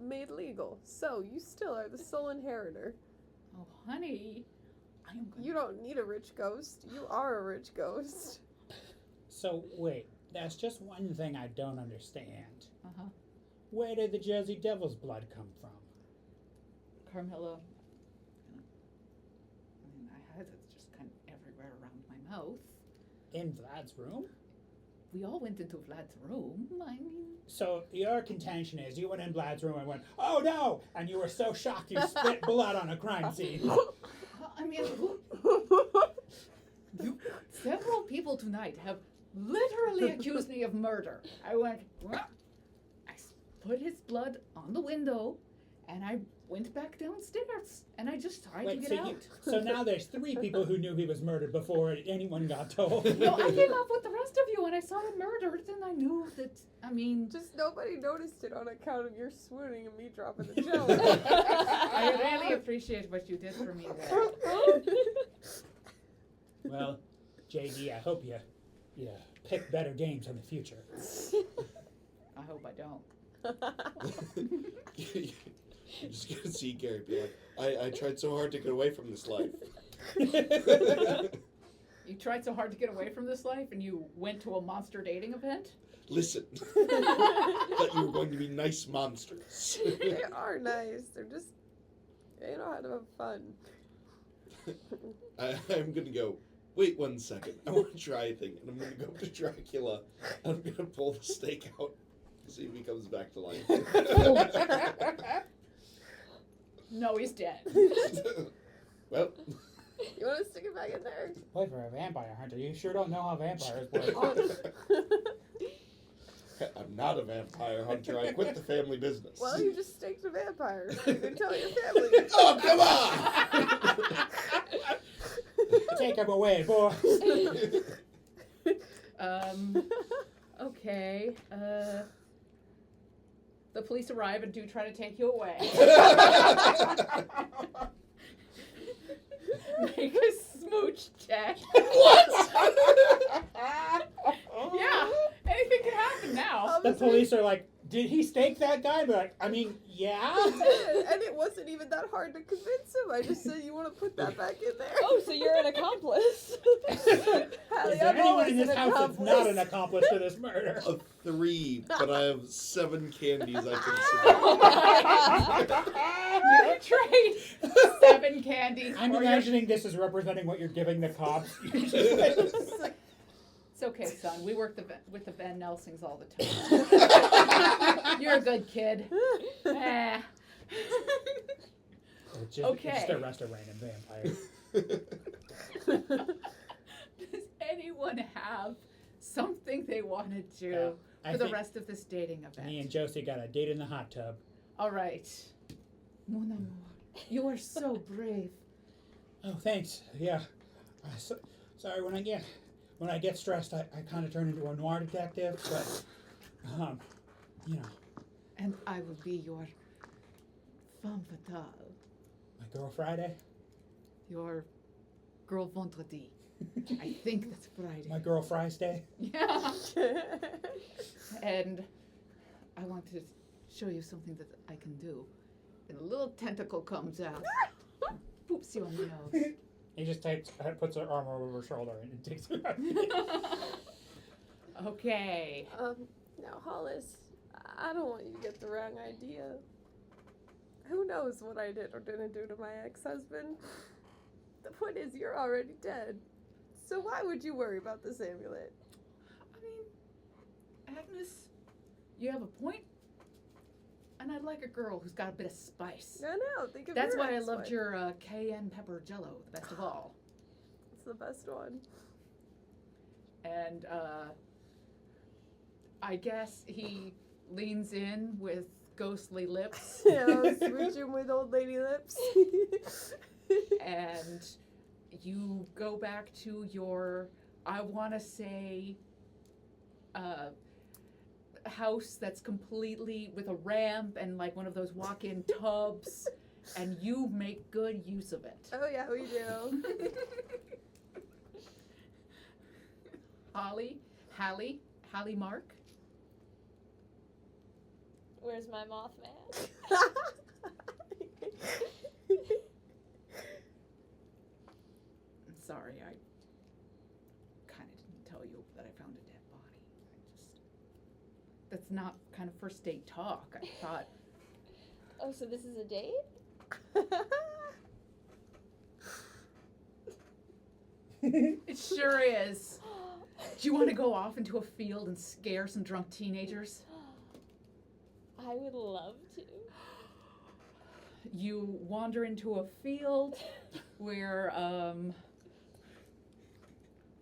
made legal, so you still are the sole inheritor. Oh, honey, I am going You don't need a rich ghost. You are a rich ghost. So, wait, there's just one thing I don't understand. Uh-huh. Where did the Jersey Devil's blood come from? Carmilla, I mean, I had it just kind of everywhere around my mouth. In Vlad's room? We all went into Vlad's room. I mean, So, your contention is you went in Vlad's room and went, oh no! And you were so shocked you spit blood on a crime scene. I mean, several people tonight have literally accused me of murder. I went, I put his blood on the window, and I went back downstairs, and I just tried to get out. So now there's 3 people who knew he was murdered before anyone got told. No, I came up with the rest of you, and I saw him murdered, and I knew that, I mean... Just nobody noticed it on account of your swooning and me dropping the joke. I really appreciate what you did for me there. Well, JD, I hope you Yeah, pick better games in the future. I hope I don't. You're just gonna see Gary be like, I tried so hard to get away from this life. You tried so hard to get away from this life and you went to a monster dating event? Listen, that you were going to be nice monsters. They are nice. They're just, they know how to have fun. I'm gonna go, wait 1 second, I want to try a thing. And I'm gonna go to Dracula, and I'm gonna pull the stake out, see if he comes back to life. No, he's dead. Well, You want to stick it back in there? Wait for a vampire hunter. You sure don't know how vampires work. I'm not a vampire hunter. I quit the family business. Well, you just staked a vampire. So you can tell your family. Oh, come on! Take him away, boy. Okay. The police arrive and do try to take you away. Make a smooch check. What? Yeah, anything can happen now. The police are like, did he stake that guy? But like, I mean, yeah. And it wasn't even that hard to convince him. I just said, you want to put that back in there? Oh, so you're an accomplice. Hallie, Is there I'm anyone always in this an house that's accomplice. not an accomplice to this murder? A 3, but I have 7 candies I can You trade 7 candies. I'm for your- imagining this is representing what you're giving the cops. submit. It's okay, son. We work with the Van Nelsings all the time. You're a good kid. Eh. It's just Okay. arrest a random vampire. Does anyone have something they want to do Yeah, I for the think rest of this dating event? Me and Josie got a date in the hot tub. All right. Mon amour, you are so brave. Oh, thanks. Yeah. Sorry, when I get stressed, I kind of turn into a noir detective, but, you know, And I will be your femme fatale, my girl Friday, your girl vendredi. I think that's Friday. my girl Friday. Yeah. And I want to show you something that I can do. And a little tentacle comes out, poops you on the nose. He just puts her arm over her shoulder and takes her out. Okay. Now, Hollis, I don't want you to get the wrong idea. Who knows what I did or didn't do to my ex-husband? The point is, you're already dead. So why would you worry about this amulet? I mean, Agnes, you have a point. And I'd like a girl who's got a bit of spice. I know, think of That's your why I ex-wife. loved your cayenne pepper jello the best of all. It's the best one. And I guess he leans in with ghostly lips. Yeah, I'll smooch him with old lady lips. And you go back to your, I want to say, house that's completely with a ramp and like one of those walk-in tubs, and you make good use of it. Oh yeah, we do. Hallie Mark. Where's my Mothman? I'm sorry, I kind of didn't tell you that I found a dead body. That's not kind of first date talk. I thought, Oh, so this is a date? it sure is. Do you want to go off into a field and scare some drunk teenagers? I would love to. You wander into a field where,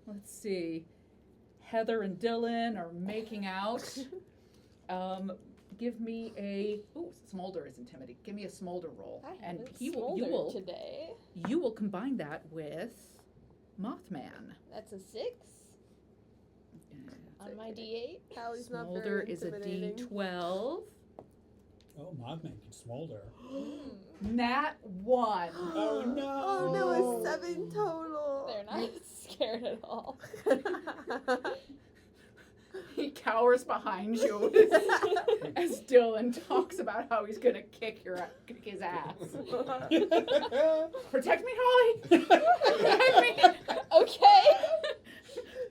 let's see, Heather and Dylan are making out. Give me a, Smolder is intimidating. Give me a Smolder roll. I And haven't you smoldered will today. you will combine that with Mothman. That's a 6 on my D8. Hallie's not Smolder very is a intimidating. D12. Oh, Mogman can smolder. Nat 1. Oh no! Oh no, it's 7 total. They're not scared at all. He cowers behind you as Dylan talks about how he's gonna kick his ass. Protect me, Holly. Protect me. Okay.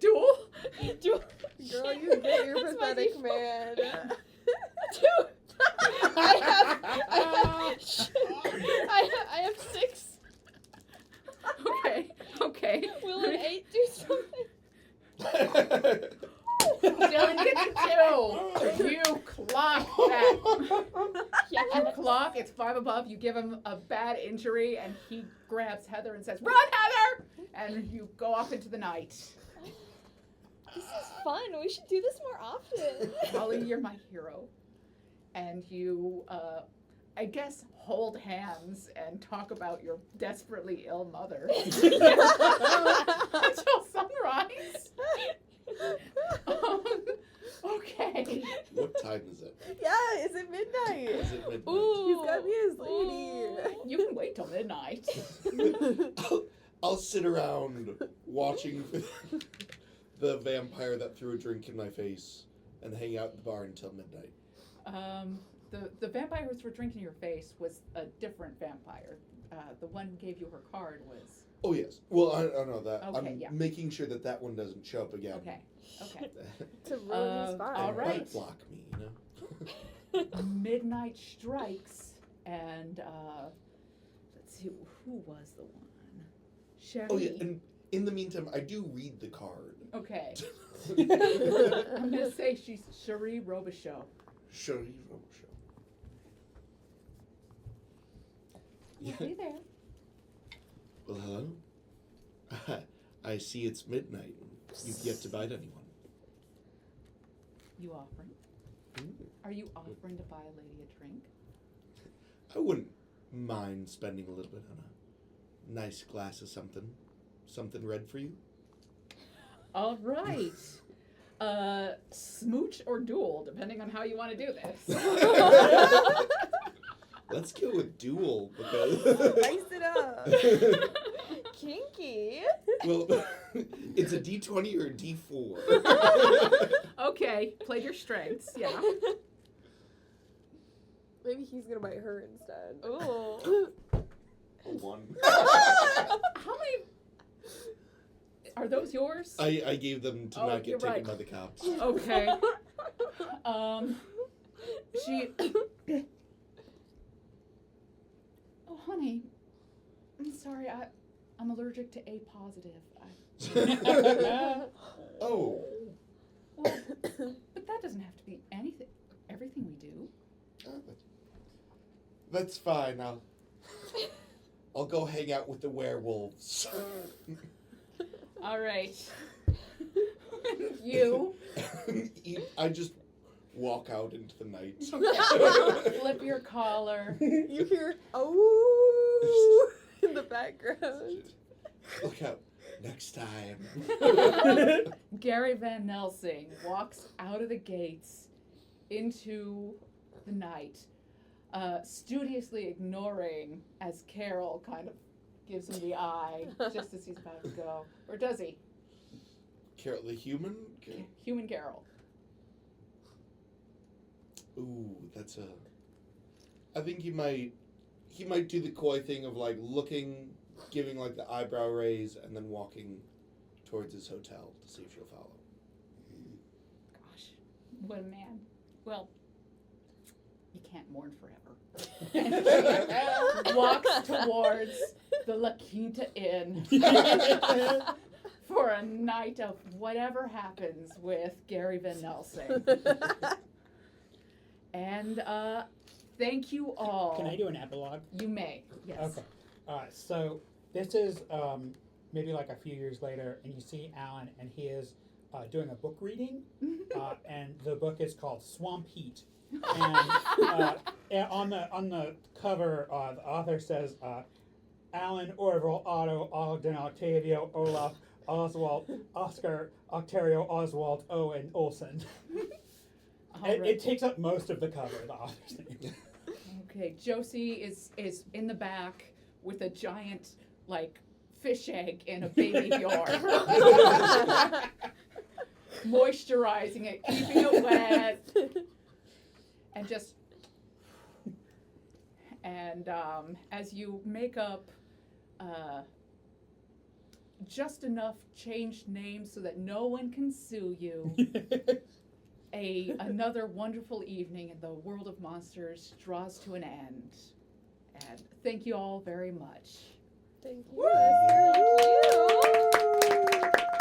Duel. Girl, you get your That's my pathetic default. man. Two. I have 6. Okay. Will an 8 do something? Dylan gets a 2. You clock that. Yeah. You clock. It's 5 above. You give him a bad injury, and he grabs Heather and says, "Run, Heather!" And you go off into the night. This is fun. We should do this more often. Holly, you're my hero. And you, I guess, hold hands and talk about your desperately ill mother until sunrise. Okay. What time is it? Yeah, is it midnight? Is it midnight? Ooh. He's got me his lady. You can wait till midnight. I'll sit around watching the vampire that threw a drink in my face and hang out at the bar until midnight. The vampire who threw a drink in your face was a different vampire. The one who gave you her card was... Oh, yes. Well, I know that. Okay, I'm yeah. making sure that one doesn't show up again. Okay. To ruin his vibe. all It right. might block me, you know? Midnight strikes, and let's see, who was the one? Sherry. Oh, yeah, and in the meantime, I do read the card. Okay. I'm gonna say she's Cherie Robichaux. Sherry Robichaux. Yeah. Hey there. Well, hello. I see it's midnight. You've yet to bite anyone. You offering? Are you offering to buy a lady a drink? I wouldn't mind spending a little bit on a nice glass of something. Something red for you? All right. Smooch or duel, depending on how you want to do this. Let's go with duel because Spice it up. Kinky. well, it's a D20 or a D4. Okay, played your strengths, yeah. Maybe he's gonna bite her instead. Ooh. A 1. How many are those yours? I gave them to Oh, not you're get taken right. by the cops. Okay. She. Oh, honey. I'm sorry. I'm allergic to A positive. Oh. Well, but that doesn't have to be everything we do. That's fine. I'll go hang out with the werewolves. All right. You I just walk out into the night. flip your collar. You hear oh in the background. Look out. Next time. Gary Van Helsing walks out of the gates into the night, studiously ignoring as Carol kind of gives him the eye just as he's about to go. Or does he? Carol, the human? Human Carol. Ooh, that's a... I think he might do the coy thing of like looking, giving like the eyebrow raise, and then walking towards his hotel to see if she'll follow. Gosh, what a man. Well, you can't mourn forever. And she walks towards the La Quinta Inn for a night of whatever happens with Gary Van Helsing. And thank you all. Can I do an epilogue? You may, yes. Okay. So this is maybe like a few years later, and you see Alan, and he is doing a book reading, and the book is called Swamp Heat. And on the cover, the author says, Alan, Orville, Otto, Ogden, Octavio, Olaf, Oswald, Oscar, Octavio, Oswald, Owen, Olson. It takes up most of the cover, the author's name. Okay, Josie is in the back with a giant, like, fish egg in a baby yard. Moisturizing it, keeping it wet, and just, and as you make up just enough changed names so that no one can sue you, another wonderful evening in the world of monsters draws to an end. And thank you all very much. Thank you. Thank you.